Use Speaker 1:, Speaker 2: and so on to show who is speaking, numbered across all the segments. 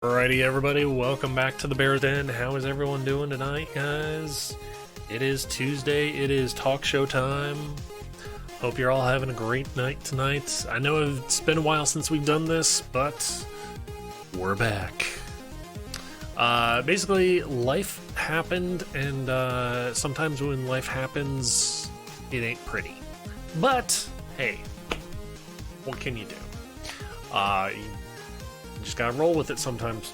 Speaker 1: Alrighty, everybody, welcome back to the Bear's Den. How is everyone doing tonight, guys? It is Tuesday, it is talk show time. Hope you're all having a great night tonight. I know it's been a while since we've done this, but we're back. Basically, life happened, and sometimes when life happens, it ain't pretty. But, hey, what can you do? You just gotta roll with it sometimes.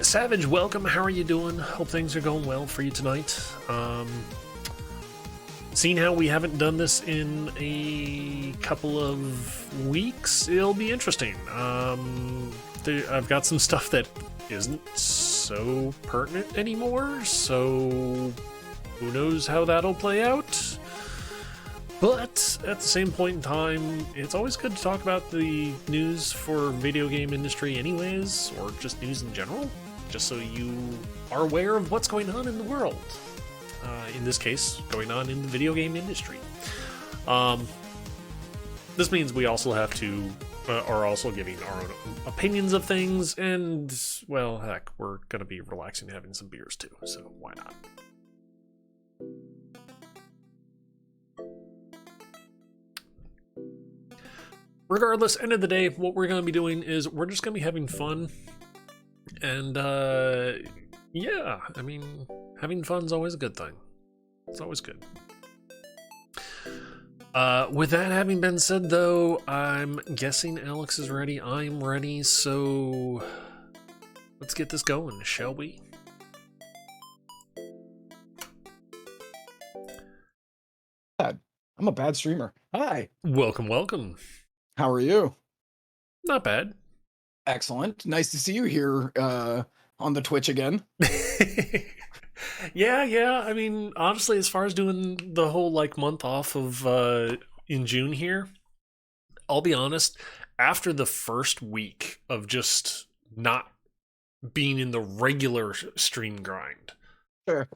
Speaker 1: Savage, welcome. How are you doing? Hope things are going well for you tonight. Seeing how we haven't done this in a couple of weeks, it'll be interesting. I've got some stuff that isn't so pertinent anymore, so who knows how that'll play out. But at the same point in time, it's always good to talk about the news for video game industry anyways, or just news in general, just so you are aware of what's going on in the world. In this case, going on in the video game industry. This means we also have to, are also giving our own opinions of things, and, well, heck, we're going to be relaxing having some beers too, so why not? Regardless, end of the day, what we're going to be doing is we're just going to be having fun. And, yeah, I mean, having fun's always a good thing. It's always good. With that having been said, though, I'm guessing Alex is ready. I'm ready, so let's get this going, shall we?
Speaker 2: I'm a bad streamer. Hi.
Speaker 1: Welcome, welcome.
Speaker 2: How are you?
Speaker 1: Not bad.
Speaker 2: Excellent. Nice to see you here on the Twitch again.
Speaker 1: Yeah. I mean, honestly, as far as doing the whole month off of in June here, I'll be honest, after the first week of just not being in the regular stream grind,
Speaker 2: Sure.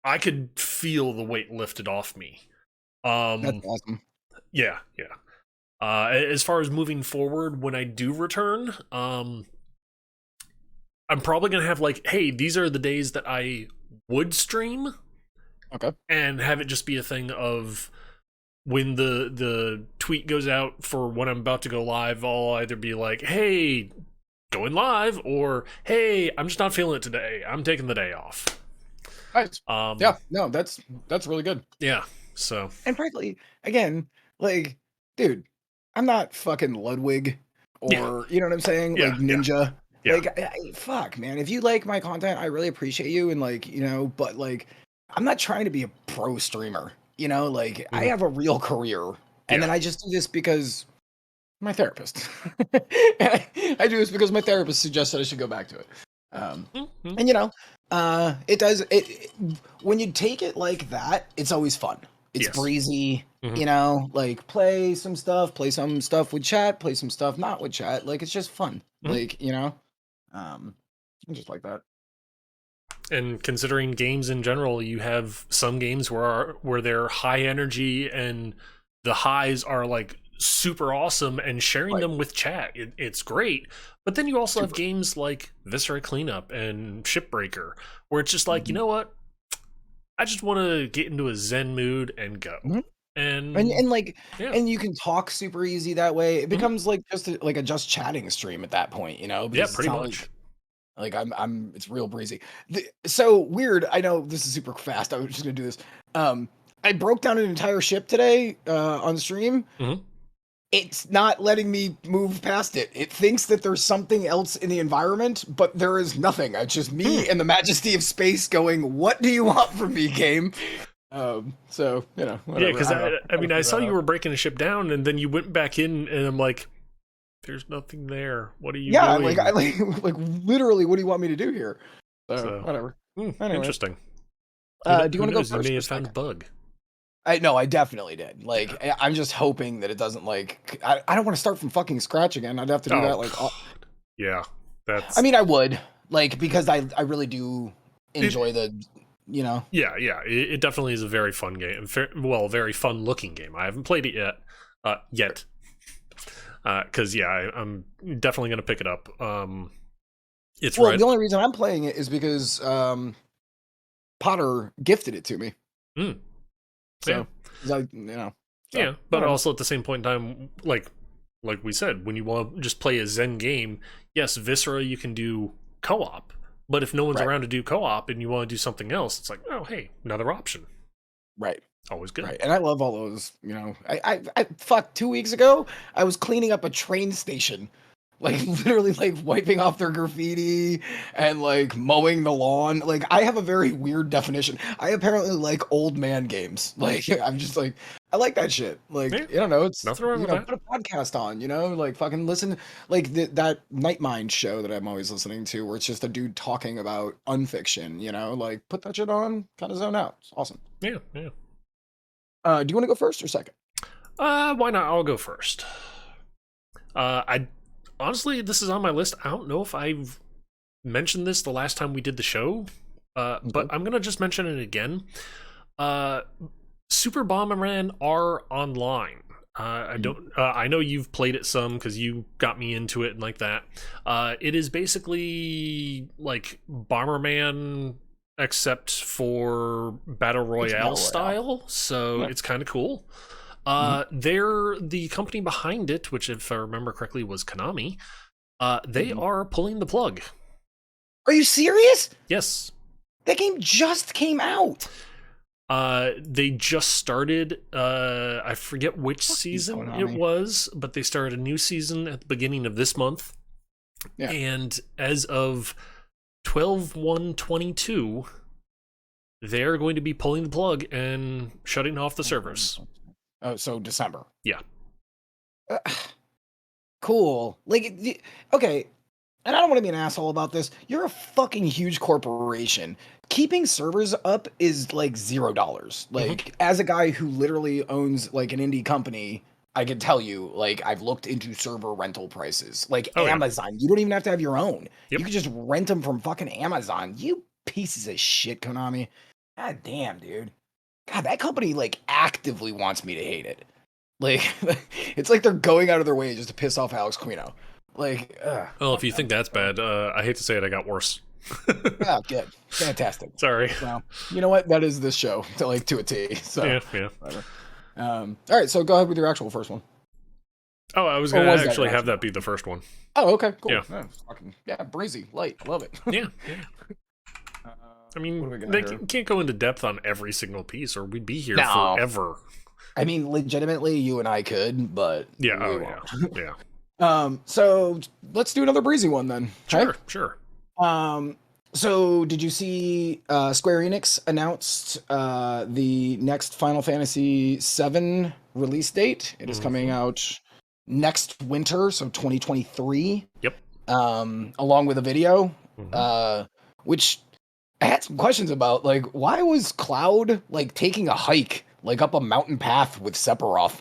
Speaker 1: I could feel the weight lifted off me.
Speaker 2: That's awesome.
Speaker 1: Yeah. As far as moving forward, when I do return, I'm probably gonna have hey, these are the days that I would stream.
Speaker 2: Okay.
Speaker 1: And have it just be a thing of when the tweet goes out for when I'm about to go live, I'll either be like, hey, going live, or hey, I'm just not feeling it today. I'm taking the day off.
Speaker 2: Nice. Yeah, no, that's really good.
Speaker 1: Yeah. So.
Speaker 2: And frankly, again, dude, I'm not fucking Ludwig or you know what I'm saying?
Speaker 1: Yeah,
Speaker 2: Ninja.
Speaker 1: Yeah.
Speaker 2: Fuck, man. If you like my content, I really appreciate you, and but I'm not trying to be a pro streamer. I have a real career, and then I just do this because my therapist. I do this because my therapist suggested I should go back to it. And it does it when you take it like that, it's always fun. It's breezy, play some stuff with chat, play some stuff not with chat. It's just fun. Just like that.
Speaker 1: And considering games in general, you have some games where they're high energy and the highs are super awesome, and sharing them with chat, it's great. But then you also have games like Viscera Cleanup and Shipbreaker, where it's just you know what? I just want to get into a zen mood and go. And you can talk super easy that way. It becomes just chatting stream at that point, Yeah, pretty much.
Speaker 2: It's real breezy. So weird. I know this is super fast. I was just gonna do this. I broke down an entire ship today on stream. It's not letting me move past it. It thinks that there's something else in the environment, but there is nothing. It's just me and the majesty of space going, what do you want from me, game? So, whatever.
Speaker 1: Yeah, because I saw you were breaking a ship down, and then you went back in, and I'm like, there's nothing there. What are you doing?
Speaker 2: Yeah, literally, what do you want me to do here? So whatever. Anyway.
Speaker 1: Interesting.
Speaker 2: Do you want to go first?
Speaker 1: You may have found a bug.
Speaker 2: I definitely did. I'm just hoping that it doesn't I don't want to start from fucking scratch again. I'd have to do that
Speaker 1: yeah, that's.
Speaker 2: I mean, I would because I really do enjoy the.
Speaker 1: Yeah. It definitely is a very fun game. Very fun looking game. I haven't played it yet. Because I'm definitely gonna pick it up. It's
Speaker 2: Well,
Speaker 1: right.
Speaker 2: the only reason I'm playing it is because Potter gifted it to me.
Speaker 1: Mm, yeah.
Speaker 2: So, 'cause I, so
Speaker 1: Yeah, but
Speaker 2: whatever.
Speaker 1: also at the same point in time, like we said, when you want to just play a Zen game, yes, Viscera you can do co-op, but if no one's
Speaker 2: Right,
Speaker 1: around to do co-op and you want to do something else, it's like, oh hey, another option.
Speaker 2: right.
Speaker 1: Always good.
Speaker 2: Right, and I love all those. I fuck 2 weeks ago, I was cleaning up a train station, like literally like wiping off their graffiti and like mowing the lawn. Like I have a very weird definition. I apparently like old man games. Like I'm just like I like that shit. Like
Speaker 1: Yeah,
Speaker 2: I don't know, it's
Speaker 1: nothing wrong with that.
Speaker 2: put a podcast on. Like fucking listen. Like that Night Mind show that I'm always listening to, where it's just a dude talking about unfiction. Like put that shit on, kind of zone out. It's awesome.
Speaker 1: Yeah, yeah.
Speaker 2: Do you want to go first or second?
Speaker 1: Why not? I'll go first. I honestly, this is on my list. I don't know if I've mentioned this the last time we did the show, but I'm gonna just mention it again. Super Bomberman R Online. I don't. I know you've played it some because you got me into it and like that. It is basically like Bomberman, except for battle royale style. So it's kind of cool. They're the company behind it, which, if I remember correctly, was Konami. They are pulling the plug.
Speaker 2: Are you serious?
Speaker 1: Yes.
Speaker 2: That game just came out.
Speaker 1: They just started. I forget which season it was, but they started a new season at the beginning of this month.
Speaker 2: Yeah.
Speaker 1: And as of 12/1/22, they're going to be pulling the plug and shutting off the servers.
Speaker 2: Oh, so December.
Speaker 1: Yeah.
Speaker 2: Cool. Like, okay. And I don't want to be an asshole about this. You're a fucking huge corporation. Keeping servers up is like $0. Like, as a guy who literally owns like an indie company, I can tell you, like, I've looked into server rental prices. Like Amazon, you don't even have to have your own. Yep. You can just rent them from fucking Amazon. You pieces of shit, Konami. God damn, dude. God, that company like actively wants me to hate it. Like, it's like they're going out of their way just to piss off Alex Quino. Like,
Speaker 1: well, if you think that's bad, I hate to say it, I got worse.
Speaker 2: Oh, good, fantastic.
Speaker 1: Sorry.
Speaker 2: Well, you know what? That is this show to a T. So
Speaker 1: yeah.
Speaker 2: All right, so go ahead with your actual first one.
Speaker 1: Oh, I was gonna actually have that be the first one.
Speaker 2: Oh, okay, cool.
Speaker 1: Yeah,
Speaker 2: breezy, light, love it.
Speaker 1: Yeah. I mean, they can't go into depth on every single piece, or we'd be here forever.
Speaker 2: I mean, legitimately, you and I could, but
Speaker 1: yeah.
Speaker 2: So let's do another breezy one then.
Speaker 1: Sure.
Speaker 2: So did you see Square Enix announced the next Final Fantasy VII release date? It is coming out next winter, so 2023.
Speaker 1: Yep.
Speaker 2: Along with a video, which I had some questions about. Like, why was Cloud like taking a hike like up a mountain path with Sephiroth?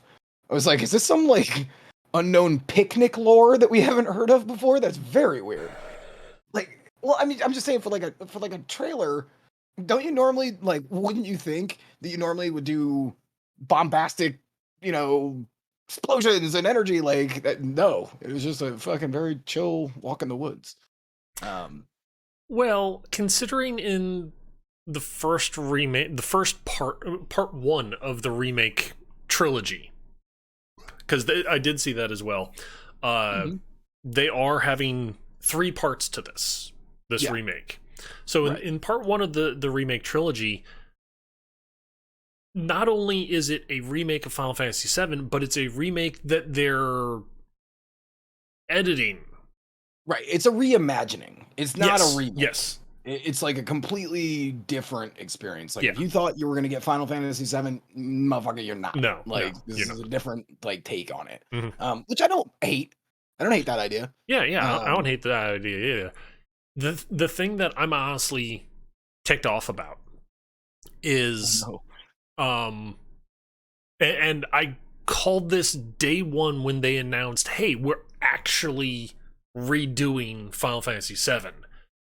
Speaker 2: I was like, is this some like unknown picnic lore that we haven't heard of before? That's very weird. Like, well, I mean, I'm just saying for like a trailer, don't you normally like? Wouldn't you think that you normally would do bombastic, explosions and energy like that? No, it was just a fucking very chill walk in the woods.
Speaker 1: Well, considering in the first remake, the first part one of the remake trilogy, because I did see that as well. They are having 3 parts to this remake. So in part 1 of the remake trilogy, not only is it a remake of Final Fantasy VII, but it's a remake that they're editing.
Speaker 2: Right, it's a reimagining. It's not a remake.
Speaker 1: Yes.
Speaker 2: It's like a completely different experience. Like if you thought you were gonna get Final Fantasy VII, motherfucker, you're not.
Speaker 1: No,
Speaker 2: this is a different like take on it.
Speaker 1: Mm-hmm.
Speaker 2: Which I don't hate. I don't hate that idea.
Speaker 1: Yeah, I don't hate that idea either. The thing that I'm honestly ticked off about is and I called this day one when they announced, hey, we're actually redoing Final Fantasy VII,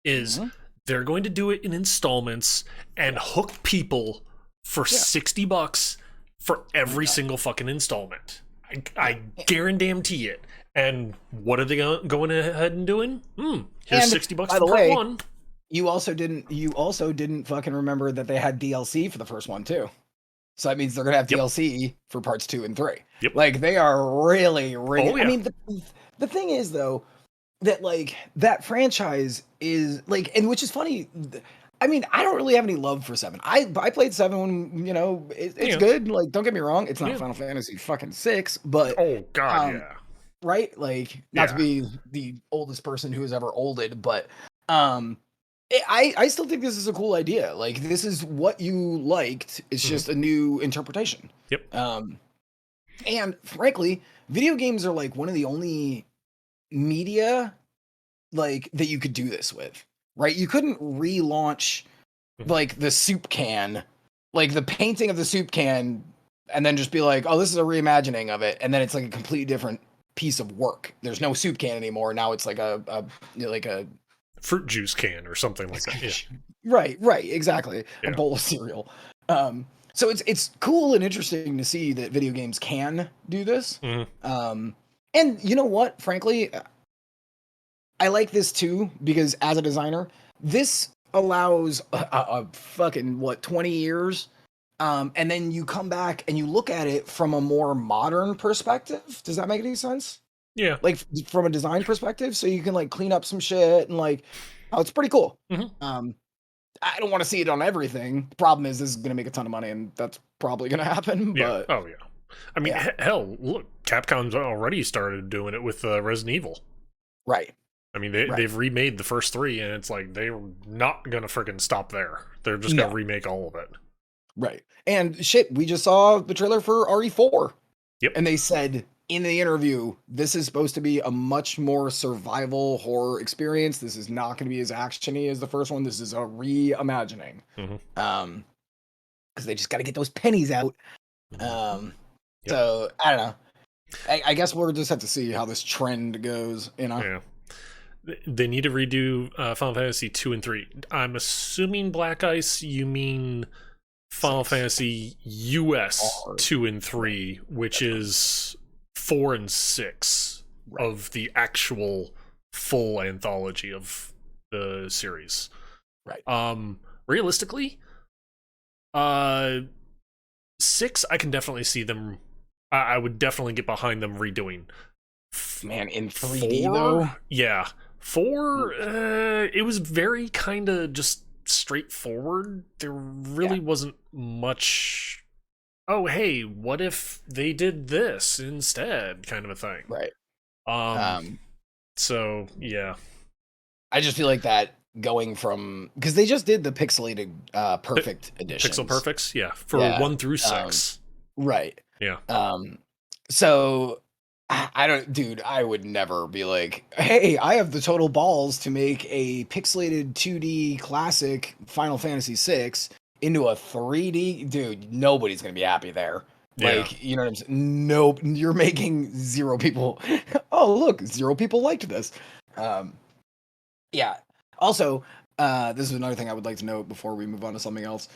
Speaker 1: is they're going to do it in installments and hook people for $60 for every single fucking installment. I guarantee it. And what are they going ahead and doing? Here's
Speaker 2: And
Speaker 1: $60
Speaker 2: by
Speaker 1: for
Speaker 2: the
Speaker 1: part
Speaker 2: way,
Speaker 1: one.
Speaker 2: you also didn't fucking remember that they had DLC for the first one too. So that means they're gonna have
Speaker 1: Yep.
Speaker 2: DLC for parts 2 and 3.
Speaker 1: Yep.
Speaker 2: Like they are really ringing.
Speaker 1: Oh, yeah.
Speaker 2: I mean, the thing is though that like that franchise is like, and which is funny. I mean, I don't really have any love for 7. I played 7 when it's
Speaker 1: Yeah.
Speaker 2: good. Like, don't get me wrong, it's not
Speaker 1: Yeah.
Speaker 2: Final Fantasy fucking 6, but
Speaker 1: Oh God,
Speaker 2: um,
Speaker 1: yeah.
Speaker 2: right? Like, not to
Speaker 1: Yeah.
Speaker 2: be the oldest person who has ever olded, but um, I still think this is a cool idea. Like, this is what you liked. It's just a new interpretation.
Speaker 1: Yep.
Speaker 2: And frankly, video games are like one of the only media like that you could do this with, right? You couldn't relaunch like the soup can, like the painting of the soup can, and then just be like, oh, this is a reimagining of it, and then it's like a completely different piece of work. There's no soup can anymore. Now it's like a
Speaker 1: Fruit juice can or something like that. Yeah.
Speaker 2: Right, exactly.
Speaker 1: Yeah.
Speaker 2: A bowl of cereal. So it's cool and interesting to see that video games can do this. And you know what? Frankly, I like this too because as a designer, this allows a fucking 20 years, and then you come back and you look at it from a more modern perspective. Does that make any sense?
Speaker 1: Yeah.
Speaker 2: Like from a design perspective, so you can like clean up some shit and like, oh, it's pretty cool. I don't want to see it on everything. The problem is this is going to make a ton of money, and that's probably going to happen.
Speaker 1: Yeah.
Speaker 2: But
Speaker 1: Oh yeah. I mean, hell, look, Capcom's already started doing it with Resident Evil.
Speaker 2: right.
Speaker 1: I mean, they've remade the first 3, and it's like they're not gonna friggin' stop there. They're just gonna remake all of it.
Speaker 2: Right. And shit, we just saw the trailer for RE4.
Speaker 1: Yep.
Speaker 2: And they said in the interview, this is supposed to be a much more survival horror experience. This is not going to be as actiony as the first one. This is a reimagining. Because they just got to get those pennies out. So I don't know. I guess we'll just have to see how this trend goes.
Speaker 1: Yeah. They need to redo Final Fantasy 2 and 3. I'm assuming Black Ice, you mean Final Fantasy US 2 and 3, which is 4 and 6 of the actual full anthology of the series.
Speaker 2: Right.
Speaker 1: Realistically, 6, I can definitely see them. I would definitely get behind them redoing.
Speaker 2: Man, in 3D though?
Speaker 1: Yeah. 4, it was very kind of just straightforward. There really wasn't much, oh, hey, what if they did this instead, kind of a thing.
Speaker 2: Right.
Speaker 1: So, yeah.
Speaker 2: I just feel like that going from, because they just did the pixelated perfect edition.
Speaker 1: Pixel Perfects, yeah. For 1 through 6.
Speaker 2: Right.
Speaker 1: Yeah.
Speaker 2: So I don't, dude, I would never be like, hey, I have the total balls to make a pixelated 2D classic Final Fantasy VI into a 3D. Dude, nobody's going to be happy there. Like, you know what I'm saying? Nope, you're making 0 people. Oh, look, 0 people liked this. Yeah. Also, this is another thing I would like to note before we move on to something else.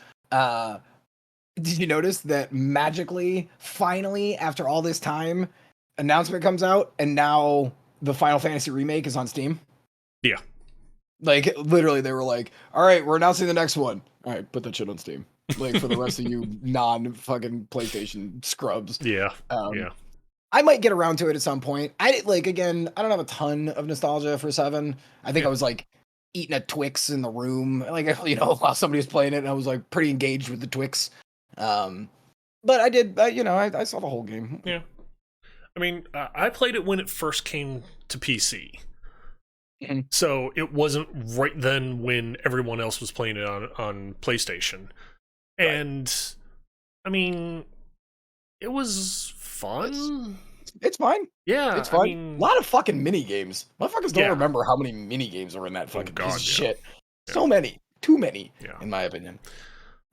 Speaker 2: Did you notice that magically, finally, after all this time, announcement comes out, and now the Final Fantasy remake is on Steam?
Speaker 1: Yeah.
Speaker 2: Like, literally, they were like, all right, we're announcing the next one. All right, put that shit on Steam. Like, for the rest of you non-fucking PlayStation scrubs.
Speaker 1: Yeah.
Speaker 2: I might get around to it at some point. Again, I don't have a ton of nostalgia for 7. I think I was, like, eating a Twix in the room, like, while somebody was playing it, and I was, like, pretty engaged with the Twix. But I did, I saw the whole game.
Speaker 1: Yeah. I mean, I played it when it first came to PC. So it wasn't right then when everyone else was playing it on PlayStation. And, I mean, it was fun.
Speaker 2: It's fine.
Speaker 1: Yeah.
Speaker 2: It's fine.
Speaker 1: I mean,
Speaker 2: a lot of fucking mini games. Motherfuckers don't remember how many mini games are in that fucking piece of shit. So many. Too many, in my opinion.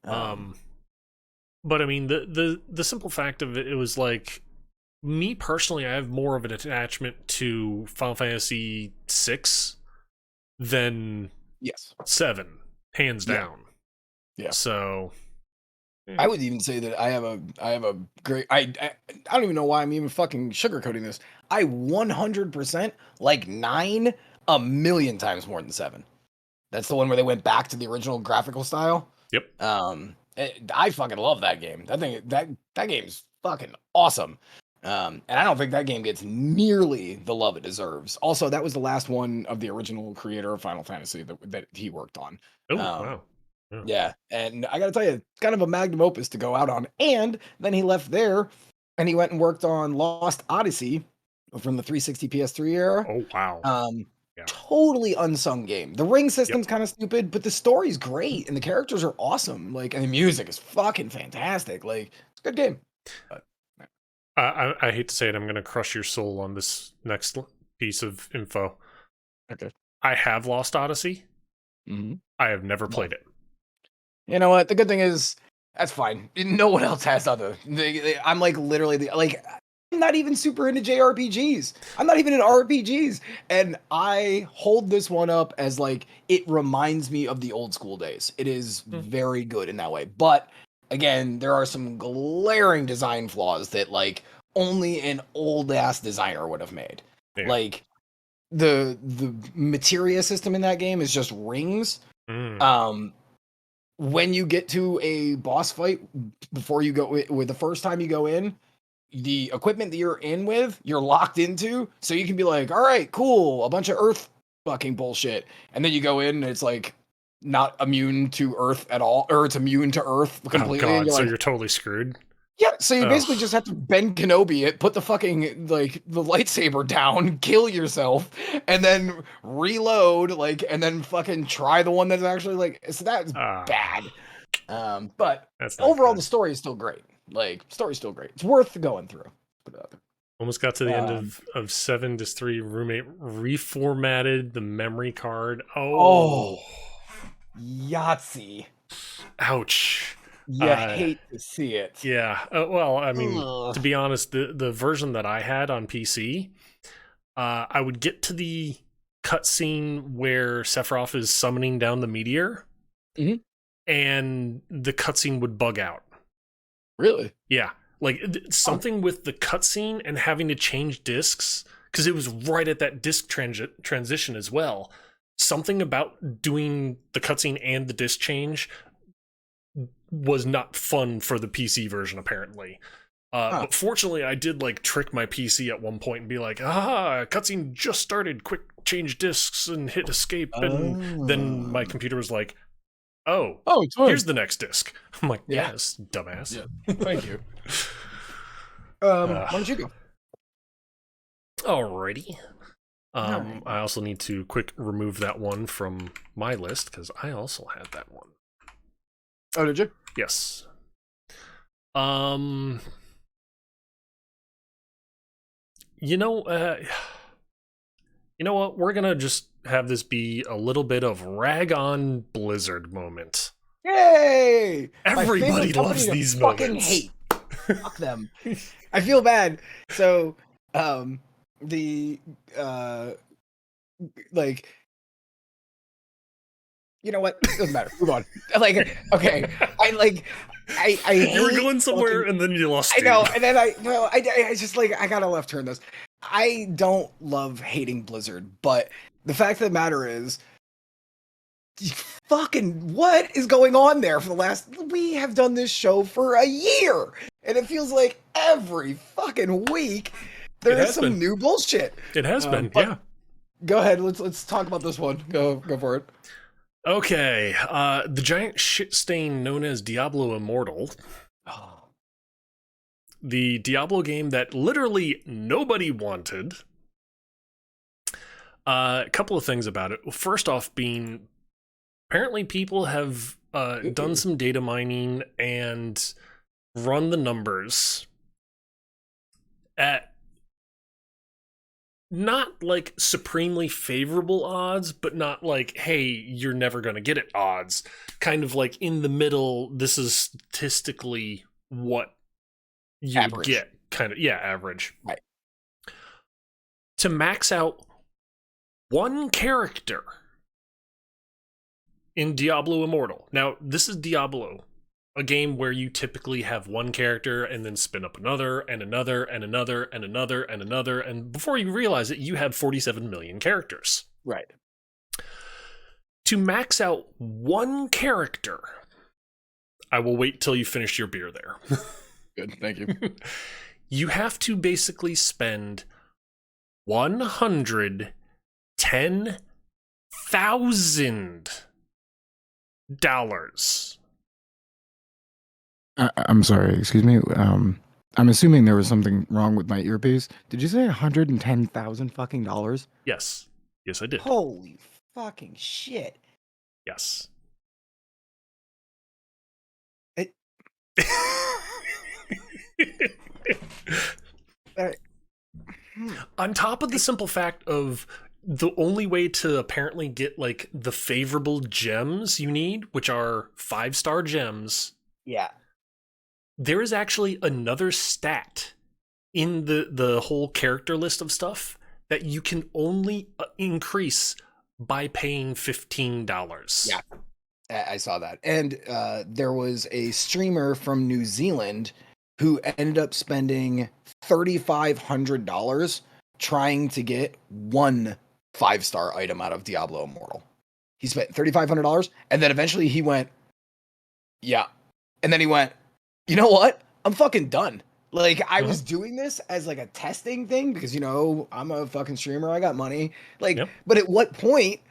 Speaker 1: But I mean, the simple fact of it was like, me personally, I have more of an attachment to Final Fantasy VI than 7, hands down.
Speaker 2: Yeah.
Speaker 1: So, Yeah.
Speaker 2: I would even say that I have a great I don't even know why I'm even fucking sugarcoating this. I 100% like 9 a million times more than 7. That's the one where they went back to the original graphical style.
Speaker 1: Yep.
Speaker 2: I fucking love that game. That game's fucking awesome. And I don't think that game gets nearly the love it deserves. Also, that was the last one of the original creator of Final Fantasy that he worked on.
Speaker 1: Oh,
Speaker 2: Um,
Speaker 1: wow. Yeah.
Speaker 2: yeah, and I gotta tell you, it's kind of a magnum opus to go out on. And then he left there, and he went and worked on Lost Odyssey from the 360 PS3 era.
Speaker 1: Oh, wow.
Speaker 2: Um,
Speaker 1: Yeah.
Speaker 2: Totally unsung game. The ring system's
Speaker 1: Yep.
Speaker 2: kind of stupid, but the story's great, and the characters are awesome. Like, and the music is fucking fantastic. Like, it's a good game. But,
Speaker 1: I hate to say it, I'm going to crush your soul on this next piece of info.
Speaker 2: okay.
Speaker 1: I have Lost Odyssey.
Speaker 2: Mm-hmm.
Speaker 1: I have never played it.
Speaker 2: You know what? The good thing is that's fine. No one else has other. I'm like literally like I'm not even super into JRPGs. I'm not even into RPGs, and I hold this one up as like it reminds me of the old school days. It is very good in that way, but again, there are some glaring design flaws that like only an old ass designer would have made.
Speaker 1: Yeah.
Speaker 2: Like the materia system in that game is just rings. When you get to a boss fight before you go with the first time you go in, the equipment that you're in with, you're locked into, so you can be like, all right, cool, a bunch of earth fucking bullshit. And then you go in and it's like not immune to earth at all, or it's immune to earth completely.
Speaker 1: Oh, God,
Speaker 2: and you're
Speaker 1: so
Speaker 2: like,
Speaker 1: you're totally screwed?
Speaker 2: yeah, so you
Speaker 1: Ugh.
Speaker 2: basically just have to Ben Kenobi it, put the fucking like the lightsaber down, kill yourself, and then reload, like, and then fucking try the one that's actually like. So that's bad. But
Speaker 1: That's not
Speaker 2: overall,
Speaker 1: good.
Speaker 2: the story is still great. Like, story's still great. It's worth going through. Put it out there.
Speaker 1: Almost got to the end of 7, just 3. Roommate reformatted the memory card. Oh,
Speaker 2: Yahtzee.
Speaker 1: Ouch.
Speaker 2: You hate to see it.
Speaker 1: Yeah. Well, I mean, to be honest, the version that I had on PC, I would get to the cutscene where Sephiroth is summoning down the meteor, and the cutscene would bug out.
Speaker 2: Really?
Speaker 1: Yeah. Like, something with the cutscene and having to change discs, because it was right at that disc transition as well. Something about doing the cutscene and the disc change was not fun for the PC version, apparently. But fortunately, I did like trick my PC at one point and be like, cutscene just started, quick change discs and hit escape. And then my computer was like, oh, here's the next disc. I'm like, yes, dumbass.
Speaker 2: Yeah. Thank you. Why don't you go?
Speaker 1: Alrighty. I also need to quick remove that one from my list because I also had that one.
Speaker 2: Oh, did you?
Speaker 1: Yes. You know what? We're gonna just have this be a little bit of rag on Blizzard moment.
Speaker 2: Yay!
Speaker 1: Everybody loves these
Speaker 2: fucking
Speaker 1: moments.
Speaker 2: Hate. Fuck them. I feel bad. So, like, you know what? It doesn't matter. Move on. Like, okay, I
Speaker 1: you were going somewhere and then you lost.
Speaker 2: I know, and then I just like I gotta left turn this. I don't love hating Blizzard, but the fact of the matter is, fucking what is going on there for the last? We have done this show for a year, and it feels like every fucking week there is some new bullshit.
Speaker 1: It has been, yeah.
Speaker 2: Go ahead. Let's talk about this one. Go for it.
Speaker 1: Okay, the giant shit stain known as Diablo Immortal. The Diablo game that literally nobody wanted. A couple of things about it. First off, being apparently people have done some data mining and run the numbers at not like supremely favorable odds, but not like, hey, you're never going to get it odds. Kind of like in the middle, this is statistically what you get. Kind of, average.
Speaker 2: Right.
Speaker 1: To max out one character in Diablo Immortal. Now, this is Diablo. a game where you typically have one character and then spin up another and another and another and another and another, and before you realize it, you have 47 million characters.
Speaker 2: Right.
Speaker 1: To max out one character, I will wait till you finish your beer there.
Speaker 2: Good, thank you.
Speaker 1: You have to basically spend $110,000.
Speaker 2: I'm sorry, excuse me. I'm assuming there was something wrong with my earpiece. Did you say 110,000 fucking dollars?
Speaker 1: Yes. Yes, I did.
Speaker 2: Holy fucking shit.
Speaker 1: Yes.
Speaker 2: It,
Speaker 1: On top of the simple fact of the only way to apparently get like the favorable gems you need, which are 5-star gems.
Speaker 2: Yeah.
Speaker 1: There is actually another stat in the whole character list of stuff that you can only increase by paying $15.
Speaker 2: Yeah, I saw that. And there was a streamer from New Zealand who ended up spending $3,500 trying to get one 5-star item out of Diablo Immortal. He spent $3,500, and then eventually he went, yeah. And then he went, you know what? I'm fucking done. Like, I was doing this as like a testing thing because, you know, I'm a fucking streamer. I got money. Like, but at what point?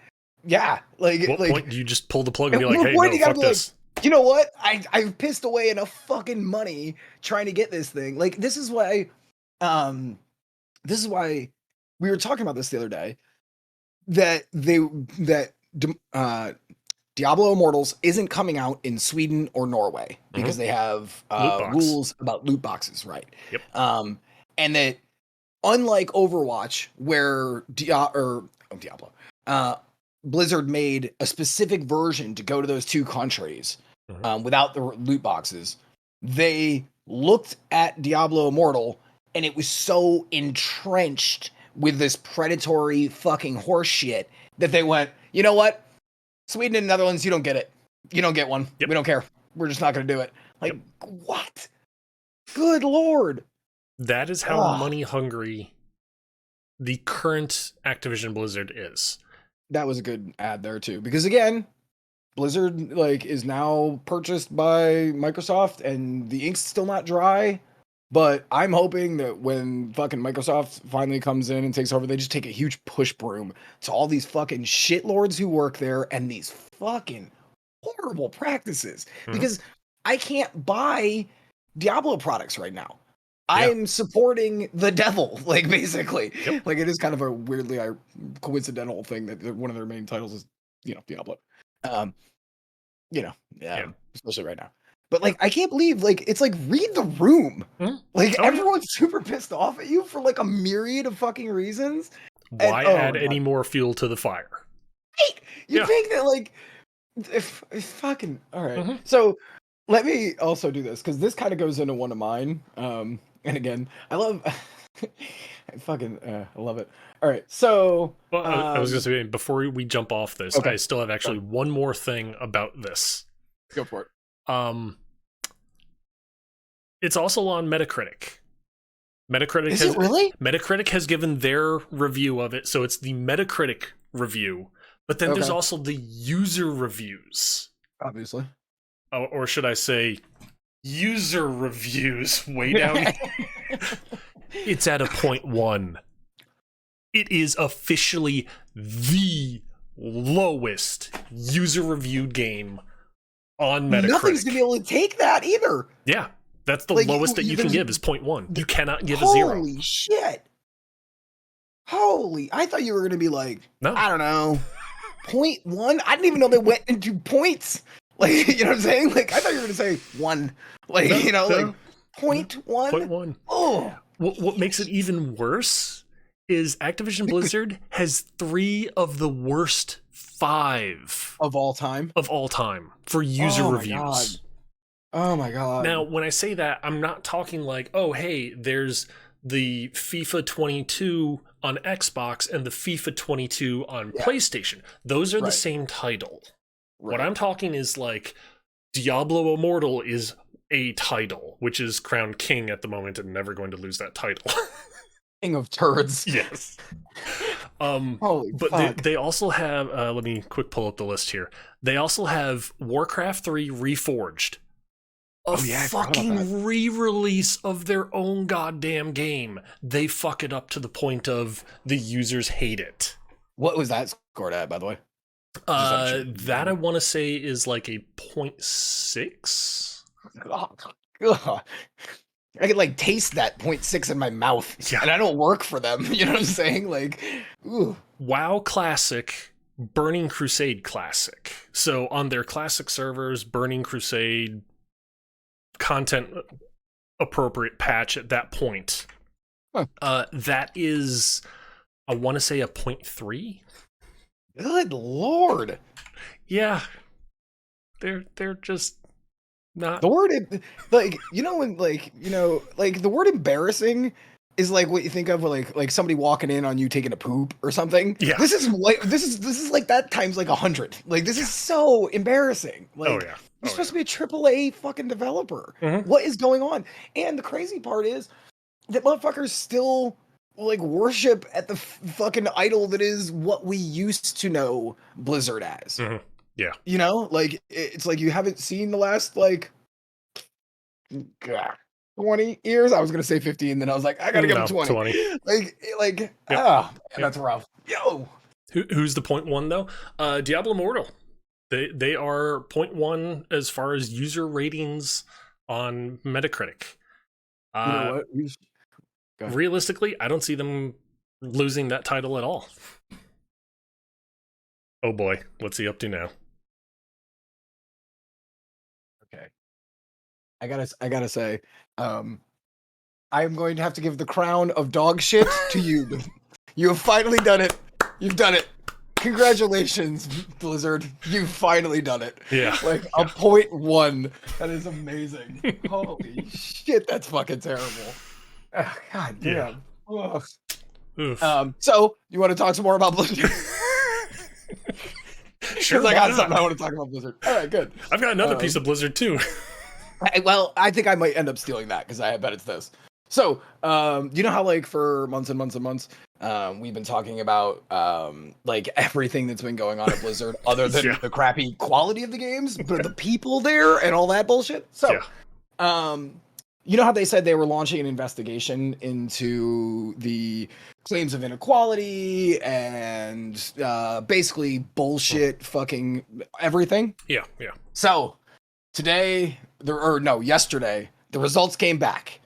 Speaker 2: Yeah. Like,
Speaker 1: what point do you just pull the plug and be like,
Speaker 2: what
Speaker 1: hey,
Speaker 2: point
Speaker 1: no,
Speaker 2: you gotta
Speaker 1: fuck
Speaker 2: be
Speaker 1: this?
Speaker 2: like, you know what? I've pissed away enough fucking money trying to get this thing. Like, this is why we were talking about this the other day, that Diablo Immortals isn't coming out in Sweden or Norway because they have rules about loot boxes, right?
Speaker 1: Yep.
Speaker 2: And that unlike Overwatch, where Diablo, Blizzard made a specific version to go to those two countries without the loot boxes, they looked at Diablo Immortal and it was so entrenched with this predatory fucking horse shit that they went, you know what? Sweden and Netherlands, you don't get it. You don't get one.
Speaker 1: Yep.
Speaker 2: We don't care. We're just not going to do it. Like, what? Good Lord.
Speaker 1: That is how money hungry the current Activision Blizzard is.
Speaker 2: That was a good ad there too, because again, Blizzard like is now purchased by Microsoft, and the ink's still not dry. But I'm hoping that when fucking Microsoft finally comes in and takes over, they just take a huge push broom to all these fucking shitlords who work there and these fucking horrible practices. Because I can't buy Diablo products right now. I'm supporting the devil, like, basically. Like, it is kind of a weirdly coincidental thing that one of their main titles is, you know, Diablo. Especially right now. But, like, I can't believe, like, it's like, read the room. Like, everyone's super pissed off at you for, like, a myriad of fucking reasons.
Speaker 1: Why add any more fuel to the fire?
Speaker 2: Right! You think that, like, if fucking... All right. So, let me also do this, because this kind of goes into one of mine. And again, I love... I love it. All right, so...
Speaker 1: Well, I was going to say, before we jump off this, I still have actually one more thing about this.
Speaker 2: Go for it.
Speaker 1: It's also on Metacritic.
Speaker 2: Is it really?
Speaker 1: Metacritic has given their review of it, so it's the Metacritic review. But then there's also the user reviews.
Speaker 2: Obviously.
Speaker 1: Or should I say, user reviews way down. It's at a 0.1. It is officially the lowest user reviewed game on Metacritic.
Speaker 2: Nothing's gonna be able to take that either.
Speaker 1: Yeah, that's the lowest that you can give is 0.1. You cannot give a 0.
Speaker 2: Holy shit! I thought you were gonna be like,
Speaker 1: no.
Speaker 2: I don't know, 0.1. I didn't even know they went into points. Like, you know what I'm saying? Like, I thought you were gonna say 1. Like, like 0.1.
Speaker 1: 0.1.
Speaker 2: Oh.
Speaker 1: What makes it even worse is Activision Blizzard has 3 of the worst 5
Speaker 2: of all time
Speaker 1: for user reviews.
Speaker 2: Oh my god.
Speaker 1: Now, when I say that, I'm not talking like, oh, hey, there's the FIFA 22 on Xbox and the FIFA 22 on PlayStation. Those are the same title. What I'm talking is like Diablo Immortal is a title, which is crowned king at the moment and never going to lose that title.
Speaker 2: King of turds.
Speaker 1: Yes.
Speaker 2: Holy
Speaker 1: but
Speaker 2: fuck.
Speaker 1: they also have, let me quick pull up the list here. They also have Warcraft 3 Reforged. A fucking re-release of their own goddamn game. They fuck it up to the point of the users hate it.
Speaker 2: What was that scored at, by the way?
Speaker 1: That I want to say is like a 0.6.
Speaker 2: I could like taste that 0.6 in my mouth,
Speaker 1: Yeah.
Speaker 2: and I don't work for them. You know what I'm saying? Like, ooh.
Speaker 1: WoW Classic, Burning Crusade Classic. So on their classic servers, Burning Crusade content appropriate patch at that point.
Speaker 2: Huh.
Speaker 1: That is, I want to say a 0.3.
Speaker 2: Good lord.
Speaker 1: Yeah, they're just not.
Speaker 2: The word, like, you know, when, like, you know, like the word embarrassing is like what you think of like somebody walking in on you taking a poop or something.
Speaker 1: Yeah.
Speaker 2: This is like that times like 100. Like, this is so embarrassing. Like,
Speaker 1: Oh yeah.
Speaker 2: you're supposed to be a AAA fucking developer.
Speaker 1: Mhm.
Speaker 2: What is going on? And the crazy part is that motherfuckers still like worship at the fucking idol that is what we used to know Blizzard as.
Speaker 1: Mhm. Yeah.
Speaker 2: You know, like it's like you haven't seen the last like 20 years. I was gonna say 15, then I was like, I gotta give him 20. Like,
Speaker 1: Yep.
Speaker 2: That's rough. Yo.
Speaker 1: Who's the 0.1 though? Diablo Immortal. They are 0.1 as far as user ratings on Metacritic.
Speaker 2: You know what?
Speaker 1: Realistically, I don't see them losing that title at all. Oh boy, what's he up to now?
Speaker 2: Okay. I gotta say, I'm going to have to give the crown of dog shit to you. You have finally done it. You've done it. Congratulations, Blizzard. You've finally done it.
Speaker 1: Yeah.
Speaker 2: Like a 0.1. That is amazing. Holy shit, that's fucking terrible. God damn.
Speaker 1: Yeah.
Speaker 2: So you want to talk some more about Blizzard?
Speaker 1: Sure.
Speaker 2: I got something I want to talk about Blizzard. All right, good.
Speaker 1: I've got another piece of Blizzard too.
Speaker 2: I think I might end up stealing that because I bet it's this. So, you know how like for months and months and months, we've been talking about like everything that's been going on at Blizzard, other than the crappy quality of the games, but the people there and all that bullshit. So, you know how they said they were launching an investigation into the claims of inequality and basically bullshit, fucking everything.
Speaker 1: Yeah.
Speaker 2: So yesterday, the results came back.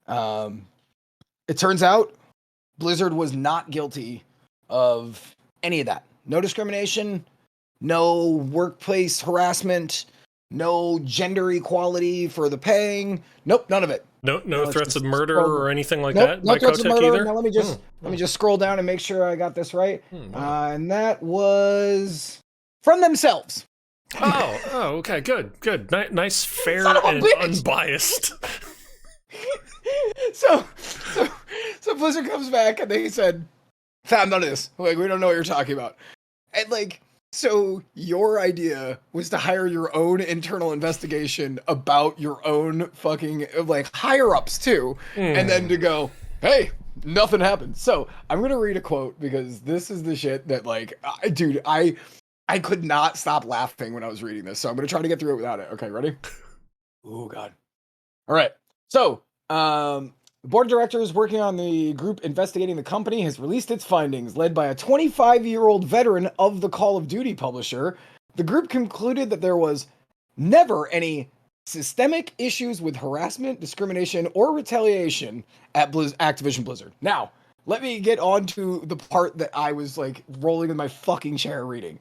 Speaker 2: It turns out Blizzard was not guilty of any of that. No discrimination, no workplace harassment, no gender equality for the paying. Nope, none of it.
Speaker 1: No threats of murder or anything like
Speaker 2: nope,
Speaker 1: that.
Speaker 2: No threats of murder.
Speaker 1: Either?
Speaker 2: Now let me just scroll down and make sure I got this right.
Speaker 1: Wow.
Speaker 2: And that was from themselves.
Speaker 1: Oh, okay, good. Nice, fair, and unbiased.
Speaker 2: So Blizzard comes back and they said, found none of this. Like, we don't know what you're talking about. And like, so your idea was to hire your own internal investigation about your own fucking like higher ups too, and then to go, hey, nothing happened. So I'm gonna read a quote because this is the shit that like, dude, I could not stop laughing when I was reading this. So I'm gonna try to get through it without it. Okay, ready? Oh God. All right. So the board of directors working on the group investigating the company has released its findings, led by a 25-year-old veteran of the Call of Duty publisher. The group concluded that there was never any systemic issues with harassment, discrimination, or retaliation at Activision Blizzard. Now, let me get on to the part that I was like rolling in my fucking chair reading.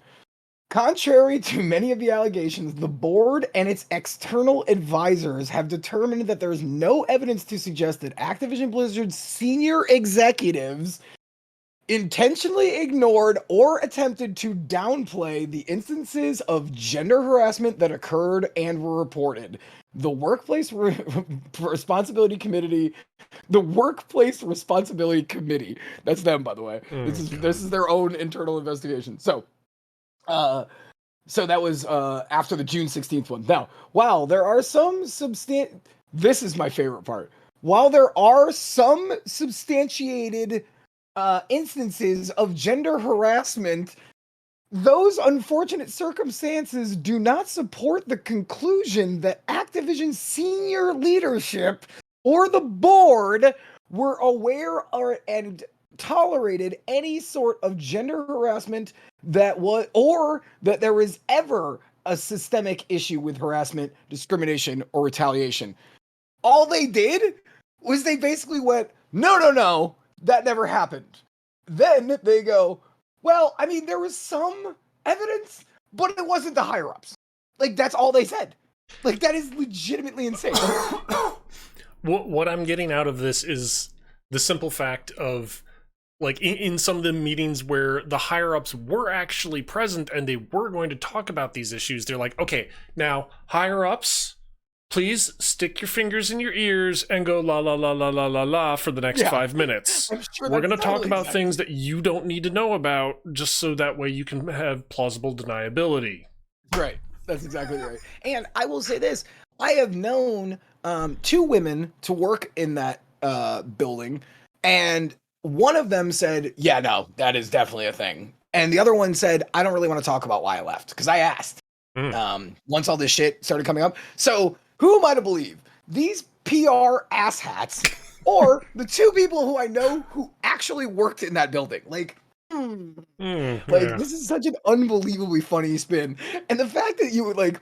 Speaker 2: Contrary to many of the allegations, the board and its external advisors have determined that there is no evidence to suggest that Activision Blizzard's senior executives intentionally ignored or attempted to downplay the instances of gender harassment that occurred and were reported. The Workplace Responsibility Committee, that's them, by the way. This is their own internal investigation. So, So that was after the June 16th one. Now, while there are some this is my favorite part. While there are some substantiated instances of gender harassment, those unfortunate circumstances do not support the conclusion that Activision's senior leadership or the board were aware and tolerated any sort of gender harassment that was, or that there was ever a systemic issue with harassment, discrimination, or retaliation. All they did was they basically went, no, no, no, that never happened. Then they go, well, I mean, there was some evidence, but it wasn't the higher ups. Like, that's all they said. Like, that is legitimately insane.
Speaker 1: What I'm getting out of this is the simple fact of, like, in some of the meetings where the higher ups were actually present and they were going to talk about these issues, they're like, okay, now, higher ups, please stick your fingers in your ears and go la la la la la la la for the next 5 minutes.
Speaker 2: Sure
Speaker 1: we're going to talk about things that you don't need to know about, just so that way you can have plausible deniability.
Speaker 2: Right. That's exactly right. And I will say this. I have known 2 women to work in that building, and one of them said, yeah, no, that is definitely a thing. And the other one said, I don't really want to talk about why I left, because I asked once all this shit started coming up. So who am I to believe? These PR asshats or the 2 people who I know who actually worked in that building? Like, this is such an unbelievably funny spin. And the fact that you would, like,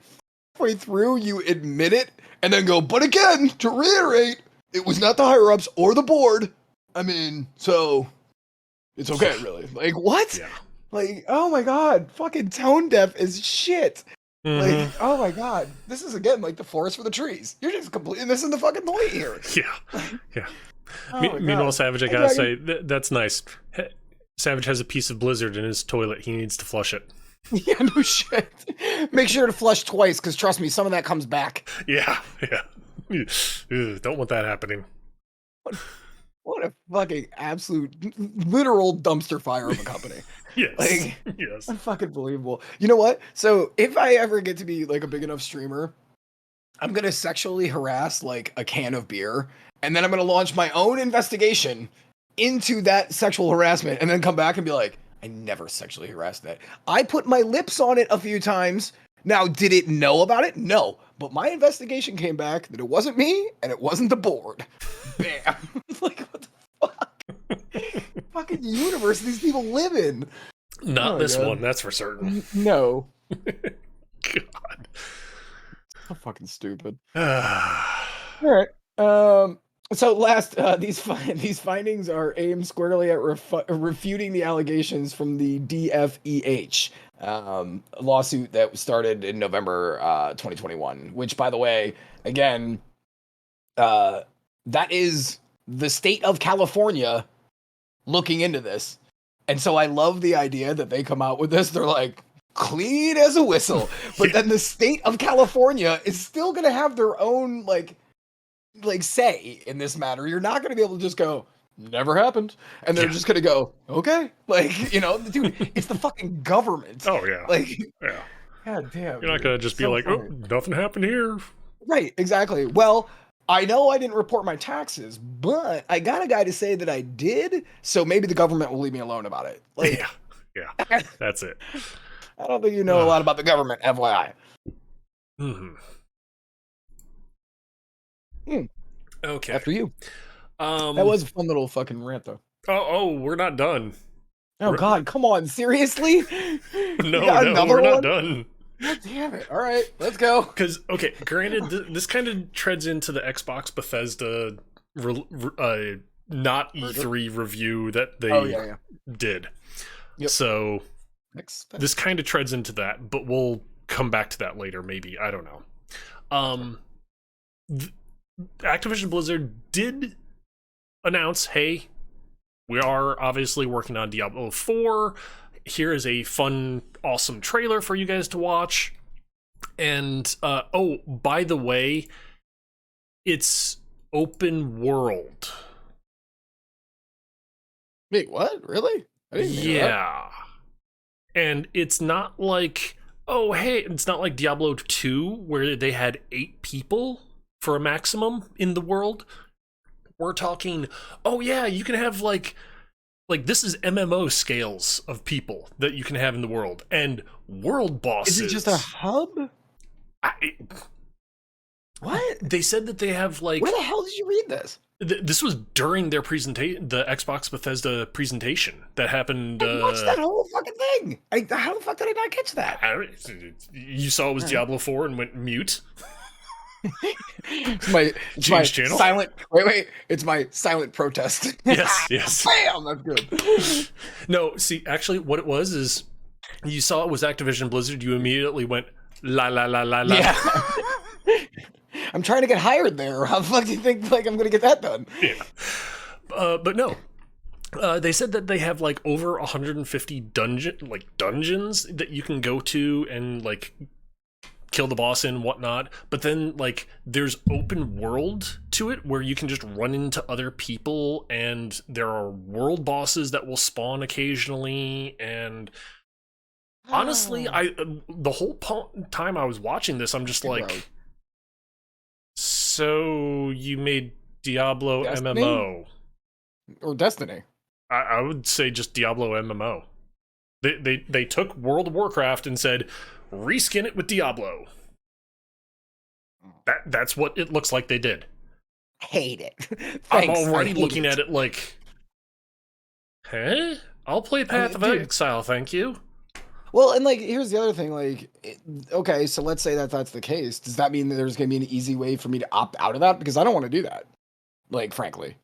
Speaker 2: halfway through, you admit it and then go, but again, to reiterate, it was not the higher ups or the board. I mean, so it's okay, really. Like, what?
Speaker 1: Yeah.
Speaker 2: Like, oh my god, fucking tone deaf as shit. Like, oh my god, this is again like the forest for the trees. You're just completely missing the fucking point here.
Speaker 1: Yeah.
Speaker 2: Oh
Speaker 1: Meanwhile, Savage, I gotta say, that's nice. Savage has a piece of Blizzard in his toilet. He needs to flush it.
Speaker 2: Yeah, no shit. Make sure to flush twice, because trust me, some of that comes back.
Speaker 1: Yeah. Don't want that happening.
Speaker 2: What a fucking absolute, literal dumpster fire of a company.
Speaker 1: Yes.
Speaker 2: Like,
Speaker 1: yes.
Speaker 2: Unfucking believable. You know what? So if I ever get to be like a big enough streamer, I'm gonna sexually harass like a can of beer, and then I'm gonna launch my own investigation into that sexual harassment, and then come back and be like, I never sexually harassed that. I put my lips on it a few times. Now, did it know about it? No. But my investigation came back that it wasn't me and it wasn't the board. Bam. Like, what the fuck? Fucking universe these people live in.
Speaker 1: Not this one, that's for certain.
Speaker 2: No.
Speaker 1: God.
Speaker 2: So fucking stupid. All right. So last, these findings are aimed squarely at refuting the allegations from the DFEH lawsuit that started in November 2021. Which, by the way, again, that is the state of California looking into this, and so I love the idea that they come out with this. They're like, clean as a whistle, but then the state of California is still gonna have their own like say in this matter. You're not going to be able to just go, never happened, and they're just going to go, okay, like, you know, dude, it's the fucking government.
Speaker 1: Oh yeah.
Speaker 2: Like,
Speaker 1: yeah.
Speaker 2: God damn.
Speaker 1: You're not going to just be like, funny. Oh, nothing happened here.
Speaker 2: Right, exactly. Well, I know I didn't report my taxes, but I got a guy to say that I did, so maybe the government will leave me alone about it. Like,
Speaker 1: yeah, that's it.
Speaker 2: I don't think you know a lot about the government, FYI.
Speaker 1: Okay.
Speaker 2: After you. That was a fun little fucking rant, though.
Speaker 1: Oh, we're not done.
Speaker 2: God, come on, seriously?
Speaker 1: No, we're not done.
Speaker 2: God damn it. All right, let's go.
Speaker 1: Because, okay, granted, this kind of treads into the Xbox Bethesda not E3 review that they did.
Speaker 2: Yep.
Speaker 1: So, this kind of treads into that, but we'll come back to that later, maybe. I don't know. Activision Blizzard did announce, hey, we are obviously working on Diablo 4. Here is a fun, awesome trailer for you guys to watch. And, oh, by the way, it's open world.
Speaker 2: Wait, what? Really? I didn't know that.
Speaker 1: And it's not like oh, hey, it's not like Diablo 2 where they had 8 people for a maximum in the world. We're talking, oh yeah, you can have like this is MMO scales of people that you can have in the world, and world bosses.
Speaker 2: Is it just a hub? What?
Speaker 1: They said that they have like.
Speaker 2: Where the hell did you read this?
Speaker 1: This was during their presentation, the Xbox Bethesda presentation that happened.
Speaker 2: I watched that whole fucking thing. How the fuck did I not catch that?
Speaker 1: You saw it was Diablo 4 and went mute.
Speaker 2: It's my
Speaker 1: channel?
Speaker 2: silent. Wait. It's my silent protest.
Speaker 1: Yes.
Speaker 2: Bam. That's good.
Speaker 1: No, see, actually, what it was is you saw it was Activision Blizzard. You immediately went la la la la la.
Speaker 2: Yeah. I'm trying to get hired there. How the fuck do you think like I'm gonna get that done?
Speaker 1: Yeah. But no. They said that they have like over 150 dungeons that you can go to and like kill the boss in, whatnot. But then like there's open world to it where you can just run into other people, and there are world bosses that will spawn occasionally. And honestly, the whole time I was watching this, I'm just like, so you made Diablo
Speaker 2: Destiny?
Speaker 1: MMO
Speaker 2: Or Destiny?
Speaker 1: I would say just Diablo MMO. They took World of Warcraft and said, reskin it with Diablo. That's what it looks like they did.
Speaker 2: Hate it.
Speaker 1: I'm already looking at it like, huh? I'll play Path of Exile, thank you.
Speaker 2: Well, and like, here's the other thing. Like, okay, so let's say that that's the case. Does that mean that there's going to be an easy way for me to opt out of that? Because I don't want to do that. Like, frankly,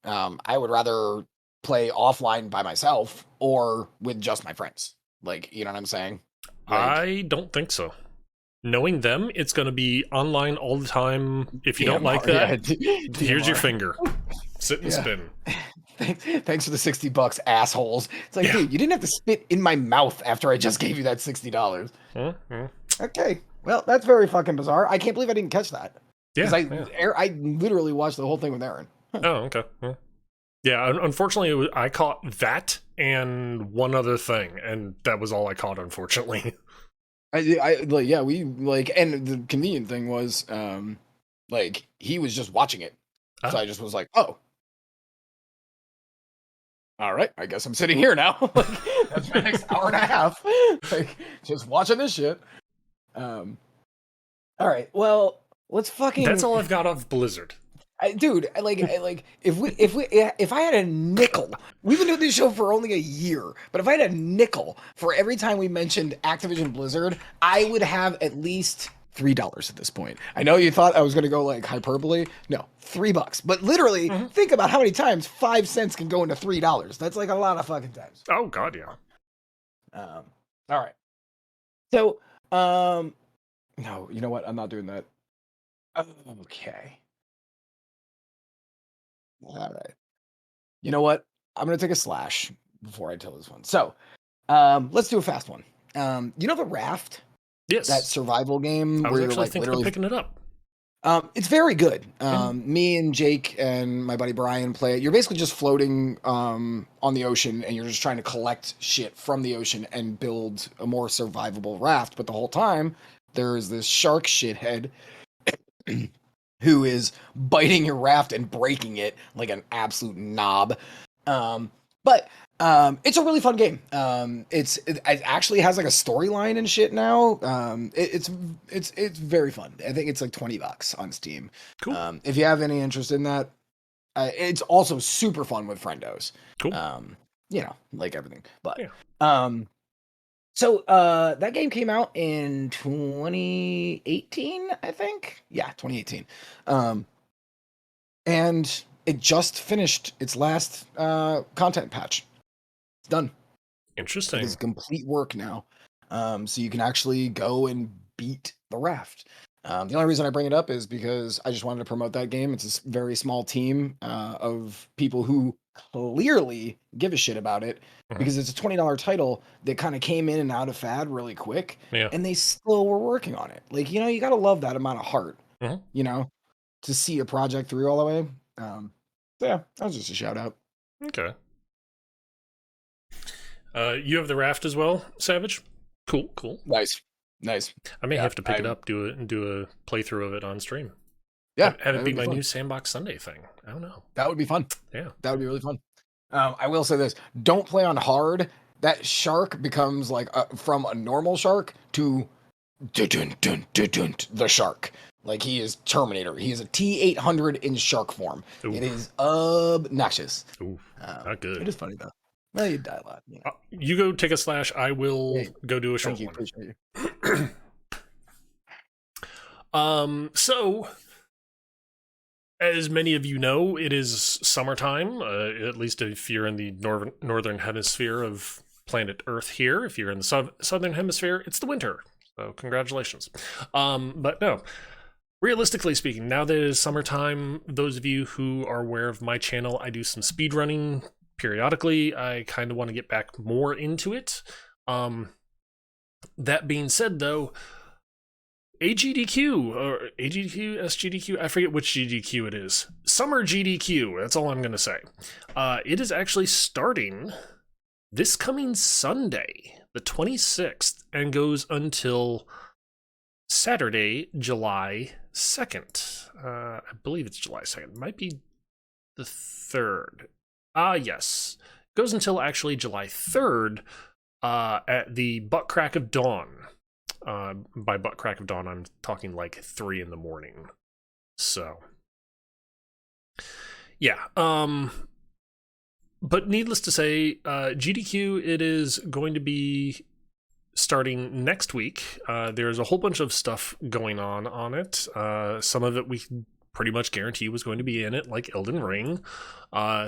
Speaker 2: I would rather play offline by myself or with just my friends. Like, you know what I'm saying? Like,
Speaker 1: I don't think so. Knowing them, it's going to be online all the time. If you don't like that, here's your finger. Sit and spin.
Speaker 2: Thanks for the $60, assholes. It's like, dude, you didn't have to spit in my mouth after I just gave you that $60. Okay, well, that's very fucking bizarre. I can't believe I didn't catch that.
Speaker 1: Yeah,
Speaker 2: I literally watched the whole thing with Aaron.
Speaker 1: Oh, okay. Yeah, unfortunately, I caught that and one other thing, and that was all I caught, unfortunately.
Speaker 2: We and the convenient thing was, like, he was just watching it. So I just was like, oh. All right, I guess I'm sitting here now. Like, that's my next hour and a half. Like, just watching this shit. All right, well, let's fucking.
Speaker 1: That's all I've got of Blizzard.
Speaker 2: Dude, if I had a nickel, we've been doing this show for only a year, but if I had a nickel for every time we mentioned Activision Blizzard, I would have at least $3 at this point. I know you thought I was going to go like hyperbole. No, $3. But literally, think about how many times 5 cents can go into $3. That's like a lot of fucking times.
Speaker 1: Oh, God, yeah.
Speaker 2: All right. So, no, you know what? I'm not doing that. Okay. All right. You know what? I'm going to take a slash before I tell this one. So, let's do a fast one. You know The Raft?
Speaker 1: Yes.
Speaker 2: That survival game
Speaker 1: I was actually thinking of picking it up.
Speaker 2: It's very good. Me and Jake and my buddy Brian play it. You're basically just floating on the ocean, and you're just trying to collect shit from the ocean and build a more survivable raft. But the whole time, there's this shark shithead who is biting your raft and breaking it like an absolute knob. But it's a really fun game. It actually has like a storyline and shit now. It's very fun. I think it's like $20 on Steam.
Speaker 1: Cool.
Speaker 2: If you have any interest in that, it's also super fun with friendos.
Speaker 1: Cool.
Speaker 2: You know, like everything. But
Speaker 1: yeah.
Speaker 2: So that game came out in 2018, I think. Yeah, 2018. And it just finished its last content patch. It's done.
Speaker 1: Interesting.
Speaker 2: It is complete work now. So you can actually go and beat the raft. The only reason I bring it up is because I just wanted to promote that game. It's a very small team of people who clearly give a shit about it because it's a $20 title that kind of came in and out of fad really quick.
Speaker 1: Yeah.
Speaker 2: And they still were working on it. Like, you know, you got to love that amount of heart, you know, to see a project through all the way. So yeah, that was just a shout out.
Speaker 1: Okay. You have the raft as well, Savage? Cool.
Speaker 2: Nice. Nice.
Speaker 1: I may
Speaker 2: Yeah,
Speaker 1: have to pick it up, do a playthrough of it on stream.
Speaker 2: Yeah,
Speaker 1: Have
Speaker 2: that
Speaker 1: it
Speaker 2: would
Speaker 1: be
Speaker 2: be
Speaker 1: my
Speaker 2: fun.
Speaker 1: new Sandbox Sunday thing. I don't know.
Speaker 2: That would be fun.
Speaker 1: Yeah.
Speaker 2: That would be really fun. I will say this: don't play on hard. That shark becomes like from a normal shark to the shark. Like he is Terminator. He is a T-800 in shark form.
Speaker 1: Ooh.
Speaker 2: It is obnoxious.
Speaker 1: Ooh, not good.
Speaker 2: It is funny though. Well, you die a lot. You know.
Speaker 1: You go take a slash. I will go do a short
Speaker 2: Thank you.
Speaker 1: one.
Speaker 2: Appreciate you.
Speaker 1: So as many of you know, it is summertime. At least if you're in the northern hemisphere of planet Earth. Here, if you're in the southern hemisphere, it's the winter. So congratulations. But no. Realistically speaking, now that it is summertime, those of you who are aware of my channel, I do some speedrunning periodically. I kind of want to get back more into it. That being said, though, AGDQ, or AGDQ, SGDQ, I forget which GDQ it is. Summer GDQ, that's all I'm going to say. It is actually starting this coming Sunday, the 26th, and goes until Saturday, July 2nd. I believe it's July 2nd. Might be the 3rd. Yes. Goes until actually July 3rd at the butt crack of dawn. By butt crack of dawn, I'm talking like 3 in the morning. So, yeah. But needless to say, GDQ, it is going to be starting next week. There's a whole bunch of stuff going on it. Some of it we pretty much guarantee was going to be in it, like Elden Ring.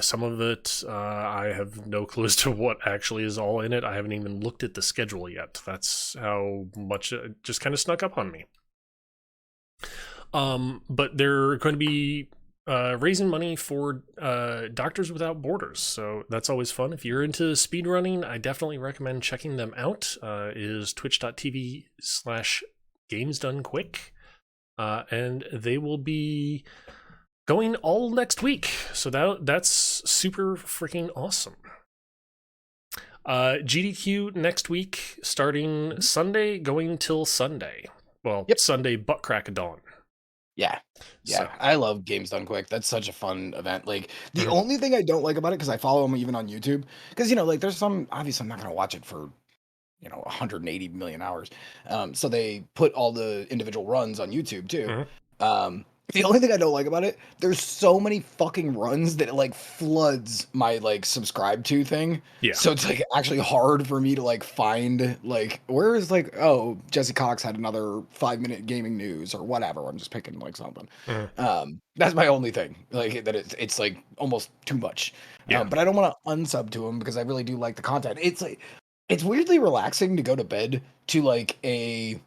Speaker 1: Some of it, I have no clue as to what actually is all in it. I haven't even looked at the schedule yet. That's how much it just kind of snuck up on me. But they're going to be raising money for Doctors Without Borders, so that's always fun. If you're into speedrunning, I definitely recommend checking them out. It is twitch.tv/gamesdonequick, and they will be going all next week, so that's super freaking awesome. GDQ next week, starting Sunday, going till Sunday. Well, Sunday, butt crack of dawn.
Speaker 2: Yeah. So. I love Games Done Quick. That's such a fun event. Like, the only thing I don't like about it, because I follow them even on YouTube, because, you know, like, there's some, obviously I'm not going to watch it for, 180 million hours. So they put all the individual runs on YouTube, too. The only thing I don't like about it, there's so many fucking runs that it, like, floods my, like, subscribe to thing.
Speaker 1: Yeah.
Speaker 2: So it's, like, actually hard for me to, like, find, like, where is, like, oh, Jesse Cox had another 5-minute gaming news or whatever. I'm just picking, like, something. That's my only thing. Like, that it's like, almost too much.
Speaker 1: Yeah.
Speaker 2: But I don't want to unsub to him because I really do like the content. It's, like, it's weirdly relaxing to go to bed to, like, a,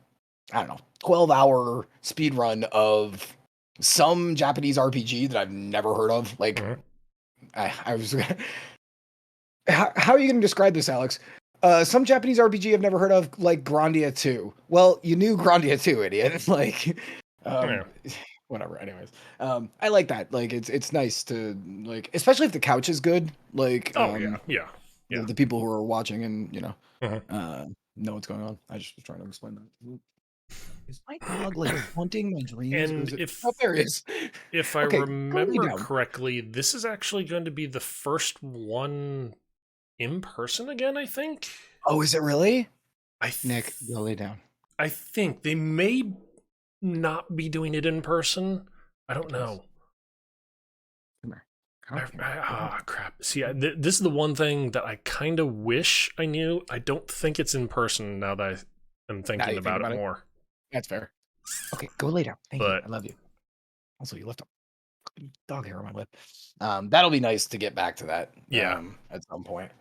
Speaker 2: I don't know, 12-hour speed run of some Japanese RPG that I've never heard of. Like, I was how are you going to describe this, Alex? Some Japanese RPG I've never heard of, like Grandia 2. Well, you knew Grandia 2, idiot. Like, whatever. Anyways, I like that. Like, it's nice to, like, especially if the couch is good. Like,
Speaker 1: yeah.
Speaker 2: The people who are watching and know what's going on. I just was trying to explain that. Is my dog like haunting my dreams?
Speaker 1: And
Speaker 2: there is.
Speaker 1: If I remember correctly, this is actually going to be the first one in person again, I think.
Speaker 2: Oh, is it really?
Speaker 1: Nick,
Speaker 2: go lay down.
Speaker 1: I think they may not be doing it in person. I don't know.
Speaker 2: Come here.
Speaker 1: Crap. See, this is the one thing that I kind of wish I knew. I don't think it's in person now that I'm thinking about it more.
Speaker 2: That's fair. Okay, go lay down. Thank you. I love you. Also, you left a dog hair on my lip. That'll be nice to get back to that.
Speaker 1: Yeah.
Speaker 2: At some point.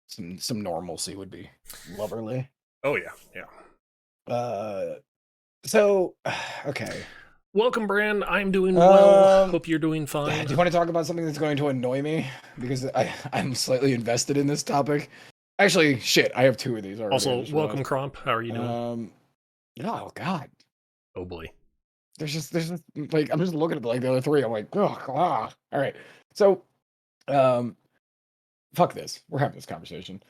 Speaker 2: Some normalcy would be lovely.
Speaker 1: Oh yeah.
Speaker 2: So okay.
Speaker 1: Welcome, Bran. I'm doing well. Hope you're doing fine.
Speaker 2: Do you want to talk about something that's going to annoy me? Because I'm slightly invested in this topic. Actually, shit, I have 2 of these already.
Speaker 1: Also, welcome, Cromp. How are you doing?
Speaker 2: Oh God.
Speaker 1: Oh boy.
Speaker 2: There's just like, I'm just looking at like the other 3. I'm like, oh, all right. So, fuck this. We're having this conversation.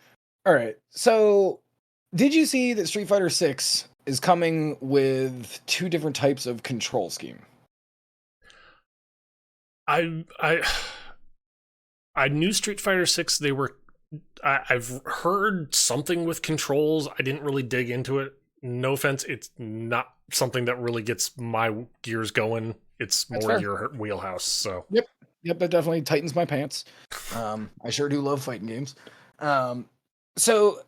Speaker 2: All right. So, Did you see that Street Fighter 6 is coming with 2 different types of control scheme?
Speaker 1: I I knew Street Fighter 6. They were I've heard something with controls. I didn't really dig into it. No offense, it's not something that really gets my gears going. It's
Speaker 2: That's
Speaker 1: more
Speaker 2: fair.
Speaker 1: your wheelhouse. So
Speaker 2: Yep. Yep, that definitely tightens my pants. I sure do love fighting games. Um, so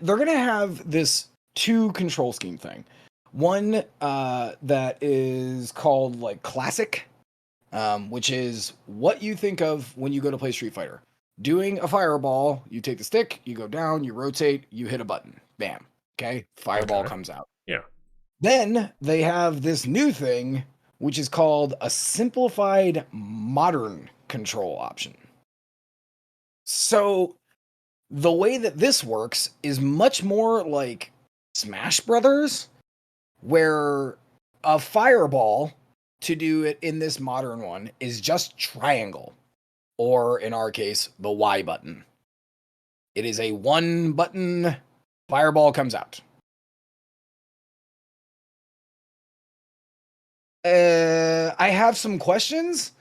Speaker 2: they're gonna have this 2 control scheme thing. One that is called like classic, which is what you think of when you go to play Street Fighter. Doing a fireball, you take the stick, you go down, you rotate, you hit a button. Bam. Okay? Fireball
Speaker 1: okay,
Speaker 2: comes out.
Speaker 1: yeah,
Speaker 2: Then they have this new thing, which is called a simplified modern control option. So the way that this works is much more like Smash Brothers, where a fireball to do it in this modern one is just triangle, or in our case, the Y button. It is a 1 button fireball comes out. I have some questions.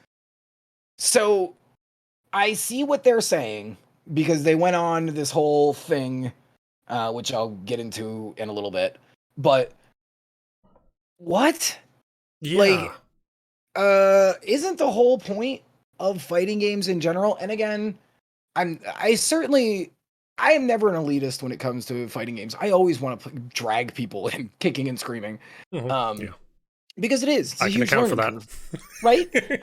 Speaker 2: So I see what they're saying because they went on this whole thing, which I'll get into in a little bit. But what?
Speaker 1: yeah.
Speaker 2: Like, isn't the whole point of fighting games in general? And again, I am never an elitist when it comes to fighting games. I always want to drag people in, kicking and screaming.
Speaker 1: Yeah.
Speaker 2: Because it is. It's
Speaker 1: I
Speaker 2: a
Speaker 1: can
Speaker 2: huge
Speaker 1: account for
Speaker 2: learning
Speaker 1: that.
Speaker 2: curve,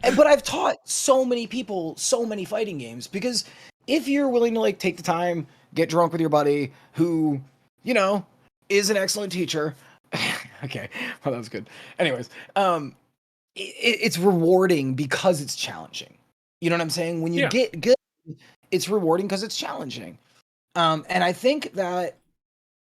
Speaker 2: right? But I've taught so many people so many fighting games because if you're willing to like take the time, get drunk with your buddy who, you know, is an excellent teacher. Okay, well that was good. Anyways, it's rewarding because it's challenging. You know what I'm saying? When you
Speaker 1: Yeah.
Speaker 2: get good, it's rewarding because it's challenging. And I think that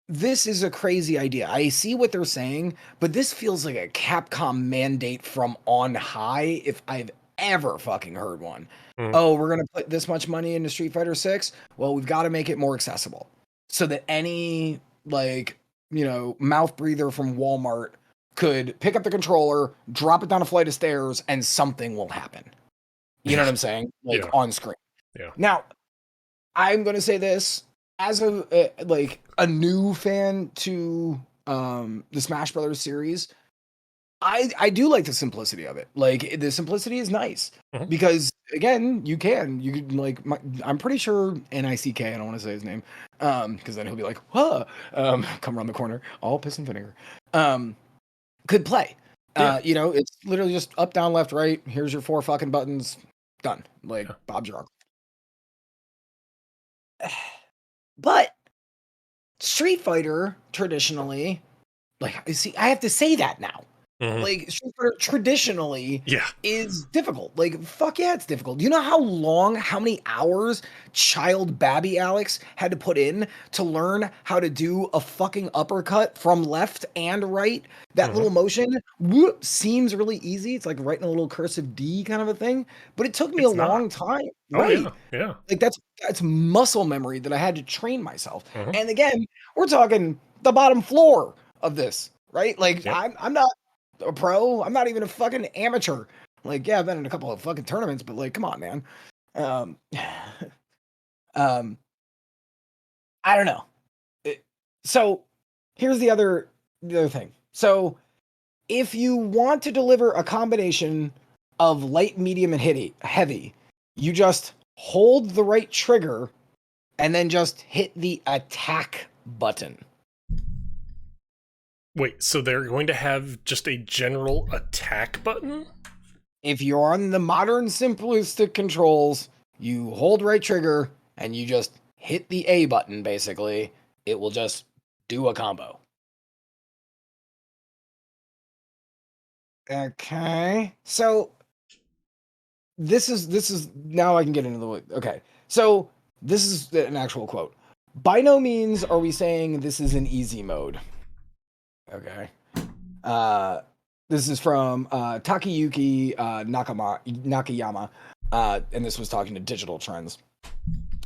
Speaker 2: this is a crazy idea. I see what they're saying, but this feels like a Capcom mandate from on high if I've ever fucking heard one.
Speaker 1: Mm.
Speaker 2: Oh, we're going to put this much money into Street Fighter 6. Well, we've got to make it more accessible so that any like, you know, mouth breather from Walmart could pick up the controller, drop it down a flight of stairs and something will happen. You know what I'm saying? Like
Speaker 1: Yeah.
Speaker 2: on screen.
Speaker 1: Yeah.
Speaker 2: Now, I'm going to say this as a like a new fan to the Smash Brothers series. I do like the simplicity of it. Like the simplicity is nice
Speaker 1: Mhm.
Speaker 2: because again, you can like I'm pretty sure NICK, I don't want to say his name, because then he'll be like, "Huh," come around the corner, all piss and vinegar. Could play.
Speaker 1: Yeah.
Speaker 2: You know, it's literally just up, down, left, right. Here's your 4 fucking buttons. Done. Like
Speaker 1: Yeah.
Speaker 2: Bob's your uncle. But Street Fighter traditionally, like, see, I have to say that now.
Speaker 1: Mhm.
Speaker 2: Like, Street Fighter traditionally
Speaker 1: Yeah.
Speaker 2: is difficult. Like, fuck yeah, it's difficult. Do you know how long, how many hours child Babby Alex had to put in to learn how to do a fucking uppercut from left and right? That
Speaker 1: Mhm.
Speaker 2: little motion whoop, seems really easy. It's like writing a little cursive D kind of a thing, but it took me a
Speaker 1: It's not.
Speaker 2: long time.
Speaker 1: Oh
Speaker 2: Right.
Speaker 1: yeah. Yeah.
Speaker 2: Like that's muscle memory that I had to train myself.
Speaker 1: Mhm.
Speaker 2: And again, we're talking the bottom floor of this, right? Like
Speaker 1: Yep.
Speaker 2: I'm not a pro. I'm not even a fucking amateur. Like, yeah, I've been in a couple of fucking tournaments, but like, come on, man. Um, um, I don't know. So here's the other thing. So if you want to deliver a combination of light, medium, and heavy, you just hold the right trigger and then just hit the attack button.
Speaker 1: Wait, so they're going to have just a general attack button?
Speaker 2: If you're on the modern simplistic controls, you hold right trigger and you just hit the A button, basically. It will just do a combo. Okay. So this is now I can get into the okay. So this is an actual quote. By no means are we saying this is an easy mode. Okay. This is from Takayuki Nakayama, and this was talking to Digital Trends.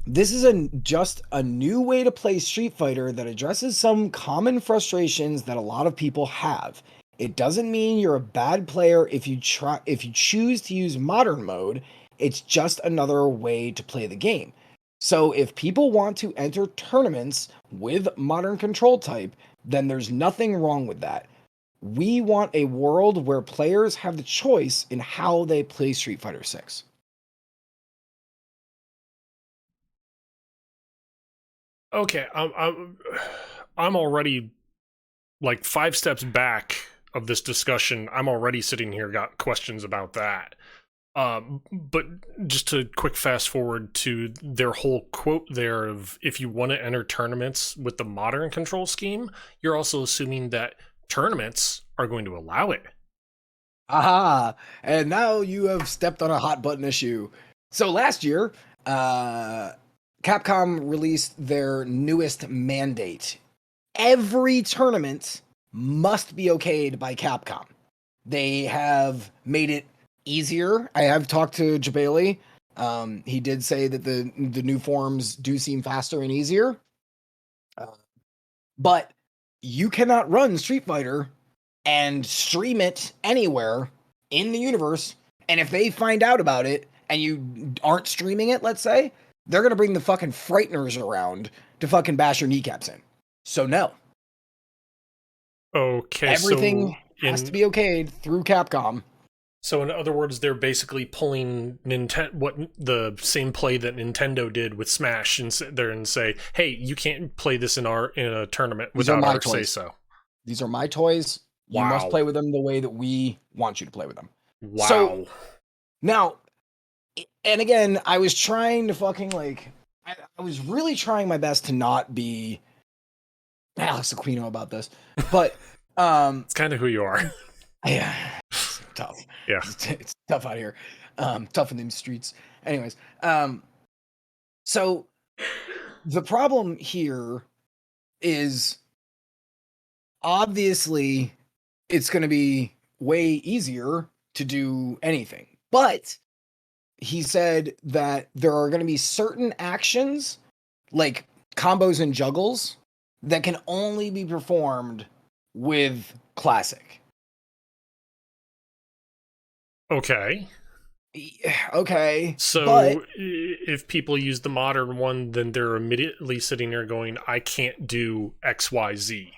Speaker 2: This is just a new way to play Street Fighter that addresses some common frustrations that a lot of people have. It doesn't mean you're a bad player if you choose to use modern mode. It's just another way to play the game. So if people want to enter tournaments with modern control type, then there's nothing wrong with that. We want a world where players have the choice in how they play Street Fighter 6.
Speaker 1: Okay, I'm already like 5 steps back of this discussion. I'm already sitting here got questions about that. But just to quick fast forward to their whole quote there of if you want to enter tournaments with the modern control scheme, you're also assuming that tournaments are going to allow it.
Speaker 2: Aha! And now you have stepped on a hot button issue. So last year, Capcom released their newest mandate. Every tournament must be okayed by Capcom. They have made it easier. I have talked to Jabali. He did say that the new forms do seem faster and easier. But you cannot run Street Fighter and stream it anywhere in the universe. And if they find out about it and you aren't streaming it, let's say, they're going to bring the fucking frighteners around to fucking bash your kneecaps in. So no.
Speaker 1: Okay,
Speaker 2: everything has to be okayed through Capcom.
Speaker 1: So in other words, they're basically pulling what the same play that Nintendo did with Smash and sit there and say, "Hey, you can't play this in a tournament without our say so."
Speaker 2: These are my toys.
Speaker 1: Wow.
Speaker 2: You must play with them the way that we want you to play with them.
Speaker 1: Wow.
Speaker 2: So now, and again, I was trying to fucking I was really trying my best to not be Alex Aquino about this, but
Speaker 1: it's kind of who you are.
Speaker 2: Yeah, it's tough.
Speaker 1: Yeah,
Speaker 2: it's tough out here. Tough in these streets. Anyways, so the problem here is obviously it's going to be way easier to do anything, but he said that there are going to be certain actions like combos and juggles that can only be performed with classic.
Speaker 1: Okay.
Speaker 2: Okay.
Speaker 1: So if people use the modern one, then they're immediately sitting there going, I can't do XYZ.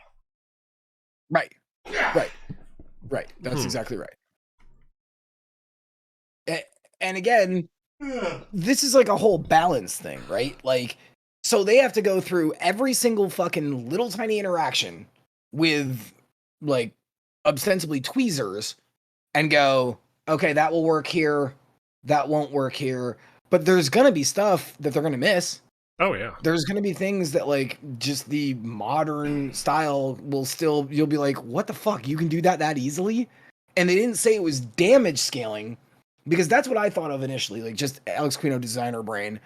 Speaker 2: Right. Right. That's exactly right. And again, this is like a whole balance thing, right? Like, so they have to go through every single fucking little tiny interaction with like ostensibly tweezers and go, okay, that will work here. That won't work here. But there's going to be stuff that they're going to miss.
Speaker 1: Oh, yeah.
Speaker 2: There's going to be things that like just the modern style will still, you'll be like, what the fuck? You can do that easily? And they didn't say it was damage scaling because that's what I thought of initially. Like just Alex Quino designer brain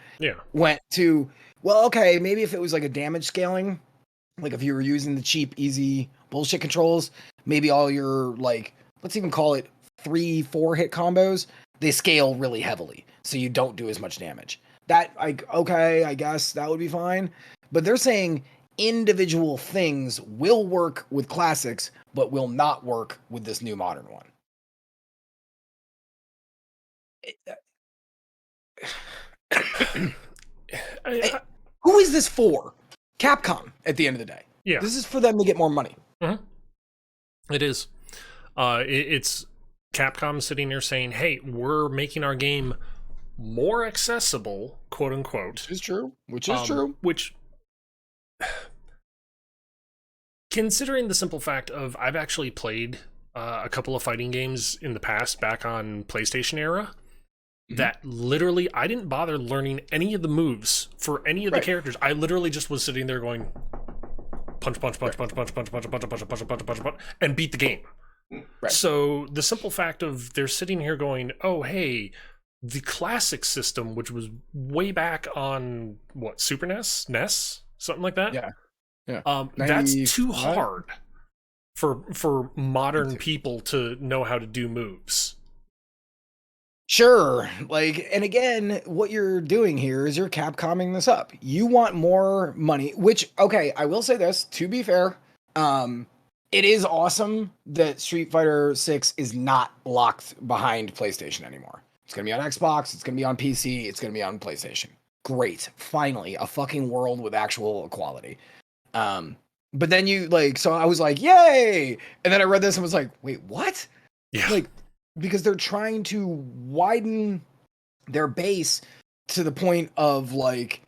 Speaker 2: went to, well, okay, maybe if it was like a damage scaling, like if you were using the cheap, easy bullshit controls, maybe all your like, let's even call it 3-4 hit combos, they scale really heavily. So you don't do as much damage. That, like, okay, I guess that would be fine. But they're saying individual things will work with classics, but will not work with this new modern one. Who is this for? Capcom, at the end of the day.
Speaker 1: Yeah.
Speaker 2: This is for them to get more money.
Speaker 1: Mm-hmm. It is. It's Capcom sitting there saying, hey, we're making our game more accessible, quote unquote.
Speaker 2: Which is true.
Speaker 1: Which, considering the simple fact of I've actually played a couple of fighting games in the past back on PlayStation era, that literally I didn't bother learning any of the moves for any of the characters. I literally just was sitting there going punch, and beat the game. Right. So the simple fact of they're sitting here going, oh, hey, the classic system, which was way back on what, Super NES, NES, something like that.
Speaker 2: Yeah.
Speaker 1: That's too hard for modern people to know how to do moves.
Speaker 2: Sure. Like, and again, what you're doing here is you're Capcomming this up. You want more money, which, okay, I will say this, to be fair, um, it is awesome that Street Fighter 6 is not locked behind PlayStation anymore. It's gonna be on Xbox, it's gonna be on PC, it's gonna be on PlayStation. Great. Finally, a fucking world with actual equality. But then you like, so I was like, yay! And then I read this and was like, wait, what?
Speaker 1: Yeah.
Speaker 2: Like, because they're trying to widen their base to the point of like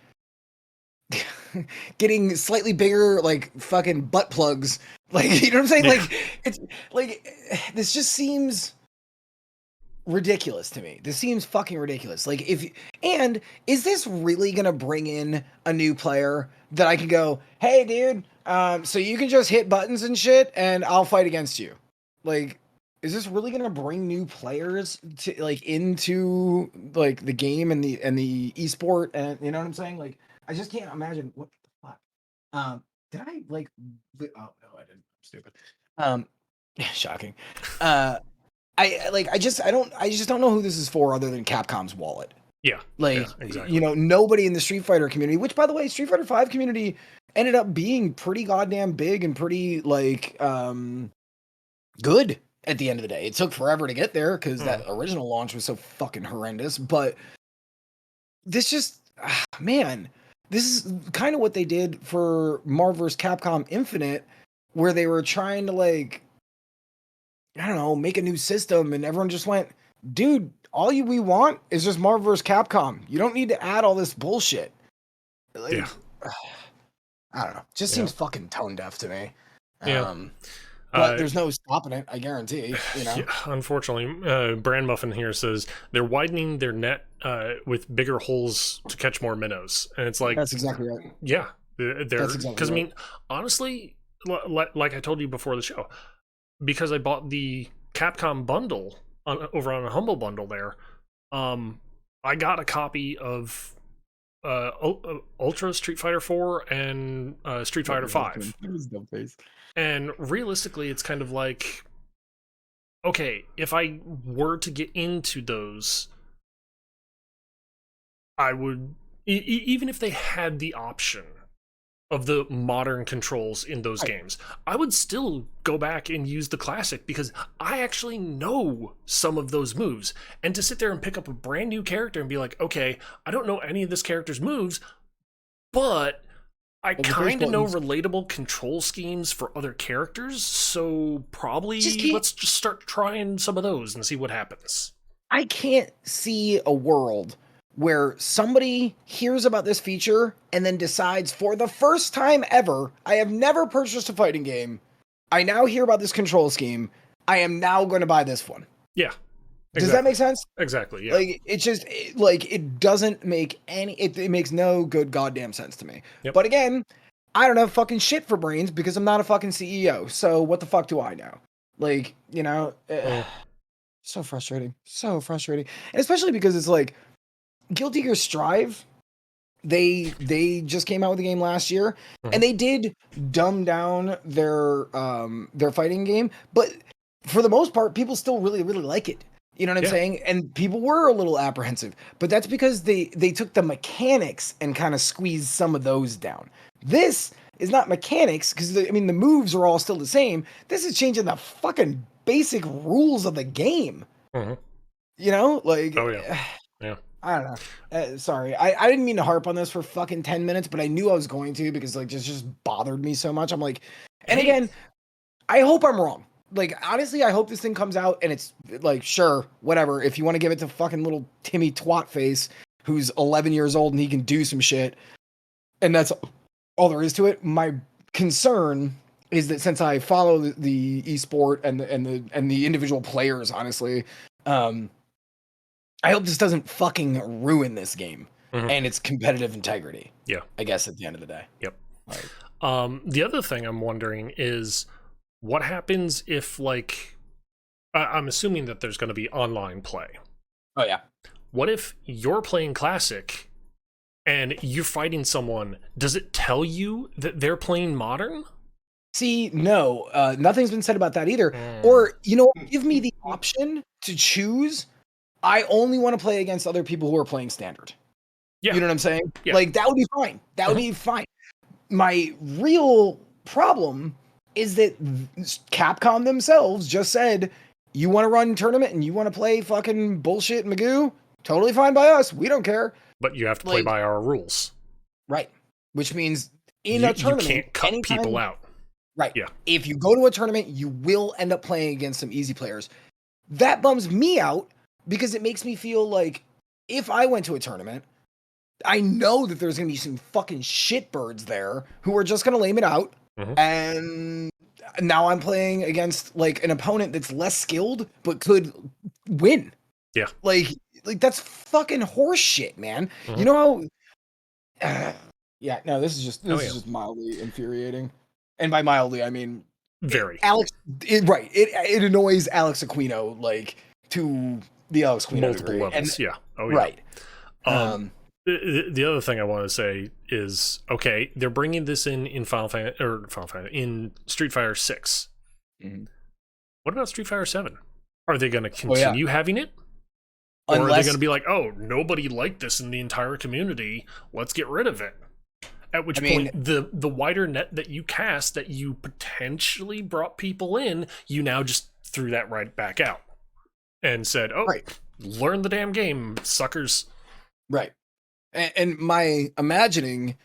Speaker 2: getting slightly bigger, like fucking butt plugs. Like, you know what I'm saying?
Speaker 1: Yeah.
Speaker 2: Like, it's like this just seems ridiculous to me. This seems fucking ridiculous. Like, and is this really gonna bring in a new player that I can go, hey, dude, so you can just hit buttons and shit, and I'll fight against you? Like, is this really gonna bring new players to like into like the game and the esport, and you know what I'm saying? Like, I just can't imagine what the fuck. Did I like? Oh no, I didn't. I'm stupid. Shocking. I just don't know who this is for other than Capcom's wallet.
Speaker 1: Yeah.
Speaker 2: Like,
Speaker 1: yeah, exactly.
Speaker 2: you know, nobody in the Street Fighter community, which by the way, Street Fighter 5 community ended up being pretty goddamn big and pretty like good at the end of the day. It took forever to get there because that original launch was so fucking horrendous. But this just, man, this is kind of what they did for Marvel vs. Capcom Infinite, where they were trying to like, I don't know, make a new system, and everyone just went, dude, we want is just Marvel vs. Capcom. You don't need to add all this bullshit. Like,
Speaker 1: Yeah.
Speaker 2: I don't know. Just seems fucking tone deaf to me.
Speaker 1: Yeah.
Speaker 2: But there's no stopping it, I guarantee. You know.
Speaker 1: Yeah, unfortunately, Brand Muffin here says they're widening their net with bigger holes to catch more minnows, and it's like
Speaker 2: That's exactly right.
Speaker 1: Yeah, they're
Speaker 2: That's exactly
Speaker 1: because
Speaker 2: right.
Speaker 1: I mean, honestly, like I told you before the show, because I bought the Capcom bundle over on a Humble Bundle there, I got a copy of Ultra Street Fighter 4 and Street Fighter 5. And realistically, it's kind of like, okay, if I were to get into those, I would, even if they had the option of the modern controls in those games, I would still go back and use the classic because I actually know some of those moves. And to sit there and pick up a brand new character and be like, okay, I don't know any of this character's moves, but I kind of know relatable control schemes for other characters, so probably let's just start trying some of those and see what happens.
Speaker 2: I can't see a world where somebody hears about this feature and then decides for the first time ever, I have never purchased a fighting game. I now hear about this control scheme. I am now going to buy this one.
Speaker 1: Yeah.
Speaker 2: Exactly. Does that make sense?
Speaker 1: Exactly, yeah.
Speaker 2: Like, it's just, it doesn't make any, it makes no good goddamn sense to me.
Speaker 1: Yep.
Speaker 2: But again, I don't have fucking shit for brains because I'm not a fucking CEO. So what the fuck do I know? Like, you know, so frustrating. So frustrating. And especially because it's like, Guilty Gear Strive, they just came out with a game last year, and they did dumb down their fighting game, but for the most part, people still really, really like it. You know what I'm saying? And people were a little apprehensive, but that's because they took the mechanics and kind of squeezed some of those down. This is not mechanics, because I mean the moves are all still the same. This is changing the fucking basic rules of the game. You know, like,
Speaker 1: oh yeah, yeah.
Speaker 2: I don't know. Sorry, I didn't mean to harp on this for fucking 10 minutes, but I knew I was going to because like this just bothered me so much. I'm like, and again, I hope I'm wrong. Like, honestly, I hope this thing comes out and it's like, sure, whatever. If you want to give it to fucking little Timmy twat face who's 11 years old and he can do some shit, and that's all there is to it. My concern is that since I follow the esport and the individual players, honestly, I hope this doesn't fucking ruin this game and its competitive integrity.
Speaker 1: Yeah,
Speaker 2: I guess at the end of the day.
Speaker 1: Yep. The other thing I'm wondering is what happens if, like, I'm assuming that there's going to be online play.
Speaker 2: Oh yeah.
Speaker 1: What if you're playing Classic and you're fighting someone? Does it tell you that they're playing Modern?
Speaker 2: See, no, nothing's been said about that either. Or, you know, give me the option to choose I only want to play against other people who are playing standard.
Speaker 1: Yeah.
Speaker 2: You know what I'm saying?
Speaker 1: Yeah.
Speaker 2: Like, that would be fine. That would be fine. My real problem is that Capcom themselves just said, you want to run tournament and you want to play fucking bullshit Magoo? Totally fine by us. We don't care.
Speaker 1: But you have to play by our rules.
Speaker 2: Right. Which means in a tournament,
Speaker 1: you can't cut people out.
Speaker 2: Right.
Speaker 1: Yeah.
Speaker 2: If you go to a tournament, you will end up playing against some easy players. That bums me out because it makes me feel like if I went to a tournament, I know that there's going to be some fucking shitbirds there who are just going to lame it out. And now I'm playing against like an opponent that's less skilled, but could win.
Speaker 1: Yeah.
Speaker 2: Like that's fucking horse shit, man. You know how, yeah, no, this is just mildly infuriating. And by mildly, I mean,
Speaker 1: very.
Speaker 2: It annoys Alex Aquino, like, to the Alex Aquino
Speaker 1: multiple
Speaker 2: degree.
Speaker 1: levels. Yeah. Oh, yeah.
Speaker 2: Right.
Speaker 1: The other thing I want to say is, okay, they're bringing this in in Street Fighter 6. What about Street Fighter 7? Are they going to continue having it? Or are they going to be like, oh, nobody liked this in the entire community, let's get rid of it? At which point, the wider net that you cast, that you potentially brought people in, you now just threw that right back out. And said, oh, learn the damn game, suckers.
Speaker 2: Right. And my imagining,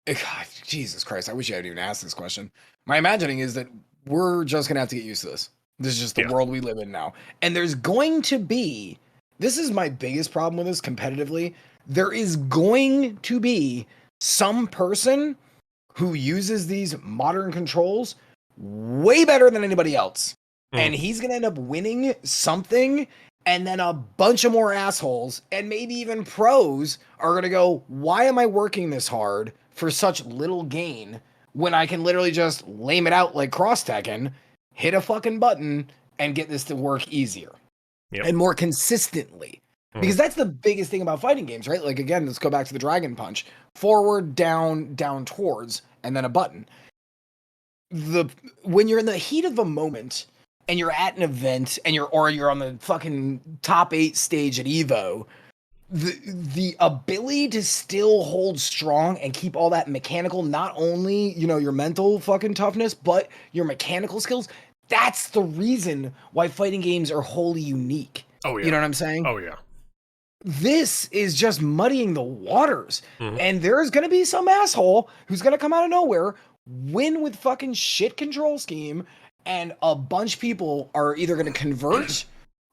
Speaker 2: God, Jesus Christ, I wish I hadn't even asked this question. My imagining is that we're just going to have to get used to this. This is just the world we live in now. And there's going to be, this is my biggest problem with this competitively, there is going to be some person who uses these modern controls way better than anybody else. And he's going to end up winning something. And then a bunch of more assholes and maybe even pros are going to go, why am I working this hard for such little gain when I can literally just lame it out like Cross Tekken, hit a fucking button, and get this to work easier and more consistently? Because that's the biggest thing about fighting games, right? Like, again, let's go back to the Dragon Punch. Forward, down, down towards, and then a button. When you're in the heat of a moment and you're at an event and you're on the fucking top 8 stage at Evo, the ability to still hold strong and keep all that mechanical, not only, you know, your mental fucking toughness, but your mechanical skills, that's the reason why fighting games are wholly unique.
Speaker 1: Oh, yeah.
Speaker 2: You know what I'm saying?
Speaker 1: Oh, yeah.
Speaker 2: This is just muddying the waters. And there's going to be some asshole who's going to come out of nowhere, win with fucking shit control scheme, and a bunch of people are either going to convert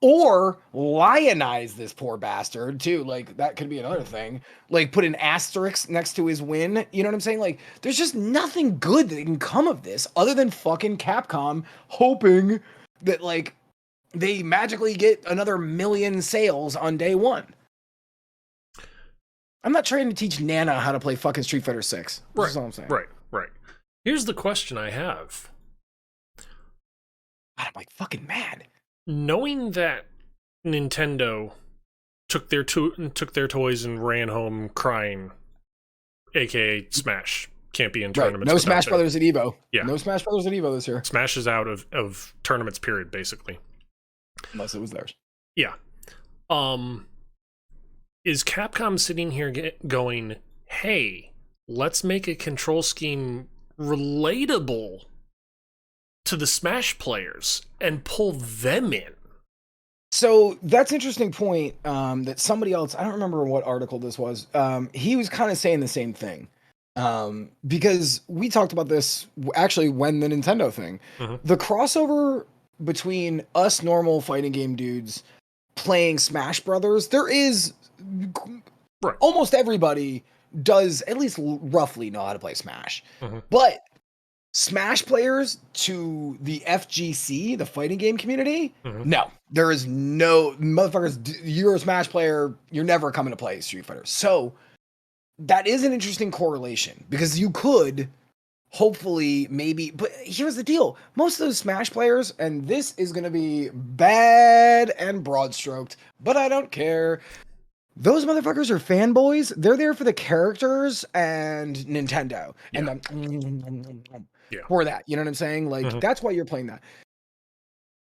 Speaker 2: or lionize this poor bastard too. Like, that could be another thing. Like, put an asterisk next to his win. You know what I'm saying? Like, there's just nothing good that can come of this other than fucking Capcom hoping that, like, they magically get another 1 million sales on day one. I'm not trying to teach Nana how to play fucking Street Fighter 6. That's all I'm saying.
Speaker 1: Right. Here's the question I have.
Speaker 2: God, I'm like fucking mad.
Speaker 1: Knowing that Nintendo took their toys and ran home crying, aka Smash can't be in tournaments.
Speaker 2: No Smash Brothers at Evo.
Speaker 1: Yeah.
Speaker 2: No Smash Brothers at Evo this year.
Speaker 1: Smash is out of tournaments, period, basically.
Speaker 2: Unless it was theirs.
Speaker 1: Yeah. Is Capcom sitting here going, hey, let's make a control scheme relatable to the Smash players and pull them in?
Speaker 2: So that's an interesting point that somebody else, I don't remember what article this was, he was kind of saying the same thing. Because we talked about this actually when the Nintendo thing. The crossover between us normal fighting game dudes playing Smash Brothers, there is almost everybody does at least roughly know how to play Smash. But Smash players to the FGC, the fighting game community, no. There is no motherfuckers. You're a Smash player, you're never coming to play Street Fighter. So that is an interesting correlation because you could hopefully maybe, but here's the deal. Most of those Smash players, and this is going to be bad and broad stroked, but I don't care. Those motherfuckers are fanboys. They're there for the characters and Nintendo. And for that, you know what I'm saying? Like, that's why you're playing that.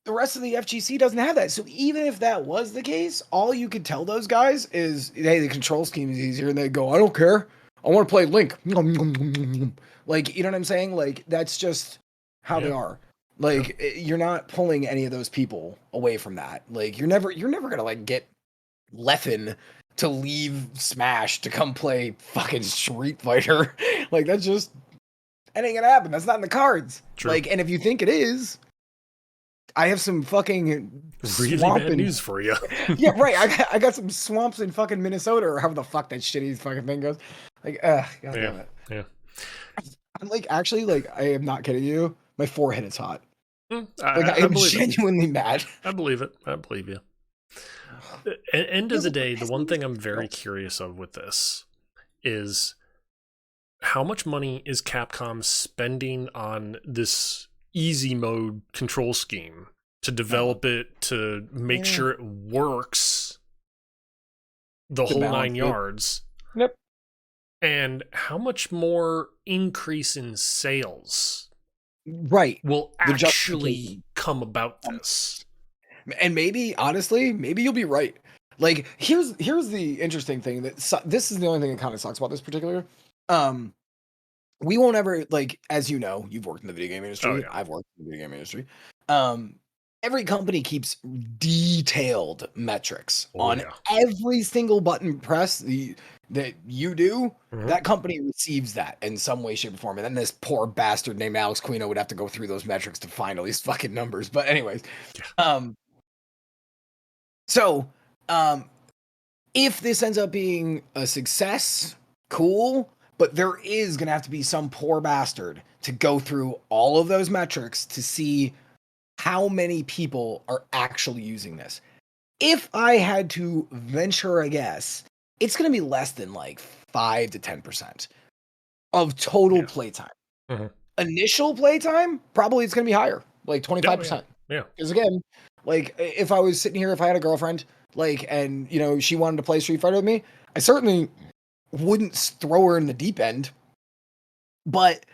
Speaker 2: the rest of the FGC doesn't have that. So even if that was the case, all you could tell those guys is, hey, the control scheme is easier, and they go, I don't care. I want to play Link. Like, you know what I'm saying? Like, that's just how they are. Like, you're not pulling any of those people away from that. Like, you're never gonna like get Leffen to leave Smash to come play fucking Street Fighter. Like, that ain't gonna happen. That's not in the cards.
Speaker 1: True.
Speaker 2: Like, and if you think it is, I have some fucking
Speaker 1: really bad news for you.
Speaker 2: Yeah, right. I got some swamps in fucking Minnesota, or however the fuck that shitty fucking thing goes. Like, god damn it.
Speaker 1: Yeah.
Speaker 2: I'm like, actually, like, I am not kidding you. My forehead is hot.
Speaker 1: I
Speaker 2: am genuinely mad.
Speaker 1: I believe it. I believe you. End of the day, the one thing I'm very curious of with this is how much money is Capcom spending on this easy mode control scheme to develop it, to make sure it works the whole 9 yards.
Speaker 2: Yep.
Speaker 1: And how much more increase in sales will actually come about this?
Speaker 2: And maybe, honestly, maybe you'll be right. Like, here's the interesting thing, that this is the only thing that kind of sucks about this particular. We won't ever, like, as you know, you've worked in the video game industry.
Speaker 1: Oh, yeah.
Speaker 2: I've worked in the video game industry. Every company keeps detailed metrics on every single button press that you do. That company receives that in some way, shape, or form. And then this poor bastard named Alex Quino would have to go through those metrics to find all these fucking numbers. But anyways, if this ends up being a success, cool. But there is going to have to be some poor bastard to go through all of those metrics to see how many people are actually using this. If I had to venture a guess, it's going to be less than like 5 to 10% of total playtime. Initial playtime, probably it's going to be higher, like 25%.
Speaker 1: Yeah.
Speaker 2: Because again, like, if I was sitting here, if I had a girlfriend, like, and, you know, she wanted to play Street Fighter with me, I certainly wouldn't throw her in the deep end, but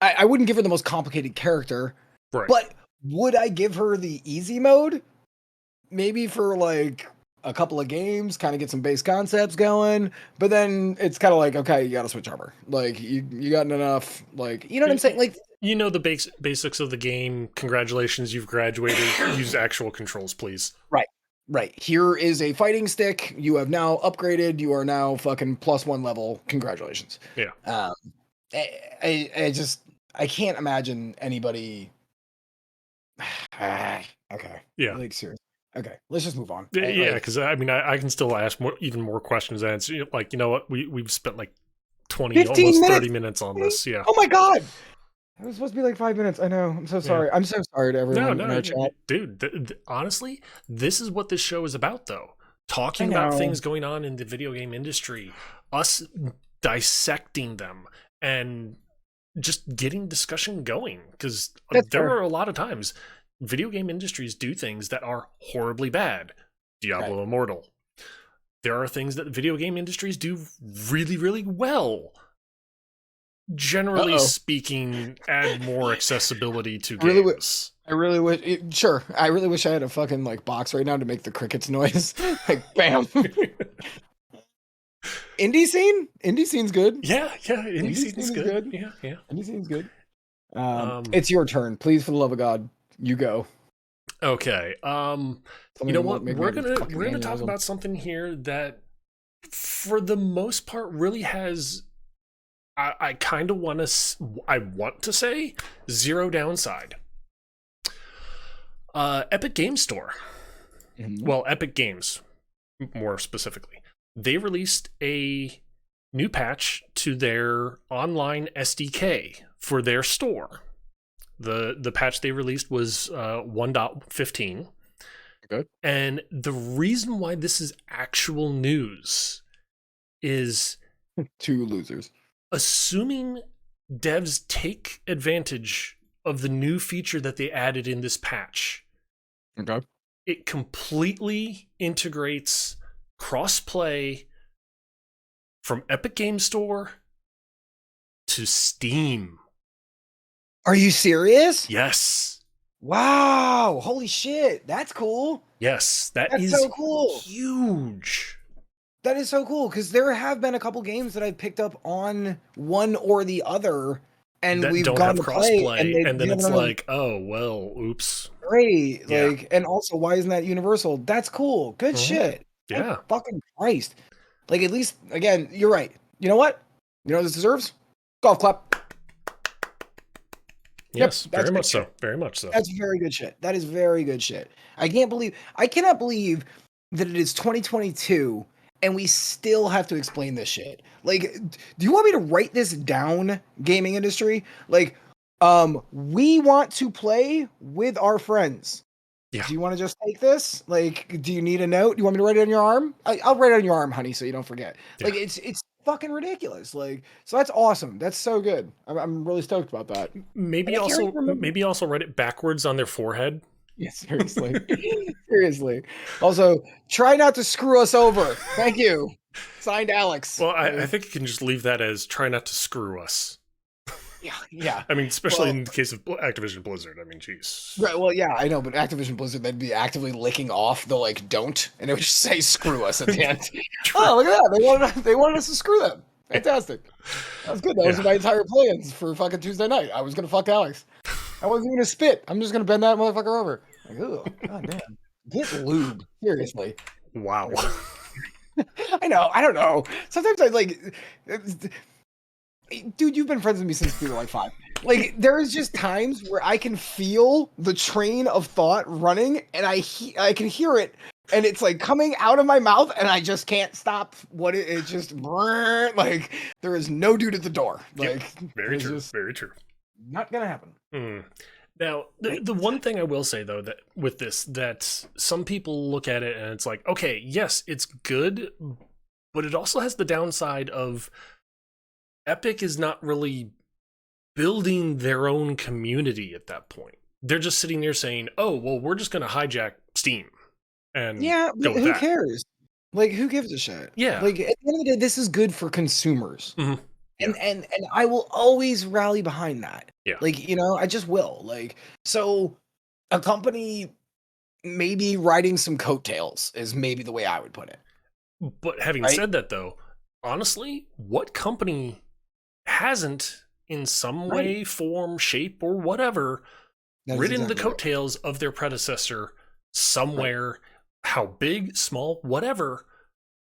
Speaker 2: I wouldn't give her the most complicated character.
Speaker 1: Right.
Speaker 2: But would I give her the easy mode? Maybe for like a couple of games, kind of get some base concepts going, but then it's kind of like, okay, you gotta switch armor. Like, you got enough, like, you know what I'm saying? Like,
Speaker 1: you know the basics of the game. Congratulations, you've graduated. Use actual controls, please.
Speaker 2: Right. Here is a fighting stick. You have now upgraded. You are now fucking +1 level. Congratulations.
Speaker 1: Yeah.
Speaker 2: I can't imagine anybody. Okay.
Speaker 1: Yeah.
Speaker 2: Like, seriously. Okay. Let's just move on.
Speaker 1: Yeah, because I mean, I can still ask even more questions. And it's like, you know what? We've spent like 20, almost 30 minutes on this. Yeah.
Speaker 2: Oh my god. It was supposed to be like 5 minutes. I know. I'm so sorry. I'm so sorry to everyone in our chat.
Speaker 1: Dude, honestly, this is what this show is about, though. Talking about things going on in the video game industry, us dissecting them, and just getting discussion going. Because there are a lot of times video game industries do things that are horribly bad. Diablo Immortal. There are things that video game industries do really, really well. Generally speaking, add more accessibility to games.
Speaker 2: I really wish I had a fucking like box right now to make the crickets noise. Like, bam. Indie scene's good.
Speaker 1: Yeah, indie scene's good. Yeah.
Speaker 2: Indie scene's good. It's your turn. Please, for the love of God, you go.
Speaker 1: Okay. You know what? We're gonna talk about something here that, for the most part, really has. I want to say zero downside. Epic Games Store. Well, Epic Games, more specifically. They released a new patch to their online SDK for their store. The patch they released was 1.15.
Speaker 2: Good.
Speaker 1: And the reason why this is actual news is
Speaker 2: 2 losers.
Speaker 1: Assuming devs take advantage of the new feature that they added in this patch.
Speaker 2: Okay.
Speaker 1: It completely integrates cross-play from Epic Games Store to Steam.
Speaker 2: Are you serious?
Speaker 1: Yes.
Speaker 2: Wow, holy shit, that's cool.
Speaker 1: Yes, that
Speaker 2: That's
Speaker 1: is
Speaker 2: so cool.
Speaker 1: huge.
Speaker 2: That is so cool because there have been a couple games that I've picked up on one or the other, and
Speaker 1: That
Speaker 2: we've
Speaker 1: don't
Speaker 2: gone
Speaker 1: have
Speaker 2: to play, and
Speaker 1: crossplay,
Speaker 2: they
Speaker 1: and then
Speaker 2: haven't
Speaker 1: it's
Speaker 2: been
Speaker 1: like, oh well, oops.
Speaker 2: great.
Speaker 1: Yeah.
Speaker 2: Like, and also, why isn't that universal? That's cool. Good
Speaker 1: Mhm.
Speaker 2: shit. Thank
Speaker 1: Yeah.
Speaker 2: fucking Christ. Like, at least, again, you're right. You know what? You know what this deserves? Golf clap. Yep,
Speaker 1: Yes,
Speaker 2: that's
Speaker 1: very
Speaker 2: good
Speaker 1: much so.
Speaker 2: shit.
Speaker 1: Very much so.
Speaker 2: That's very good shit. That is very good shit. I cannot believe that it is 2022 and we still have to explain this shit. Like, do you want me to write this down, gaming industry? Like, we want to play with our friends.
Speaker 1: Yeah.
Speaker 2: Do you want to just take this? Like, do you need a note? Do you want me to write it on your arm? I'll write it on your arm, honey, so you don't forget.
Speaker 1: Yeah.
Speaker 2: Like, it's fucking ridiculous. Like, so that's awesome. That's so good. I'm really stoked about that. And
Speaker 1: Maybe
Speaker 2: I can't even
Speaker 1: also
Speaker 2: remember.
Speaker 1: maybe also write it backwards on their forehead.
Speaker 2: Yeah, seriously. Seriously. Also, try not to screw us over. Thank you. Signed, Alex.
Speaker 1: Well, I think you can just leave that as try not to screw us.
Speaker 2: Yeah, yeah.
Speaker 1: I mean, especially
Speaker 2: Well,
Speaker 1: in the case of Activision Blizzard. I mean, jeez.
Speaker 2: right. Well, yeah, I know, but Activision Blizzard, they'd be actively licking off the like don't, and it would just say screw us at the end. Oh, look at that. They wanted us to screw them. Fantastic. That was good. That was
Speaker 1: Yeah.
Speaker 2: my entire plans for fucking Tuesday night. I was gonna fuck Alex. I wasn't even gonna spit. I'm just gonna bend that motherfucker over. Like, oh, god damn. Get lube. Seriously.
Speaker 1: Wow.
Speaker 2: I know. I don't know. Sometimes I like, dude. You've been friends with me since we were like 5. Like, there's just times where I can feel the train of thought running, and I can hear it, and it's like coming out of my mouth, and I just can't stop. It just like there is no dude at the door. Like,
Speaker 1: Very
Speaker 2: it's
Speaker 1: true.
Speaker 2: just
Speaker 1: Very true.
Speaker 2: not gonna happen.
Speaker 1: Mm. Now, the one thing I will say though that with this that some people look at it and it's like, okay, yes, it's good, but it also has the downside of Epic is not really building their own community at that point. They're just sitting there saying, "Oh, well, we're just going to hijack Steam and
Speaker 2: Yeah,
Speaker 1: go
Speaker 2: but
Speaker 1: with
Speaker 2: who
Speaker 1: that."
Speaker 2: cares? Like, who gives a shit?
Speaker 1: Yeah.
Speaker 2: Like, at the end of the day, this is good for consumers.
Speaker 1: Mhm. Yeah.
Speaker 2: And I will always rally behind that.
Speaker 1: Yeah.
Speaker 2: Like, I just will. Like, so a company maybe riding some coattails is maybe the way I would put it.
Speaker 1: But having
Speaker 2: Right?
Speaker 1: said that, though, honestly, what company hasn't, in some way, form, shape, or whatever,
Speaker 2: That is
Speaker 1: ridden the
Speaker 2: exactly right.
Speaker 1: coattails of their predecessor somewhere, how big, small, whatever?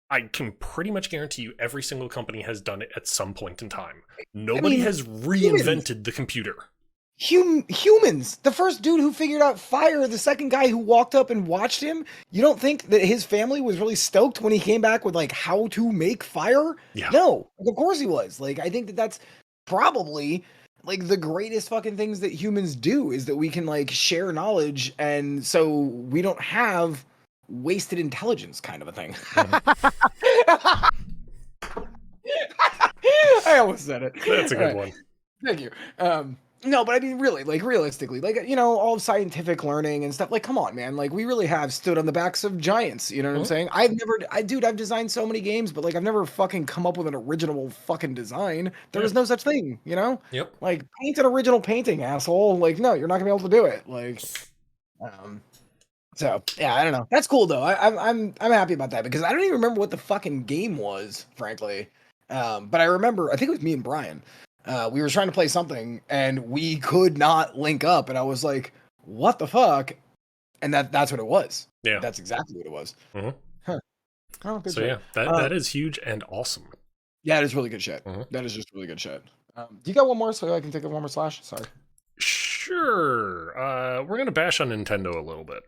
Speaker 1: I can pretty much guarantee you every single company has done it at some point in time. Nobody
Speaker 2: mean,
Speaker 1: has reinvented the computer.
Speaker 2: Humans. The first dude who figured out fire, the second guy who walked up and watched him. You don't think that his family was really stoked when he came back with like how to make fire?
Speaker 1: Yeah.
Speaker 2: No, of course he was. Like, I think that that's probably like the greatest fucking things that humans do is that we can like share knowledge, and so we don't have wasted intelligence kind of a thing. I almost said it.
Speaker 1: That's a good
Speaker 2: All right.
Speaker 1: one.
Speaker 2: Thank you. No, but I mean, really, like, realistically, like, all scientific learning and stuff. Like, come on, man. Like, we really have stood on the backs of giants. You know what I'm saying? I've designed so many games, but like, I've never fucking come up with an original fucking design. There is no such thing,
Speaker 1: Yep.
Speaker 2: Like, paint an original painting, asshole. Like, no, you're not gonna be able to do it. Like, so yeah, I don't know. That's cool though. I'm happy about that because I don't even remember what the fucking game was, frankly. But I remember, I think it was me and Brian. We were trying to play something and we could not link up, and I was like, "What the fuck?" And that's what it was.
Speaker 1: Yeah.
Speaker 2: That's exactly what it was.
Speaker 1: Mhm.
Speaker 2: Huh. Oh, good
Speaker 1: So
Speaker 2: shit.
Speaker 1: yeah, that is huge and awesome.
Speaker 2: Yeah, it is really good shit. That is just really good shit. Do you got one more so I can take a one more slash? Sorry.
Speaker 1: Sure. We're gonna bash on Nintendo a little bit.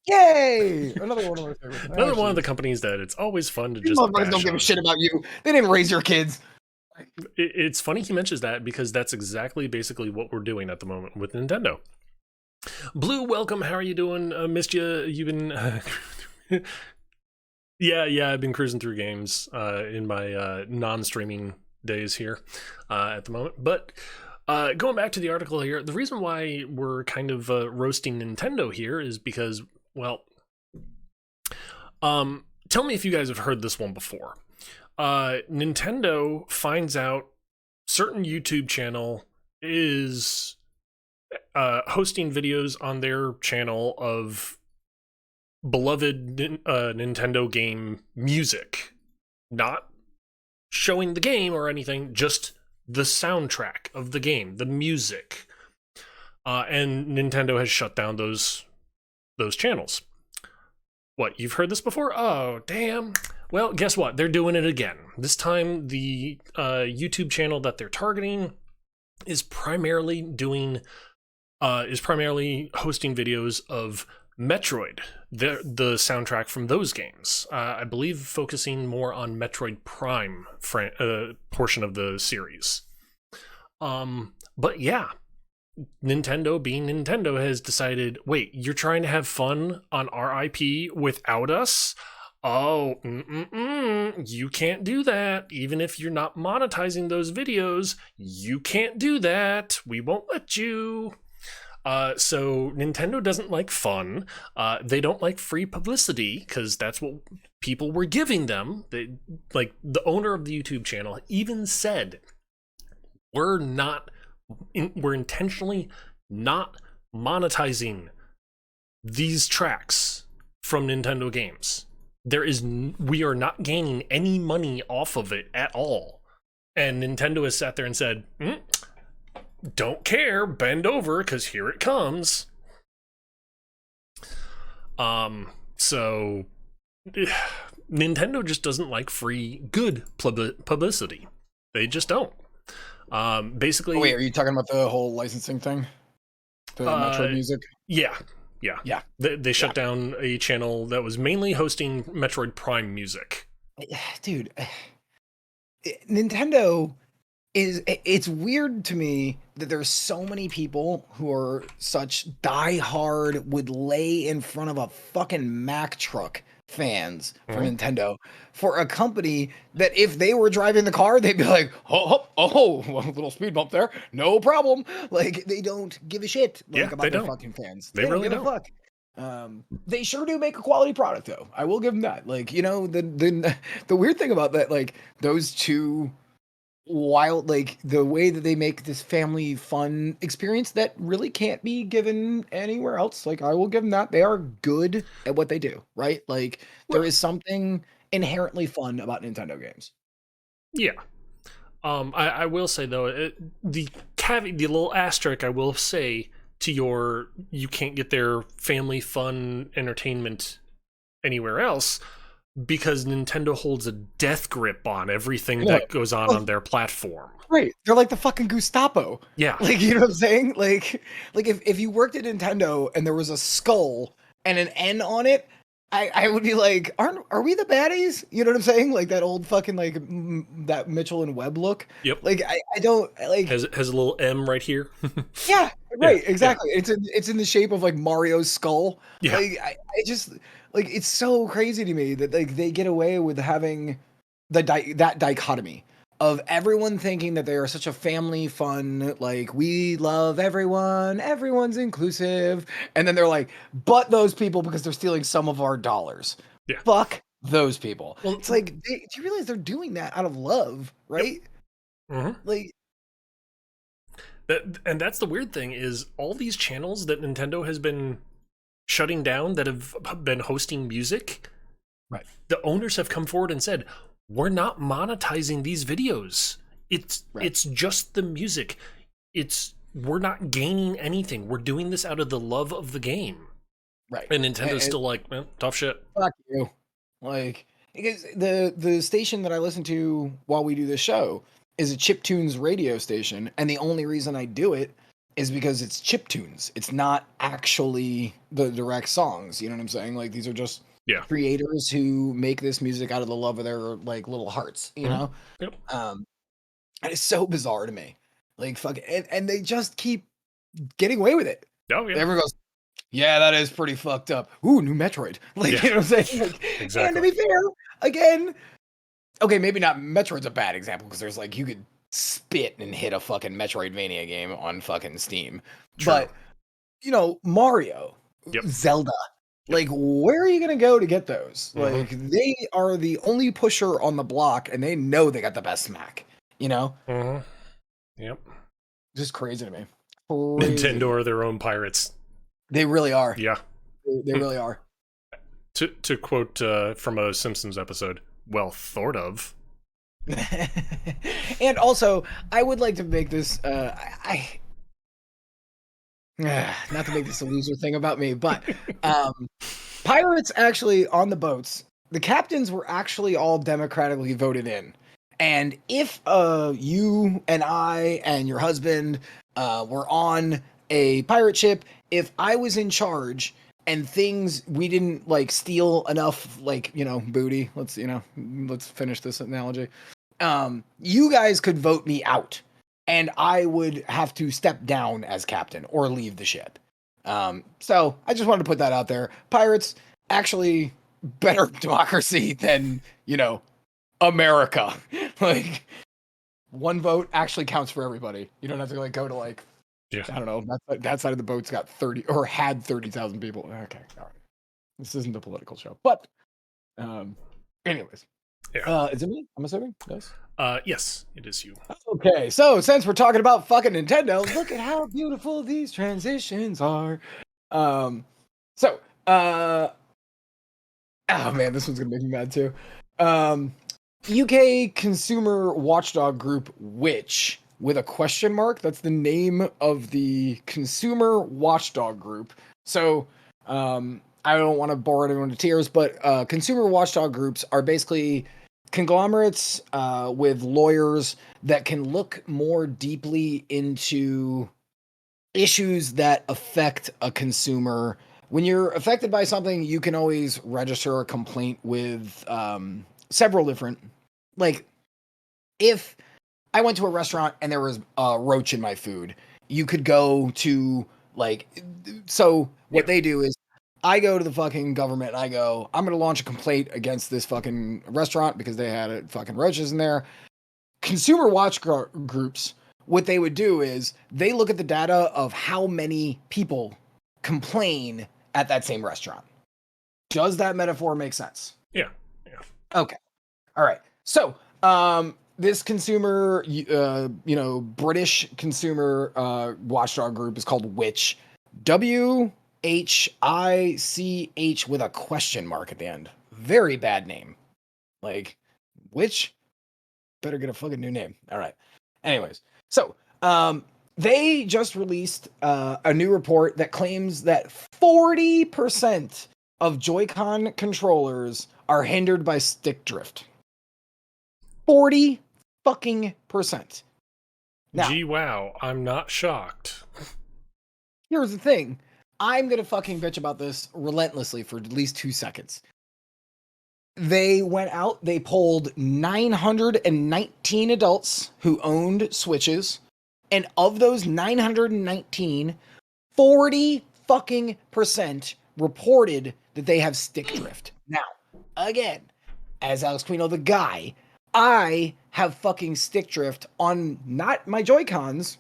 Speaker 2: Yay! Another one of my favorites.
Speaker 1: Another one of the companies that it's always fun to
Speaker 2: These
Speaker 1: just
Speaker 2: motherfuckers
Speaker 1: bash
Speaker 2: don't give
Speaker 1: on.
Speaker 2: a shit about you. They didn't raise your kids.
Speaker 1: It's funny he mentions that because that's exactly basically what we're doing at the moment with Nintendo. Blue, welcome. How are you doing? Missed you. You've been. Yeah. I've been cruising through games in my non-streaming days here at the moment. But going back to the article here, the reason why we're kind of roasting Nintendo here is because, well, tell me if you guys have heard this one before. Nintendo finds out certain YouTube channel is hosting videos on their channel of beloved Nintendo game music, not showing the game or anything, just the soundtrack of the game, the music. And Nintendo has shut down those channels. What, you've heard this before? Oh, damn. Well, guess what? They're doing it again. This time, the YouTube channel that they're targeting is primarily hosting videos of Metroid, the soundtrack from those games. I believe focusing more on Metroid Prime portion of the series. But yeah, Nintendo, being Nintendo, has decided, wait, you're trying to have fun on our IP without us? Oh, you can't do that. Even if you're not monetizing those videos, you can't do that. We won't let you. So Nintendo doesn't like fun. They don't like free publicity, because that's what people were giving them. Like the owner of the YouTube channel even said, we're intentionally not monetizing these tracks from Nintendo games. We are not gaining any money off of it at all. And Nintendo has sat there and said, don't care, bend over, because here it comes. So Nintendo just doesn't like good publicity. They just don't. Basically.
Speaker 2: Oh, wait, are you talking about the whole licensing thing? The Metroid music?
Speaker 1: Yeah. They shut down a channel that was mainly hosting Metroid Prime music.
Speaker 2: Dude, Nintendo it's weird to me that there's so many people who are such diehard, would lay in front of a fucking Mack truck fans for Nintendo, for a company that if they were driving the car, they'd be like, oh, a little speed bump there, no problem. Like, they don't give a shit about their fucking fans.
Speaker 1: They really
Speaker 2: don't give a fuck. They sure do make a quality product, though. I will give them that. Like, the weird thing about that, like, those two wild, like, the way that they make this family fun experience that really can't be given anywhere else. Like, I will give them that. They are good at what they do, right? Like, there is something inherently fun about Nintendo games.
Speaker 1: Yeah. I will say, though, the caveat, the little asterisk I will say to you can't get their family fun entertainment anywhere else, because Nintendo holds a death grip on everything that goes on their platform.
Speaker 2: Right. They're like the fucking Gestapo.
Speaker 1: Yeah.
Speaker 2: Like, you know what I'm saying? Like if you worked at Nintendo and there was a skull and an N on it, I would be like, are we the baddies? You know what I'm saying? Like that old fucking, like, that Mitchell and Webb look.
Speaker 1: Yep.
Speaker 2: Like, I don't, like...
Speaker 1: Has a little M right here.
Speaker 2: Yeah, right, exactly. Yeah. It's in the shape of, like, Mario's skull.
Speaker 1: Yeah.
Speaker 2: Like, I just... Like, it's so crazy to me that, like, they get away with having that dichotomy of everyone thinking that they are such a family fun, like, we love everyone, everyone's inclusive, and then they're like, but those people, because they're stealing some of our dollars.
Speaker 1: Yeah.
Speaker 2: Fuck those people.
Speaker 1: Well,
Speaker 2: it's like, do you realize they're doing that out of love, right?
Speaker 1: Yep. Mm-hmm.
Speaker 2: Like,
Speaker 1: and that's the weird thing, is all these channels that Nintendo has been shutting down that have been hosting music,
Speaker 2: right?
Speaker 1: The owners have come forward and said, we're not monetizing these videos. It's just the music. We're not gaining anything. We're doing this out of the love of the game.
Speaker 2: Right.
Speaker 1: And Nintendo's still like, tough shit.
Speaker 2: Fuck you. Like, because the station that I listen to while we do this show is a chiptunes radio station, and the only reason I do it is because it's chiptunes. It's not actually the direct songs. You know what I'm saying? Like, these are just creators who make this music out of the love of their, like, little hearts, you know?
Speaker 1: Yep.
Speaker 2: And it's so bizarre to me. Like, fuck it. And they just keep getting away with it.
Speaker 1: Oh, yeah.
Speaker 2: Everyone goes, yeah, that is pretty fucked up. Ooh, new Metroid. Like, you know what I'm saying? Like,
Speaker 1: exactly.
Speaker 2: And to be fair, again, okay, maybe not Metroid's a bad example, because there's, like, you could spit and hit a fucking Metroidvania game on fucking Steam.
Speaker 1: True.
Speaker 2: But, you know, Mario, Zelda, like, where are you going to go to get those? Like, they are the only pusher on the block, and they know they got the best smack, you know?
Speaker 1: Yep.
Speaker 2: Just crazy to me. Crazy.
Speaker 1: Nintendo are their own pirates.
Speaker 2: They really are.
Speaker 1: Yeah.
Speaker 2: They really are.
Speaker 1: To quote from a Simpsons episode, well thought of.
Speaker 2: And also, I would like to make this not to make this a loser thing about me, but pirates actually on the boats, the captains were actually all democratically voted in. And if you and I and your husband were on a pirate ship, if I was in charge and things we didn't like steal enough, like, booty, let's finish this analogy. You guys could vote me out and I would have to step down as captain or leave the ship. So I just wanted to put that out there. Pirates actually better democracy than, America. Like, one vote actually counts for everybody. You don't have to go to I don't know, that side of the boat's got 30 or had 30,000 people. Okay, all right. This isn't a political show, but anyways.
Speaker 1: Yeah.
Speaker 2: Is it me? I'm assuming. Yes.
Speaker 1: Yes, it is you.
Speaker 2: Okay, so since we're talking about fucking Nintendo, look at how beautiful these transitions are. Oh man, this one's gonna make me mad too. UK consumer watchdog group Which, with a question mark, that's the name of the consumer watchdog group. So I don't want to bore anyone to tears, but consumer watchdog groups are basically conglomerates with lawyers that can look more deeply into issues that affect a consumer. When you're affected by something, you can always register a complaint with several different, like, if I went to a restaurant and there was a roach in my food, you could go to, what they do is, I go to the fucking government and I go, I'm going to launch a complaint against this fucking restaurant because they had fucking roaches in there. Consumer watch groups, what they would do is they look at the data of how many people complain at that same restaurant. Does that metaphor make sense?
Speaker 1: Yeah.
Speaker 2: Okay. All right. So, this consumer, British consumer watchdog group is called Which. WHICH with a question mark at the end. Very bad name. Like, Which? Better get a fucking new name. All right. Anyways, so they just released a new report that claims that 40% of Joy-Con controllers are hindered by stick drift. 40 fucking percent. Now,
Speaker 1: gee, wow, I'm not shocked.
Speaker 2: Here's the thing. I'm going to fucking bitch about this relentlessly for at least 2 seconds. They went out, they polled 919 adults who owned Switches, and of those 919, 40 fucking percent reported that they have stick drift. Now, again, as Alex Quino the guy, I have fucking stick drift on not my Joy-Cons,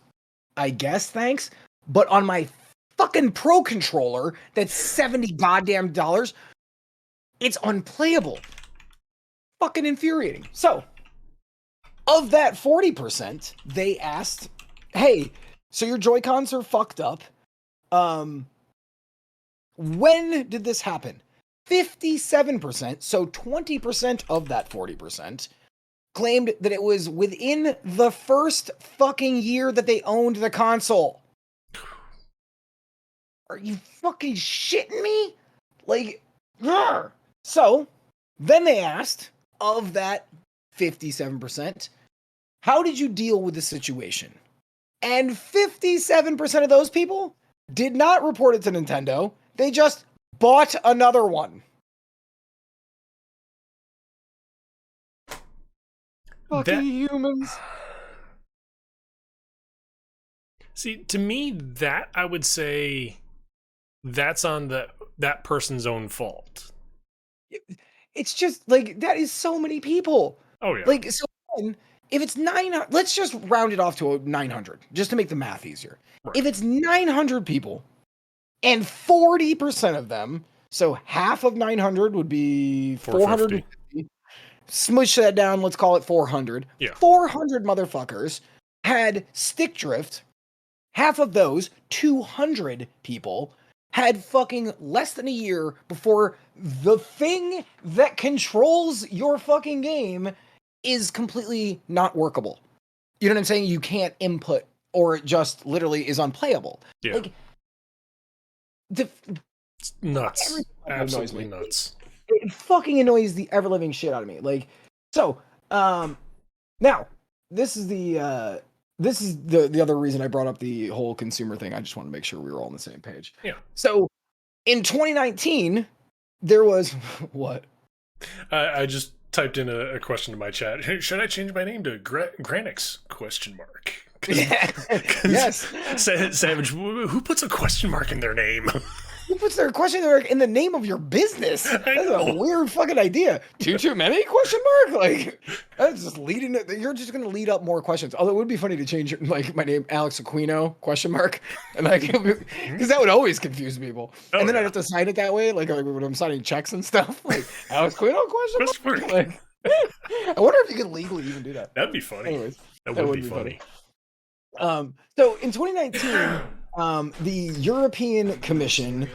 Speaker 2: I guess, thanks, but on my fucking Pro controller that's $70 goddamn dollars. It's unplayable. Fucking infuriating. So, of that 40%, they asked, hey, so your Joy-Cons are fucked up. When did this happen? 57%, so 20% of that 40%, claimed that it was within the first fucking year that they owned the console. Are you fucking shitting me? Like, grr. So, then they asked, of that 57%, how did you deal with the situation? And 57% of those people did not report it to Nintendo. They just bought another one. Fucking humans.
Speaker 1: See, to me, that I would say that's on that person's own fault.
Speaker 2: It's just like, that is so many people.
Speaker 1: Oh yeah.
Speaker 2: Like, so if it's 900, let's just round it off to 900, just to make the math easier. Right. If it's 900 people, and 40% of them, so half of 900 would be 450. Smush that down, let's call it 400.
Speaker 1: Yeah.
Speaker 2: 400 motherfuckers had stick drift, half of those 200 people had fucking less than a year before the thing that controls your fucking game is completely not workable. You know what I'm saying? You can't input, or it just literally is unplayable.
Speaker 1: Yeah.
Speaker 2: Like,
Speaker 1: it's nuts. Absolutely nuts.
Speaker 2: It fucking annoys the ever-living shit out of me. Like, so, now, this is the other reason I brought up the whole consumer thing. I just want to make sure we were all on the same page.
Speaker 1: Yeah.
Speaker 2: So, in 2019, there was what?
Speaker 1: I just typed in a question to my chat. Should I change my name to Granix? Question mark.
Speaker 2: Yes.
Speaker 1: Savage, who puts a question mark in their name?
Speaker 2: Who puts their question mark in the name of your business? That's a weird fucking idea. Too many question mark? Like, that's just leading it. You're just gonna lead up more questions. Although it would be funny to change like my name, Alex Aquino question mark, and like because that would always confuse people. And then I'd have to sign it that way, like when I'm signing checks and stuff, like Alex Aquino question mark. Like, I wonder if you could legally even do that.
Speaker 1: That'd be funny.
Speaker 2: Anyways,
Speaker 1: that would be funny.
Speaker 2: So in 2019, the European Commission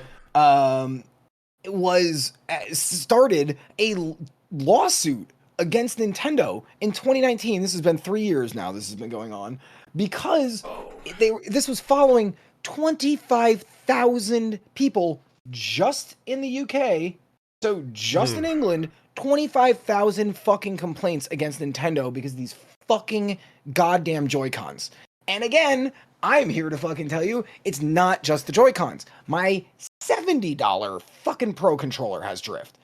Speaker 2: started a lawsuit against Nintendo in 2019. This has been 3 years now. This has been going on because this was following 25,000 people just in the UK. So just in England, 25,000 fucking complaints against Nintendo because of these fucking goddamn Joy-Cons. And again, I'm here to fucking tell you, it's not just the Joy-Cons. My $70 fucking Pro controller has drift.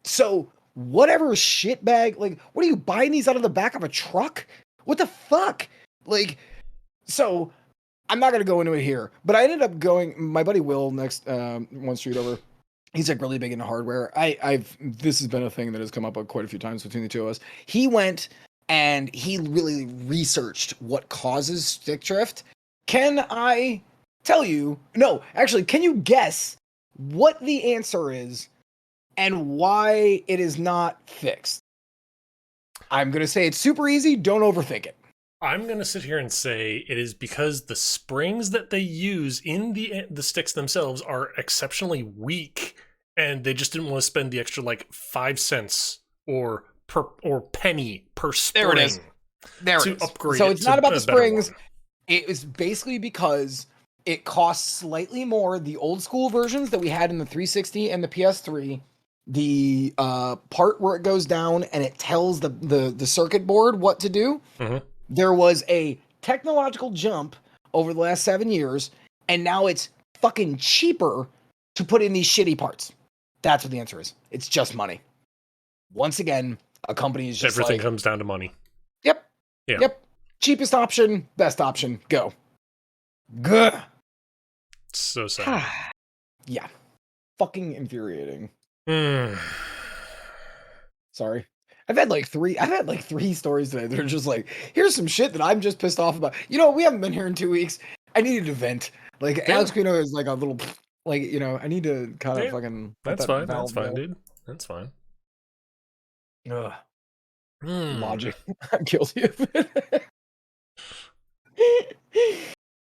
Speaker 2: So whatever shitbag, like, what are you buying these out of the back of a truck? What the fuck? Like, so I'm not gonna go into it here, but I ended up going. My buddy Will, next one street over, he's like really big into hardware. This has been a thing that has come up quite a few times between the two of us. He went and he really researched what causes stick drift. Can I tell you? No, actually, can you guess what the answer is and why it is not fixed? I'm going to say it's super easy. Don't overthink it.
Speaker 1: I'm going to sit here and say it is because the springs that they use in the sticks themselves are exceptionally weak, and they just didn't want to spend the extra like 5 cents or penny per spring.
Speaker 2: There it is. There it is.
Speaker 1: Upgrade.
Speaker 2: So it's not about the springs. It was basically because it costs slightly more. The old school versions that we had in the 360 and the PS3, the part where it goes down and it tells the circuit board what to do.
Speaker 1: Mm-hmm.
Speaker 2: There was a technological jump over the last 7 years, and now it's fucking cheaper to put in these shitty parts. That's what the answer is. It's just money. Once again, a company is just
Speaker 1: everything comes down to money.
Speaker 2: Yep.
Speaker 1: Yeah.
Speaker 2: Yep. Cheapest option, best option, go. Gah.
Speaker 1: So sad.
Speaker 2: Yeah. Fucking infuriating. Sorry. I've had like three stories today that are just like, here's some shit that I'm just pissed off about. You know, we haven't been here in 2 weeks. I needed an vent. Like, Alex Quino is like a little, like, you know, I need to kind of fucking.
Speaker 1: That's fine. That's fine, dude. That's fine.
Speaker 2: Ugh. Logic. I'm guilty of it.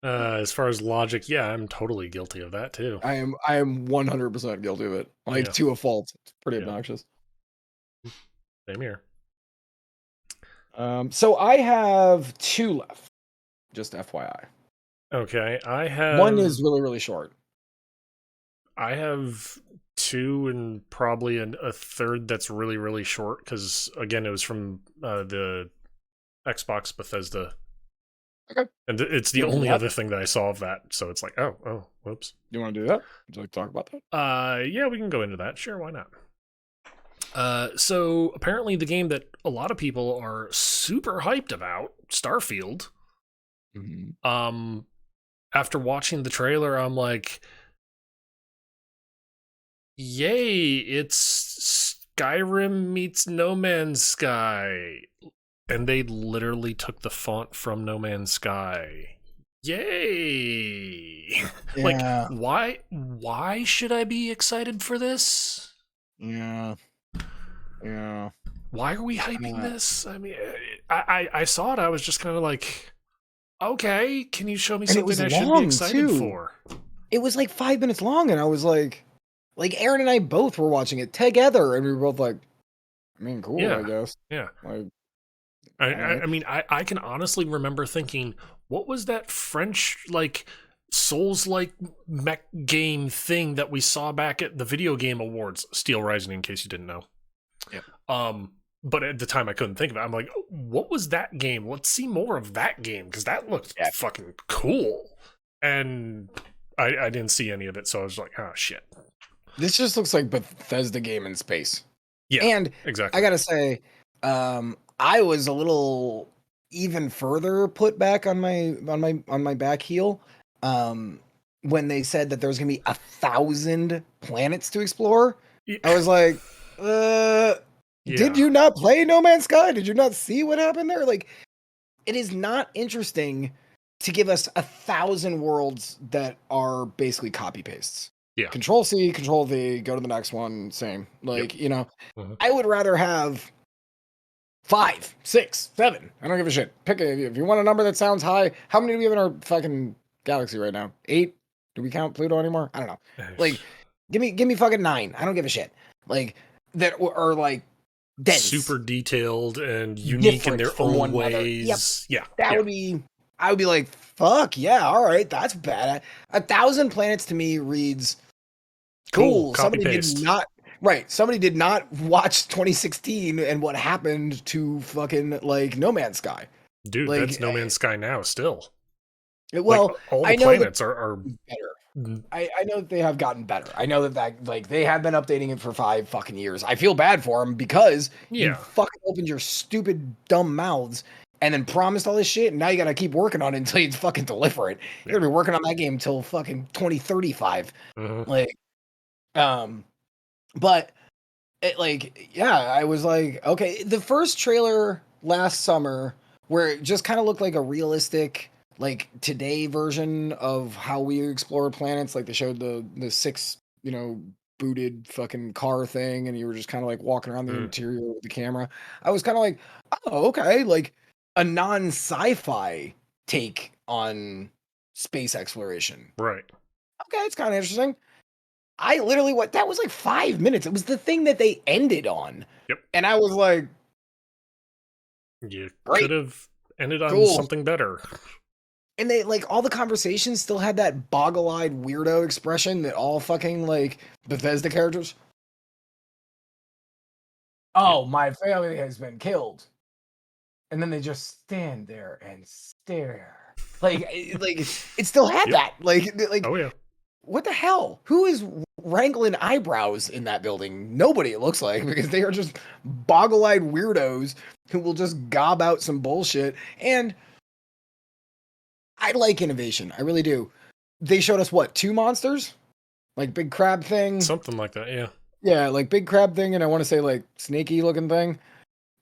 Speaker 1: As far as logic, yeah, I'm totally guilty of that too.
Speaker 2: I am 100% guilty of it. Like, to a fault. It's pretty obnoxious.
Speaker 1: Same here.
Speaker 2: So I have 2 left. Just FYI.
Speaker 1: Okay, I have...
Speaker 2: One is really, really short.
Speaker 1: I have 2 and probably a third that's really, really short, because, again, it was from the Xbox Bethesda.
Speaker 2: Okay.
Speaker 1: And it's the only other thing that I saw of that, so it's like, oh, whoops.
Speaker 2: You want to do that? Would you like to talk about
Speaker 1: that? Yeah, we can go into that. Sure, why not? So apparently the game that a lot of people are super hyped about, Starfield.
Speaker 2: Mm-hmm.
Speaker 1: After watching the trailer, I'm like, yay, it's Skyrim meets No Man's Sky. And they literally took the font from No Man's Sky. Yay!
Speaker 2: Yeah.
Speaker 1: Like, why should I be excited for this?
Speaker 2: Yeah.
Speaker 1: Why are we hyping this? I mean, I saw it, I was just kind of like, Okay, can you show me
Speaker 2: And it
Speaker 1: something
Speaker 2: was
Speaker 1: I should be
Speaker 2: long
Speaker 1: excited
Speaker 2: too.
Speaker 1: for?
Speaker 2: It was like 5 minutes long, and I was like Aaron and I both were watching it together, and we were both like, I mean, cool, I
Speaker 1: Yeah,
Speaker 2: guess.
Speaker 1: yeah.
Speaker 2: Like,
Speaker 1: I,
Speaker 2: all
Speaker 1: I,
Speaker 2: right.
Speaker 1: I mean, I can honestly remember thinking, what was that French, like, Souls-like mech game thing that we saw back at the Video Game Awards? Steel Rising, in case you didn't know.
Speaker 2: Yep.
Speaker 1: But at the time I couldn't think of it. I'm like, what was that game? Let's see more of that game, because that looked
Speaker 2: Yeah.
Speaker 1: fucking cool. And I didn't see any of it, so I was like, oh shit.
Speaker 2: This just looks like Bethesda game in space.
Speaker 1: Yeah,
Speaker 2: And
Speaker 1: exactly.
Speaker 2: I gotta say, I was a little even further put back on my back heel, when they said that there's gonna be 1,000 planets to explore.
Speaker 1: Yeah.
Speaker 2: I was like, did you not play No Man's Sky? Did you not see what happened there? Like, it is not interesting to give us 1,000 worlds that are basically copy pastes.
Speaker 1: Yeah.
Speaker 2: Control C, Control V, go to the next one, same. Like,
Speaker 1: Yep.
Speaker 2: I would rather have 5, 6, 7. I don't give a shit. Pick it. If you want a number that sounds high, how many do we have in our fucking galaxy right now? 8? Do we count Pluto anymore? I don't know. Like, give me fucking 9. I don't give a shit. Like, that are like dense,
Speaker 1: super detailed and unique in their own ways.
Speaker 2: Yep.
Speaker 1: Yeah.
Speaker 2: That would be. I would be like, fuck yeah, all right, that's bad. 1,000 planets to me reads cool. Somebody
Speaker 1: copy-paste.
Speaker 2: did not. Right. Somebody did not watch 2016 and what happened to fucking like No Man's Sky.
Speaker 1: Dude,
Speaker 2: Like,
Speaker 1: that's No Man's Sky now still.
Speaker 2: Well,
Speaker 1: like, all the
Speaker 2: I know
Speaker 1: planets are
Speaker 2: better. I know that they have gotten better. I know that like they have been updating it for 5 fucking years. I feel bad for them because you fucking opened your stupid dumb mouths and then promised all this shit, and now you gotta keep working on it until you fucking deliver it. You're gonna be working on that game till fucking 2035. Like, but it, like, yeah, I was like, okay, the first trailer last summer where it just kind of looked like a realistic, like today version of how we explore planets. Like they showed the 6, booted fucking car thing, and you were just kind of like walking around the interior with the camera. I was kind of like, oh, okay, like a non-sci-fi take on space exploration.
Speaker 1: right.
Speaker 2: Okay, it's kind of interesting. I literally that was like 5 minutes. It was the thing that they ended on.
Speaker 1: Yep.
Speaker 2: And I was like,
Speaker 1: you
Speaker 2: great.
Speaker 1: could have ended on
Speaker 2: Cool.
Speaker 1: something better.
Speaker 2: And they like all the conversations still had that boggle-eyed weirdo expression that all fucking like Bethesda characters. Oh, my family has been killed. And then they just stand there and stare. Like it still had that. Like
Speaker 1: Oh yeah.
Speaker 2: What the hell? Who is wrangling eyebrows in that building? Nobody, it looks like, because they are just boggle-eyed weirdos who will just gob out some bullshit. And I like innovation. I really do. They showed us what, 2 monsters? Like big crab thing?
Speaker 1: Something like that, yeah.
Speaker 2: Yeah, like big crab thing, and I want to say like snaky looking thing.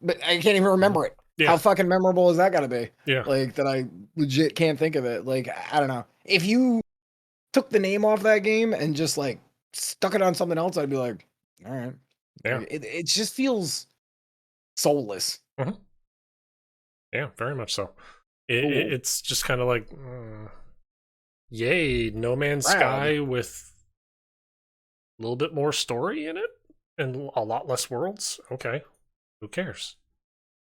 Speaker 2: But I can't even remember it.
Speaker 1: Yeah.
Speaker 2: How fucking memorable is that gotta be?
Speaker 1: Yeah.
Speaker 2: Like that I legit can't think of it. Like, I don't know. If you took the name off that game and just like stuck it on something else, I'd be like, all right.
Speaker 1: Yeah.
Speaker 2: Like, it just feels soulless.
Speaker 1: Yeah, very much so. It's just kind of like, yay, No Man's Sky with a little bit more story in it and a lot less worlds. Okay, who cares?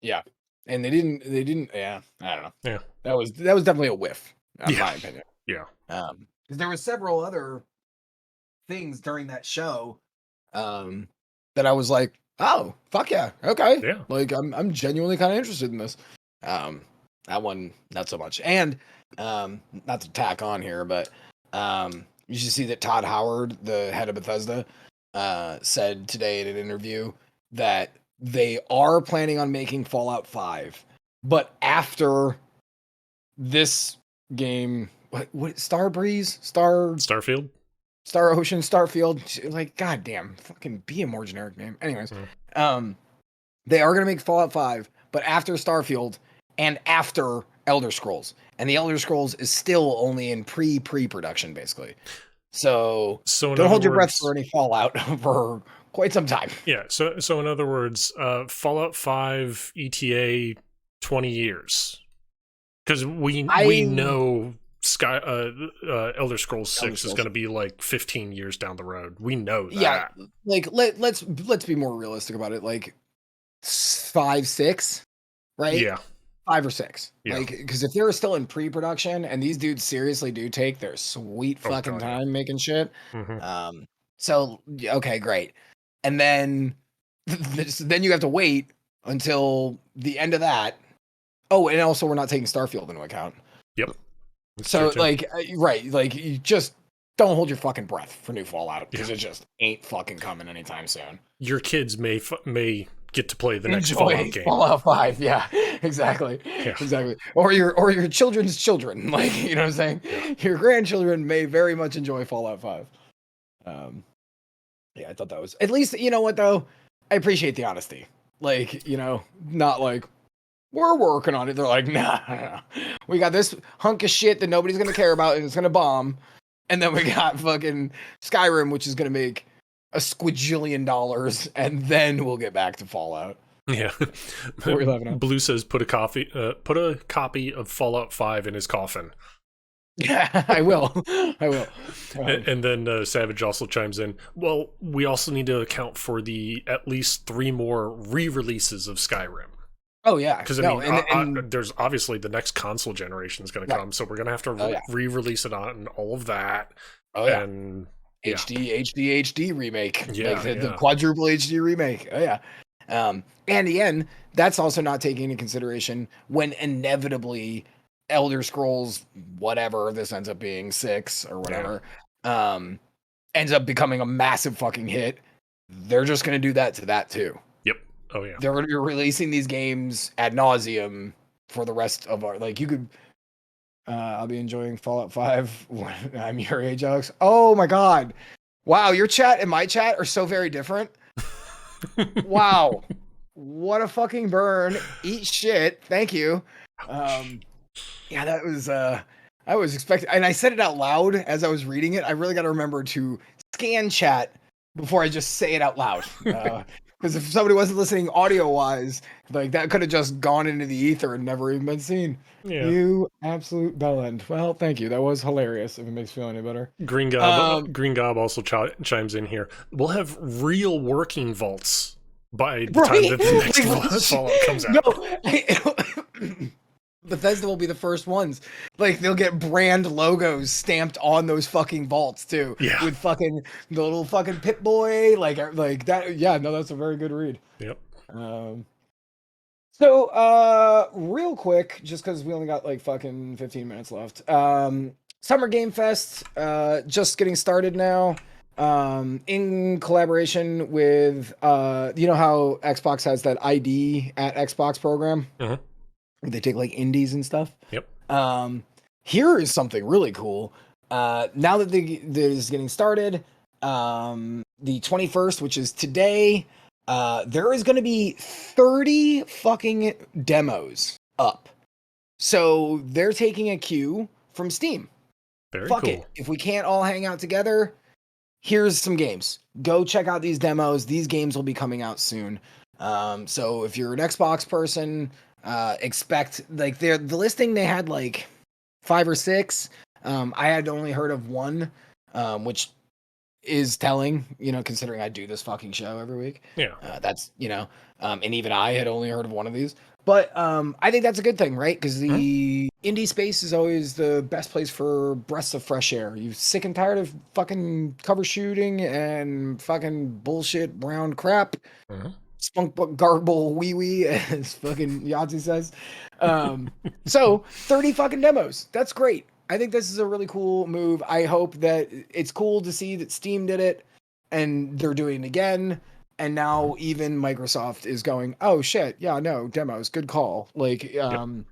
Speaker 2: Yeah, and they didn't. Yeah, I don't know.
Speaker 1: Yeah,
Speaker 2: that was definitely a whiff, in my opinion.
Speaker 1: Yeah.
Speaker 2: Because there were several other things during that show, that I was like, oh, fuck yeah, okay.
Speaker 1: Yeah.
Speaker 2: Like I'm genuinely kind of interested in this. That one not so much. And not to tack on here, but you should see that Todd Howard, the head of Bethesda, said today in an interview that they are planning on making Fallout 5, but after this game, what Starbreeze,
Speaker 1: Starfield,
Speaker 2: Star Ocean, Starfield, like goddamn, fucking be a more generic name. Anyways, they are gonna make Fallout 5, but after Starfield and after Elder Scrolls, and the Elder Scrolls is still only in pre-production, basically. So don't hold your breath for any Fallout for quite some time.
Speaker 1: Yeah. So in other words, Fallout 5 ETA 20 years. Because we
Speaker 2: I
Speaker 1: know Elder Scrolls
Speaker 2: Elder
Speaker 1: 6 is
Speaker 2: Scrolls.
Speaker 1: going to be like 15 years down the road. We know
Speaker 2: Yeah,
Speaker 1: that.
Speaker 2: like let's be more realistic about it. Like 5, 6, right?
Speaker 1: Yeah,
Speaker 2: 5 or 6.
Speaker 1: yeah.
Speaker 2: Like, because if they're still in pre-production and these dudes seriously do take their sweet
Speaker 1: Oh
Speaker 2: fucking
Speaker 1: god, yeah.
Speaker 2: time making shit,
Speaker 1: Hmm.
Speaker 2: so okay, great. And then then you have to wait until the end of that. Oh, and also we're not taking Starfield into account.
Speaker 1: Yep, it's true
Speaker 2: So
Speaker 1: too.
Speaker 2: like right, like you just don't hold your fucking breath for new Fallout
Speaker 1: Yeah,
Speaker 2: because it just ain't fucking coming anytime soon.
Speaker 1: your kids may get to play the next Fallout
Speaker 2: Enjoy
Speaker 1: game.
Speaker 2: Fallout 5. Yeah, exactly.
Speaker 1: Yeah,
Speaker 2: Exactly. Or your children's children. Like, you know what I'm
Speaker 1: yeah.
Speaker 2: saying? Your grandchildren may very much enjoy Fallout 5. Um, yeah, I thought that was at least, you know what though? I appreciate the honesty. Like, not like we're working on it. They're like, nah. We got this hunk of shit that nobody's gonna care about and it's gonna bomb. And then we got fucking Skyrim, which is gonna make a squajillion dollars, and then we'll get back to Fallout.
Speaker 1: Yeah.
Speaker 2: What are we laughing at?
Speaker 1: Blue says put a copy of Fallout 5 in his coffin.
Speaker 2: Yeah, I will. I will.
Speaker 1: And then Savage also chimes in, well, we also need to account for the at least 3 more re-releases of Skyrim.
Speaker 2: Oh yeah.
Speaker 1: Because I
Speaker 2: No,
Speaker 1: mean,
Speaker 2: and
Speaker 1: there's obviously the next console generation is going to
Speaker 2: right.
Speaker 1: come, so we're going to have to
Speaker 2: Oh yeah.
Speaker 1: re-release it on all of that.
Speaker 2: Oh yeah.
Speaker 1: And yeah,
Speaker 2: HD remake.
Speaker 1: Yeah,
Speaker 2: Like the
Speaker 1: yeah.
Speaker 2: quadruple HD remake. Oh yeah. And again, that's also not taking into consideration when inevitably Elder Scrolls, whatever this ends up being, 6 or whatever, ends up becoming a massive fucking hit. They're just gonna do that to that too.
Speaker 1: Yep. Oh yeah.
Speaker 2: They're gonna be releasing these games ad nauseum for the rest of our like you could I'll be enjoying Fallout 5 when I'm your age, Alex. Oh my god. Wow, your chat and my chat are so very different. Wow. What a fucking burn. Eat shit. Thank you. Yeah, that was I was expecting, and I said it out loud as I was reading it. I really got to remember to scan chat before I just say it out loud. Because if somebody wasn't listening audio wise, like that could have just gone into the ether and never even been seen.
Speaker 1: Yeah.
Speaker 2: You absolute bellend. Well, thank you. That was hilarious. If it makes you feel any better.
Speaker 1: Green Gob also chimes in here. We'll have real working vaults by the time that the next Fallout comes out.
Speaker 2: No, Bethesda will be the first ones. Like they'll get brand logos stamped on those fucking vaults too.
Speaker 1: Yeah.
Speaker 2: With fucking the little fucking Pip Boy, like that. Yeah, no, that's a very good read.
Speaker 1: Yep.
Speaker 2: So real quick, just because we only got like fucking 15 minutes left. Summer Game Fest, just getting started now. In collaboration with you know how Xbox has that ID at Xbox program?
Speaker 1: Uh-huh.
Speaker 2: They take like indies and stuff.
Speaker 1: Yep.
Speaker 2: Here is something really cool. Now that this is getting started, the 21st, which is today, there is going to be 30 fucking demos up. So they're taking a cue from Steam.
Speaker 1: Very
Speaker 2: Fuck
Speaker 1: cool.
Speaker 2: it. If we can't all hang out together, here's some games. Go check out these demos. These games will be coming out soon. So if you're an Xbox person, expect like the listing they had like 5 or 6. I had only heard of one, which is telling, considering I do this fucking show every week.
Speaker 1: Yeah.
Speaker 2: That's and even I had only heard of one of these. But I think that's a good thing, right? Because the indie space is always the best place for breaths of fresh air. You sick and tired of fucking cover shooting and fucking bullshit brown crap. Spunk garble wee wee, as fucking Yahtzee says. So 30 fucking demos. That's great. I think this is a really cool move. I hope that it's cool to see that Steam did it and they're doing it again. And now even Microsoft is going, oh shit, yeah, no, demos, good call. Like, because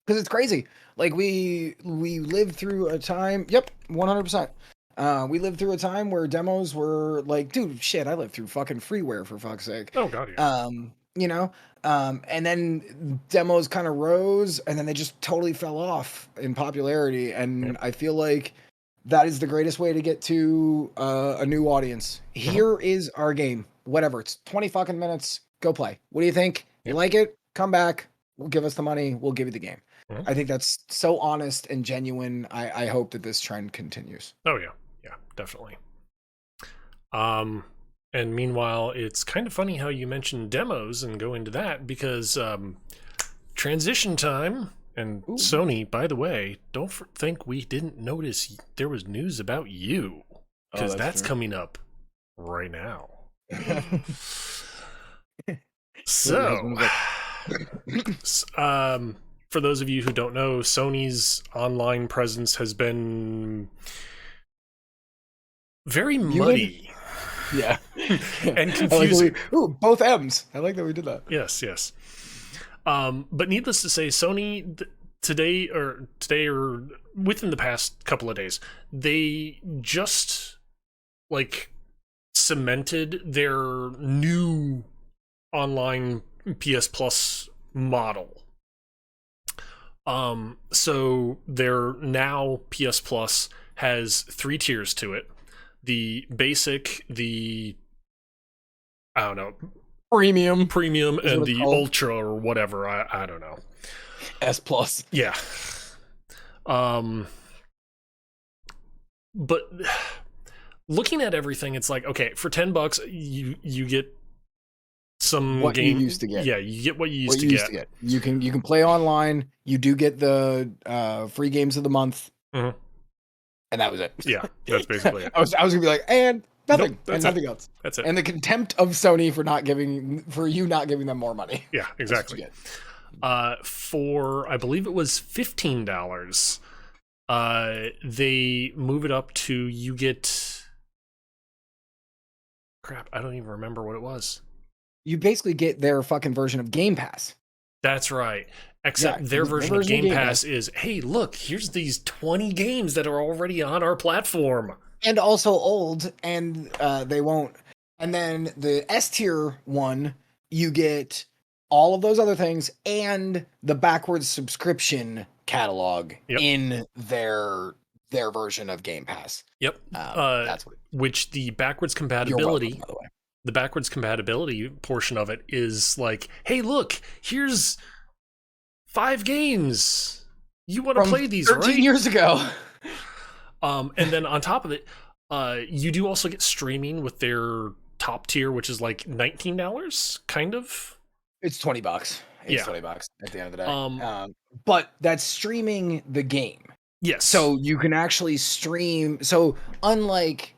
Speaker 2: it's crazy. Like we lived through a time. Yep, 100%. We lived through a time where demos were like, dude, shit, I lived through fucking freeware for fuck's sake.
Speaker 1: Oh god, yeah.
Speaker 2: And then demos kind of rose and then they just totally fell off in popularity. And I feel like that is the greatest way to get to a new audience. Here is our game. Whatever. It's 20 fucking minutes. Go play. What do you think? You like it? Come back. We'll give us the money. We'll give you the game. I think that's so honest and genuine. I hope that this trend continues.
Speaker 1: Oh yeah, yeah, definitely. And meanwhile, it's kind of funny how you mentioned demos and go into that because transition time and
Speaker 2: Ooh.
Speaker 1: Sony, by the way, don't think we didn't notice there was news about you because that's coming up right now. So, for those of you who don't know, Sony's online presence has been very muddy.
Speaker 2: Yeah.
Speaker 1: And confusing.
Speaker 2: Ooh, both M's. I like that we did that.
Speaker 1: Yes, yes. But needless to say, Sony today or within the past couple of days, they just like cemented their new online PS Plus model. So their now PS Plus has 3 tiers to it. The basic, the I don't know, premium, and the ultra or whatever. I don't know.
Speaker 2: S plus.
Speaker 1: Yeah. But looking at everything, it's like, okay, for $10, you get some
Speaker 2: what
Speaker 1: game
Speaker 2: you used to get.
Speaker 1: Yeah, you get what you used to get.
Speaker 2: You can play online. You do get the free games of the month.
Speaker 1: Mm-hmm.
Speaker 2: And that was it.
Speaker 1: Yeah, that's basically it.
Speaker 2: I was gonna be like, and nothing,
Speaker 1: nope,
Speaker 2: and nothing else.
Speaker 1: That's it.
Speaker 2: And the contempt of Sony for you not giving them more money.
Speaker 1: Yeah, exactly. For I believe it was $15, they move it up to you get. Crap, I don't even remember what it was.
Speaker 2: You basically get their fucking version of Game Pass.
Speaker 1: That's right. Except their version of Game Pass is, hey, look, here's these 20 games that are already on our platform.
Speaker 2: And also old, and they won't. And then the S tier one, you get all of those other things and the backwards subscription catalog in their version of Game Pass.
Speaker 1: Yep.
Speaker 2: That's what.
Speaker 1: Which the backwards compatibility.
Speaker 2: You're welcome, by the way.
Speaker 1: The backwards compatibility portion of it is like, hey, look, here's 5 games. You want to play these,
Speaker 2: 13 years ago.
Speaker 1: And then on top of it, you do also get streaming with their top tier, which is like $19, kind of.
Speaker 2: It's $20. It's $20 at the end of the day. But that's streaming the game.
Speaker 1: Yes.
Speaker 2: So you can actually stream. So unlike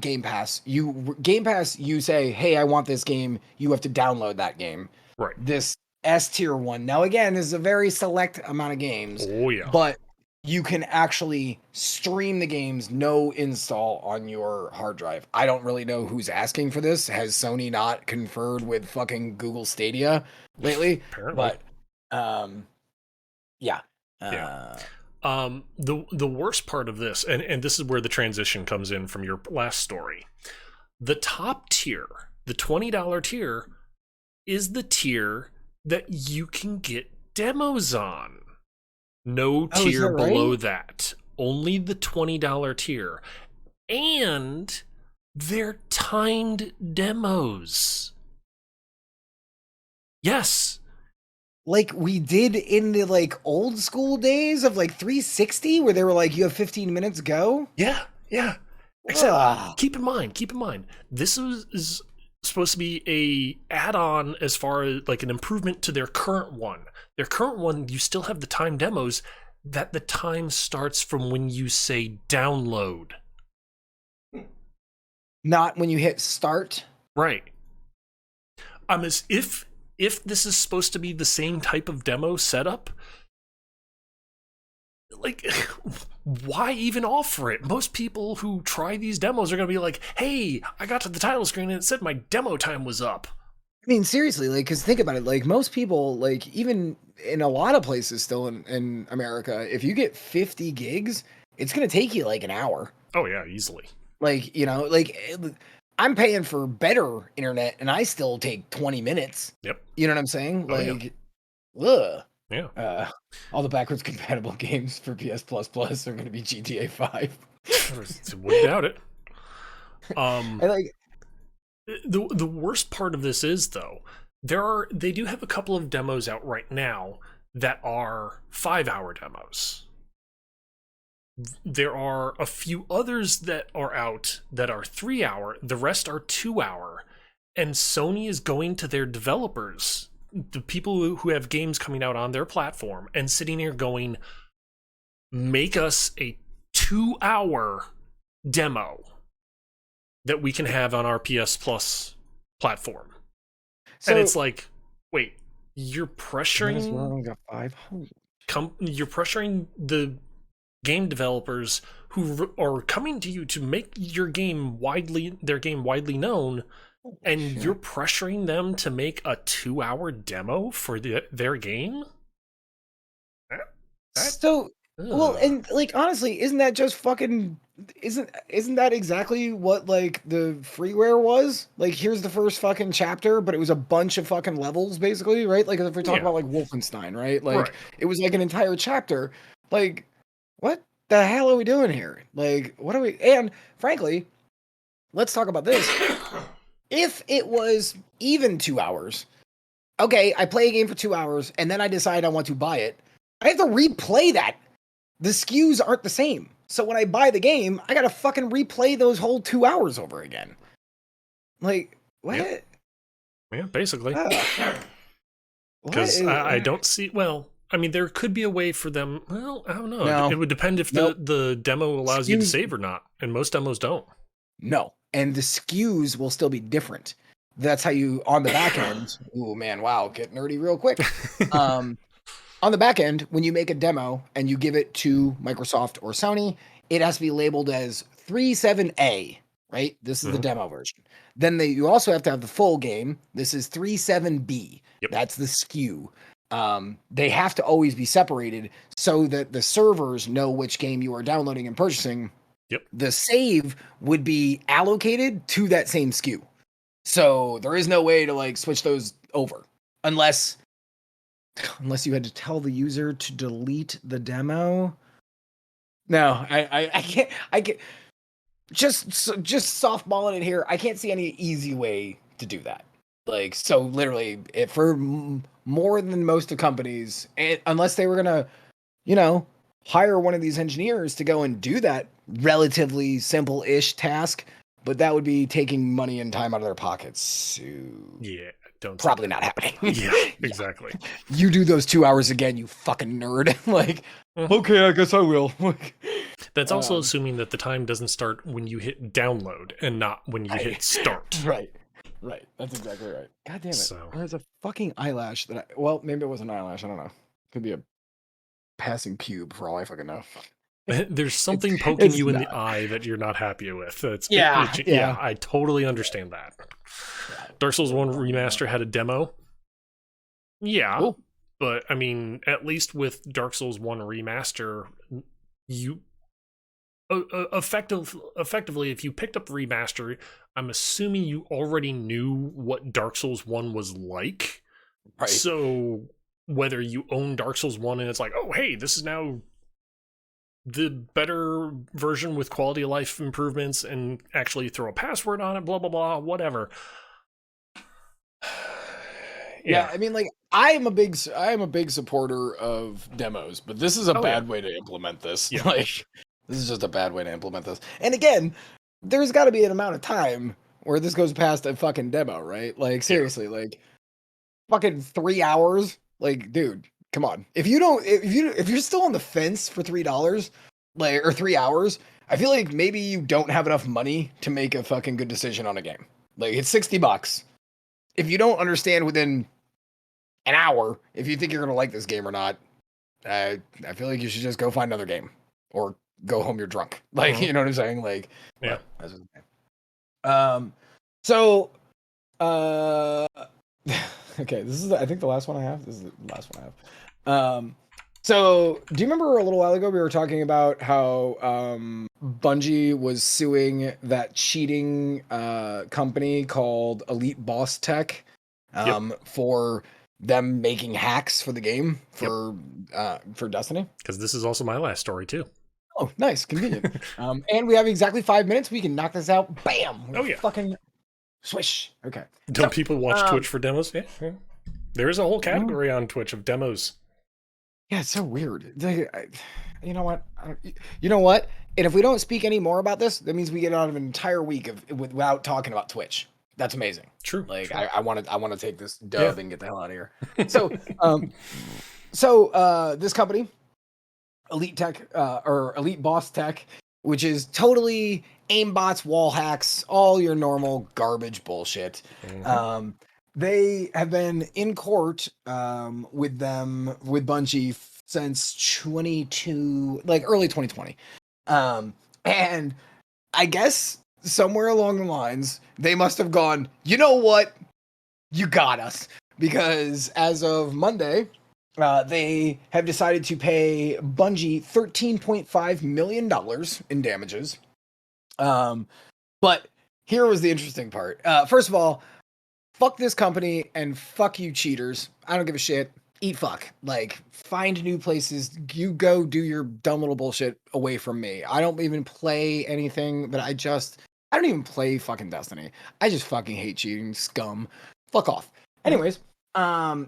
Speaker 2: Game Pass, you say, hey, I want this game. You have to download that game.
Speaker 1: Right.
Speaker 2: This S tier one. Now, again, this is a very select amount of games.
Speaker 1: Oh, yeah.
Speaker 2: But you can actually stream the games, no install on your hard drive. I don't really know who's asking for this. Has Sony not conferred with fucking Google Stadia lately?
Speaker 1: Apparently.
Speaker 2: But, yeah.
Speaker 1: The worst part of this, and this is where the transition comes in from your last story. The top tier, the $20 tier, is the tier that you can get demos on. No tier below that. Only the $20 tier. And they're timed demos. Yes.
Speaker 2: Like we did in the like old school days of like 360 where they were like, you have 15 minutes, go.
Speaker 1: Yeah. Except keep in mind, this is supposed to be a add-on as far as like an improvement to their current one. Their current one, you still have the time demos that the time starts from when you say download.
Speaker 2: Not when you hit start.
Speaker 1: Right. As if this is supposed to be the same type of demo setup, like, why even offer it? Most people who try these demos are going to be like, hey, I got to the title screen and it said my demo time was up.
Speaker 2: I mean, seriously, like, because think about it, like, most people, like, even in a lot of places still in America, if you get 50 gigs, it's going to take you, like, an hour.
Speaker 1: Oh, yeah, easily.
Speaker 2: Like, you know, like, I'm paying for better internet, and I still take 20 minutes.
Speaker 1: Yep.
Speaker 2: You know what I'm saying? Like,
Speaker 1: ugh.
Speaker 2: Yeah. All the backwards compatible games for PS Plus Plus are going to be GTA 5.
Speaker 1: Wouldn't doubt it.
Speaker 2: And like,
Speaker 1: the worst part of this is though, they do have a couple of demos out right now that are 5-hour demos. There are a few others that are out that are 3-hour. The rest are 2-hour. And Sony is going to their developers, the people who have games coming out on their platform, and sitting here going, make us a 2-hour demo that we can have on our PS Plus platform. So, and it's like, wait, you're pressuring you're pressuring the game developers who are coming to you to make their game widely known, and you're pressuring them to make a 2-hour demo for their game?
Speaker 2: Well, and like honestly, isn't that just fucking isn't that exactly what like the freeware was? Like here's the first fucking chapter, but it was a bunch of fucking levels basically, right? Like if we talk about like Wolfenstein, right? Like it was like an entire chapter. Like what the hell are we doing here? Like what are we, and frankly, let's talk about this. If it was even 2 hours, okay, I play a game for 2 hours and then I decide I want to buy it. I have to replay that. The SKUs aren't the same. So when I buy the game, I gotta fucking replay those whole 2 hours over again. Like, what?
Speaker 1: Yep. Yeah, basically. Because I don't see, well, I mean, there could be a way for them, well, I don't know. No. It would depend if the demo allows you to save or not. And most demos don't.
Speaker 2: No. And the SKUs will still be different. That's how you, on the back end, ooh, man, wow, get nerdy real quick. On the back end, when you make a demo and you give it to Microsoft or Sony, it has to be labeled as 37A, right? This is the demo version. Then you also have to have the full game. This is 37B. Yep. That's the SKU. They have to always be separated so that the servers know which game you are downloading and purchasing.
Speaker 1: Yep.
Speaker 2: The save would be allocated to that same SKU. So there is no way to like switch those over unless you had to tell the user to delete the demo. No, I can't just softballing it here. I can't see any easy way to do that. Like, so literally for more than most of companies, unless they were going to, hire one of these engineers to go and do that relatively simple-ish task, but that would be taking money and time out of their pockets. So
Speaker 1: yeah.
Speaker 2: Probably not happening.
Speaker 1: Yeah, exactly.
Speaker 2: You do those 2 hours again, you fucking nerd. Like, okay, I guess I will.
Speaker 1: That's also assuming that the time doesn't start when you hit download and not when you hit start.
Speaker 2: Right. That's exactly right. God damn it. So, there's a fucking eyelash well, maybe it was an eyelash. I don't know. Could be a passing pube for all I fucking know.
Speaker 1: There's something poking you in the eye that you're not happy with. Yeah, I totally understand that. Dark Souls 1 Remaster had a demo. Yeah, cool. But I mean, at least with Dark Souls 1 Remaster, you effectively, if you picked up the remaster, I'm assuming you already knew what Dark Souls 1 was like. Right. So whether you own Dark Souls 1 and it's like, oh, hey, this is now the better version with quality of life improvements and actually throw a password on it, blah, blah, blah, whatever.
Speaker 2: Yeah, I mean, like, I am a big supporter of demos, but this is a bad way to implement this. Yeah. Like, this is just a bad way to implement this. And again, there's got to be an amount of time where this goes past a fucking demo, right? Like, seriously, like, fucking 3 hours. Like, dude, come on. If you're still on the fence for $3, like, or 3 hours, I feel like maybe you don't have enough money to make a fucking good decision on a game. Like, it's $60. If you don't understand within an hour if you think you're gonna like this game or not, I feel like you should just go find another game or go home. You're drunk. Like, you know what I'm saying? Like,
Speaker 1: yeah.
Speaker 2: Okay, this is I think the last one I have. This is the last one I have. So do you remember a little while ago we were talking about how Bungie was suing that cheating company called Elite Boss Tech for them making hacks for the game for Destiny?
Speaker 1: Because this is also my last story too.
Speaker 2: Oh, nice, convenient. And we have exactly 5 minutes. We can knock this out. Bam!
Speaker 1: Oh yeah,
Speaker 2: fucking swish. Okay.
Speaker 1: Don't people watch Twitch for demos? Yeah. There is a whole category on Twitch of demos.
Speaker 2: Yeah, it's so weird. You know what? You know what? And if we don't speak any more about this, that means we get out of an entire week without talking about Twitch. That's amazing.
Speaker 1: True.
Speaker 2: Like
Speaker 1: True.
Speaker 2: I want to take this
Speaker 1: Yeah.
Speaker 2: dub and get the hell out of here. So this company, Elite Tech or Elite Boss Tech, which is totally aimbots, wall hacks, all your normal garbage bullshit.
Speaker 1: Mhm.
Speaker 2: They have been in court with Bungie since 22, like early 2020. And I guess somewhere along the lines, they must have gone, you know what? You got us. Because as of Monday, they have decided to pay Bungie $13.5 million in damages. But here was the interesting part. First of all, fuck this company and fuck you cheaters. I don't give a shit. Eat fuck. Like, find new places. You go do your dumb little bullshit away from me. I don't even play anything, but I don't even play fucking Destiny. I just fucking hate cheating scum. Fuck off. Anyways, so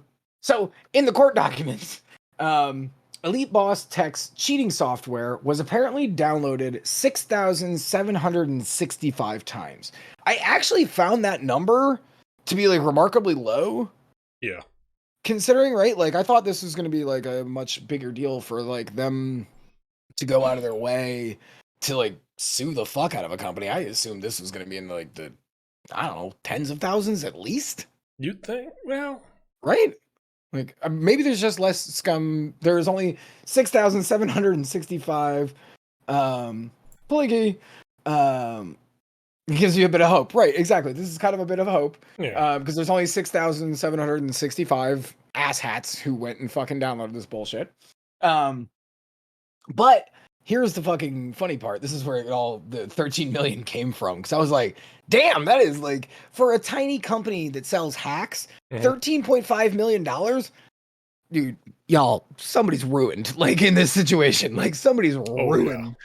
Speaker 2: in the court documents, Elite Boss Tech's cheating software was apparently downloaded 6,765 times. I actually found that number to be like remarkably low.
Speaker 1: Yeah.
Speaker 2: Considering, right? Like I thought this was going to be like a much bigger deal for like them to go out of their way to like sue the fuck out of a company. I assumed this was going to be in like the I don't know, tens of thousands at least.
Speaker 1: You'd think, well,
Speaker 2: Right? Like maybe there's just less scum. There's only 6,765 Polygy. It gives you a bit of hope. Right, exactly. This is kind of a bit of hope.
Speaker 1: yeah.
Speaker 2: Because there's only 6,765 asshats who went and fucking downloaded this bullshit. But here's the fucking funny part. This is where the 13 million came from. Because I was like, damn, that is like, for a tiny company that sells hacks, $13.5 million? Dude, y'all, somebody's ruined. Like, in this situation. Like, somebody's ruined.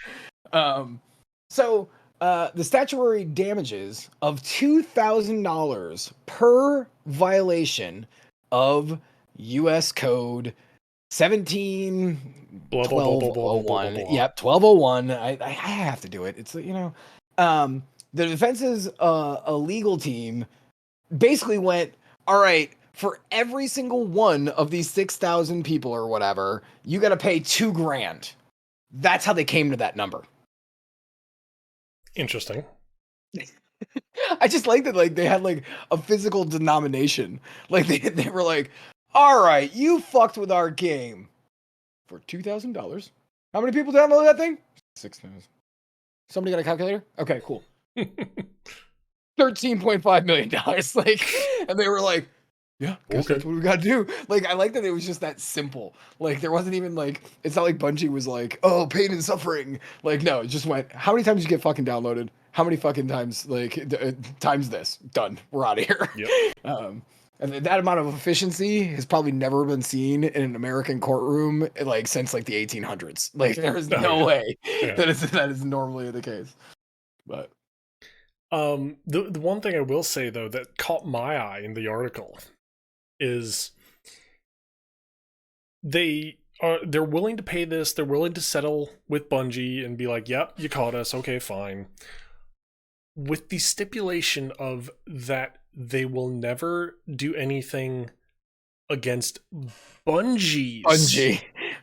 Speaker 2: So the statutory damages of $2,000 per violation of U.S. Code 17
Speaker 1: Blah, blah, blah, blah, blah, blah, blah,
Speaker 2: 1201.
Speaker 1: blah.
Speaker 2: Yep, 1201. I have to do it. It's, the defense's a legal team basically went, all right, for every single one of these 6,000 people or whatever, you got to pay $2,000. That's how they came to that number.
Speaker 1: Interesting.
Speaker 2: I just like that, like they had like a physical denomination. Like they were like, all right, you fucked with our game for $2,000. How many people downloaded that thing? 6,000. Somebody got a calculator? Okay, cool. $13.5 million. Like, and they were like, yeah, guess
Speaker 1: Okay.
Speaker 2: that's what we got to do. Like, I like that it was just that simple. Like, there wasn't even like, it's not like Bungie was like, oh, pain and suffering. Like, no, it just went, how many times did you get fucking downloaded? How many fucking times, like, times this? Done. We're out of here.
Speaker 1: Yep.
Speaker 2: And that amount of efficiency has probably never been seen in an American courtroom, like, since, like, the 1800s. Like, there's no way that is normally the case. But.
Speaker 1: The one thing I will say, though, that caught my eye in the article is they're willing to pay this, they're willing to settle with Bungie and be like, yep, you caught us, okay, fine. With the stipulation of that they will never do anything against Bungie's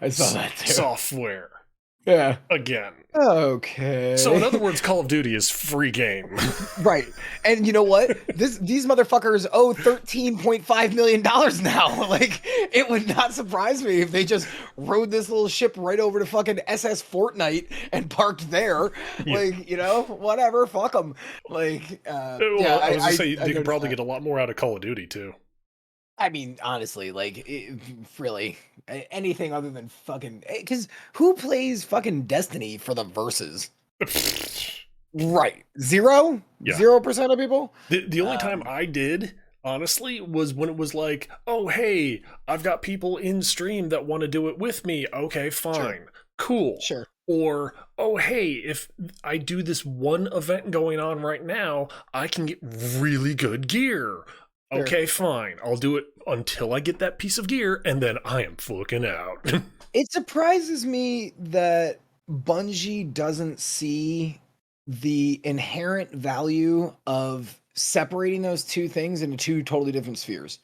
Speaker 2: I saw that too.
Speaker 1: software.
Speaker 2: Yeah.
Speaker 1: Again.
Speaker 2: Okay.
Speaker 1: So in other words, Call of Duty is free game.
Speaker 2: Right. And you know what? These motherfuckers owe $13.5 million now. Like, it would not surprise me if they just rode this little ship right over to fucking SS Fortnite and parked there.
Speaker 1: Yeah.
Speaker 2: Like, whatever, fuck them. Like,
Speaker 1: I
Speaker 2: yeah,
Speaker 1: was gonna say, they could probably
Speaker 2: that.
Speaker 1: get a lot more out of Call of Duty, too.
Speaker 2: I mean, honestly, like, really, anything other than fucking... Because who plays fucking Destiny for the verses? Right. Zero?
Speaker 1: Yeah.
Speaker 2: 0% of people?
Speaker 1: The only time I did, honestly, was when it was like, oh, hey, I've got people in stream that want to do it with me. Okay, fine.
Speaker 2: Sure.
Speaker 1: Cool.
Speaker 2: Sure.
Speaker 1: Or, oh, hey, if I do this one event going on right now, I can get really good gear.
Speaker 2: Fair.
Speaker 1: Okay, fine. I'll do it until I get that piece of gear, and then I am fucking out.
Speaker 2: It surprises me that Bungie doesn't see the inherent value of separating those two things into two totally different spheres.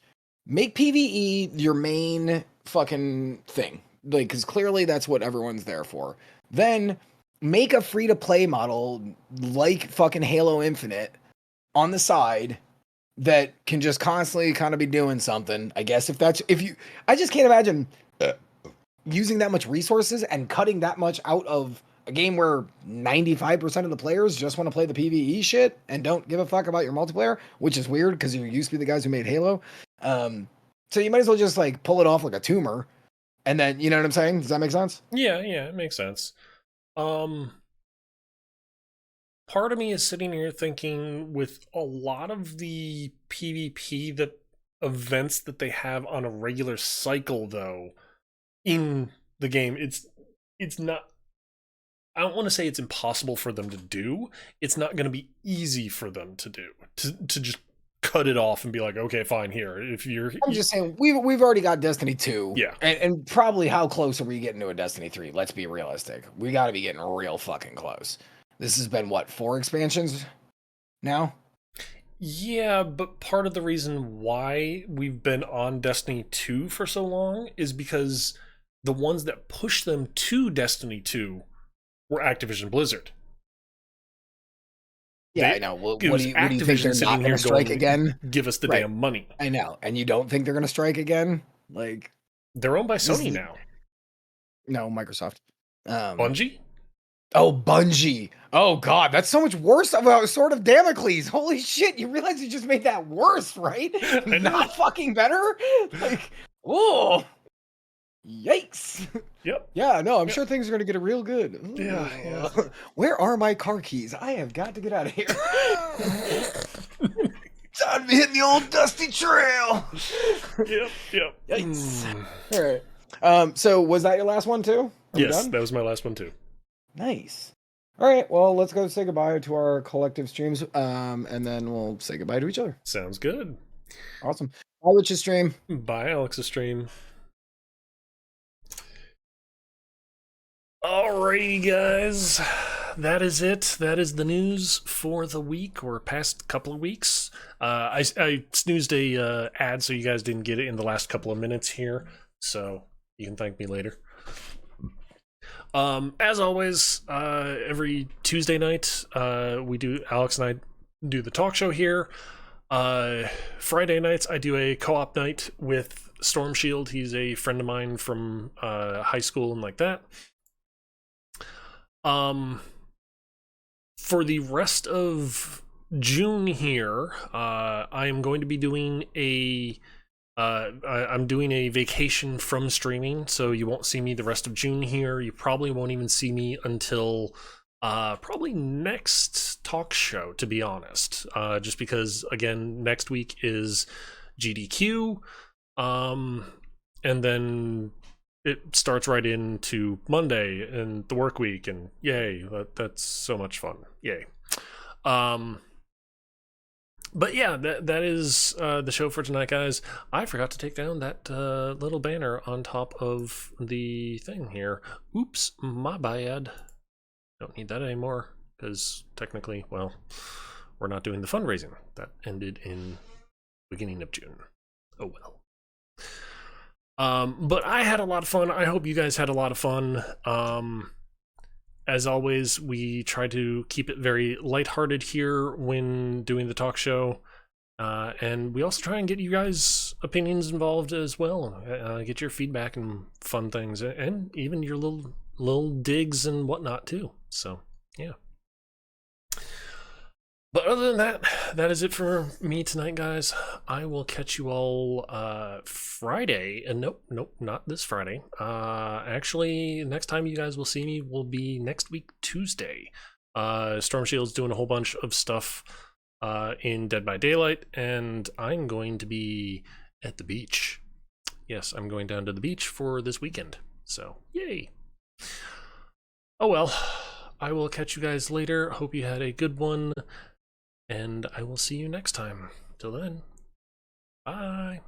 Speaker 2: Make PvE your main fucking thing. Like, because clearly that's what everyone's there for. Then make a free to play model like fucking Halo Infinite on the side that can just constantly kind of be doing something. I guess I just can't imagine using that much resources and cutting that much out of a game where 95% of the players just want to play the PvE shit and don't give a fuck about your multiplayer, which is weird because you used to be the guys who made Halo. So you might as well just like pull it off like a tumor, and then you know what I'm saying? Does that make sense?
Speaker 1: Yeah, it makes sense. Part of me is sitting here thinking, with a lot of the PvP events that they have on a regular cycle, though, in the game, it's not, I don't want to say it's impossible for them to do. It's not going to be easy for them to do, to just cut it off and be like, okay, fine, here.
Speaker 2: I'm just saying, we've already got Destiny 2.
Speaker 1: Yeah.
Speaker 2: And probably how close are we getting to a Destiny 3? Let's be realistic. We got to be getting real fucking close. This has been, what, 4 expansions now?
Speaker 1: Yeah, but part of the reason why we've been on Destiny 2 for so long is because the ones that pushed them to Destiny 2 were Activision Blizzard.
Speaker 2: Yeah, I know. What do you think, they're not going to strike again?
Speaker 1: Give us the damn money.
Speaker 2: I know. And you don't think they're going to strike again? Like,
Speaker 1: they're owned by Sony now.
Speaker 2: No, Microsoft.
Speaker 1: Bungie?
Speaker 2: Oh, Bungie. Oh, God. That's so much worse of a Sword of Damocles. Holy shit. You realize you just made that worse, right? Not fucking better? Like, oh. Yikes.
Speaker 1: Yep.
Speaker 2: Yeah, no, I'm sure things are going to get real good. Ooh.
Speaker 1: Yeah.
Speaker 2: Where are my car keys? I have got to get out of here. Time to be hitting the old dusty trail.
Speaker 1: Yep.
Speaker 2: Yikes. All right. So was that your last one too?
Speaker 1: Yes, that was my last one too.
Speaker 2: Nice. All right. Well, let's go say goodbye to our collective streams, and then we'll say goodbye to each other.
Speaker 1: Sounds good.
Speaker 2: Awesome. Bye, Rich's stream.
Speaker 1: Bye, Alex's stream. Alrighty, guys. That is it. That is the news for the week, or past couple of weeks. I snoozed a ad so you guys didn't get it in the last couple of minutes here, so you can thank me later. As always, every Tuesday night, Alex and I do the talk show here. Friday nights, I do a co-op night with Storm Shield. He's a friend of mine from high school and like that. For the rest of June here, I am going to be doing I'm doing a vacation from streaming, so you won't see me the rest of June here. You probably won't even see me until probably next talk show, to be honest. Just because, again, next week is GDQ, and then it starts right into Monday and the work week, and yay, that's so much fun. Yay. But yeah, that is the show for tonight, guys. I forgot to take down that little banner on top of the thing here. Oops, my bad. Don't need that anymore, because technically, well, we're not doing the fundraising. That ended in beginning of June. Oh well. But I had a lot of fun. I hope you guys had a lot of fun. As always, we try to keep it very lighthearted here when doing the talk show. And we also try and get you guys' opinions involved as well. Get your feedback and fun things, and even your little digs and whatnot too. So, yeah. But other than that, that is it for me tonight, guys. I will catch you all Friday. And nope, not this Friday. Actually, next time you guys will see me will be next week, Tuesday. Storm Shield's doing a whole bunch of stuff in Dead by Daylight, and I'm going to be at the beach. Yes, I'm going down to the beach for this weekend. So, yay. Oh well, I will catch you guys later. Hope you had a good one. And I will see you next time. Till then. Bye.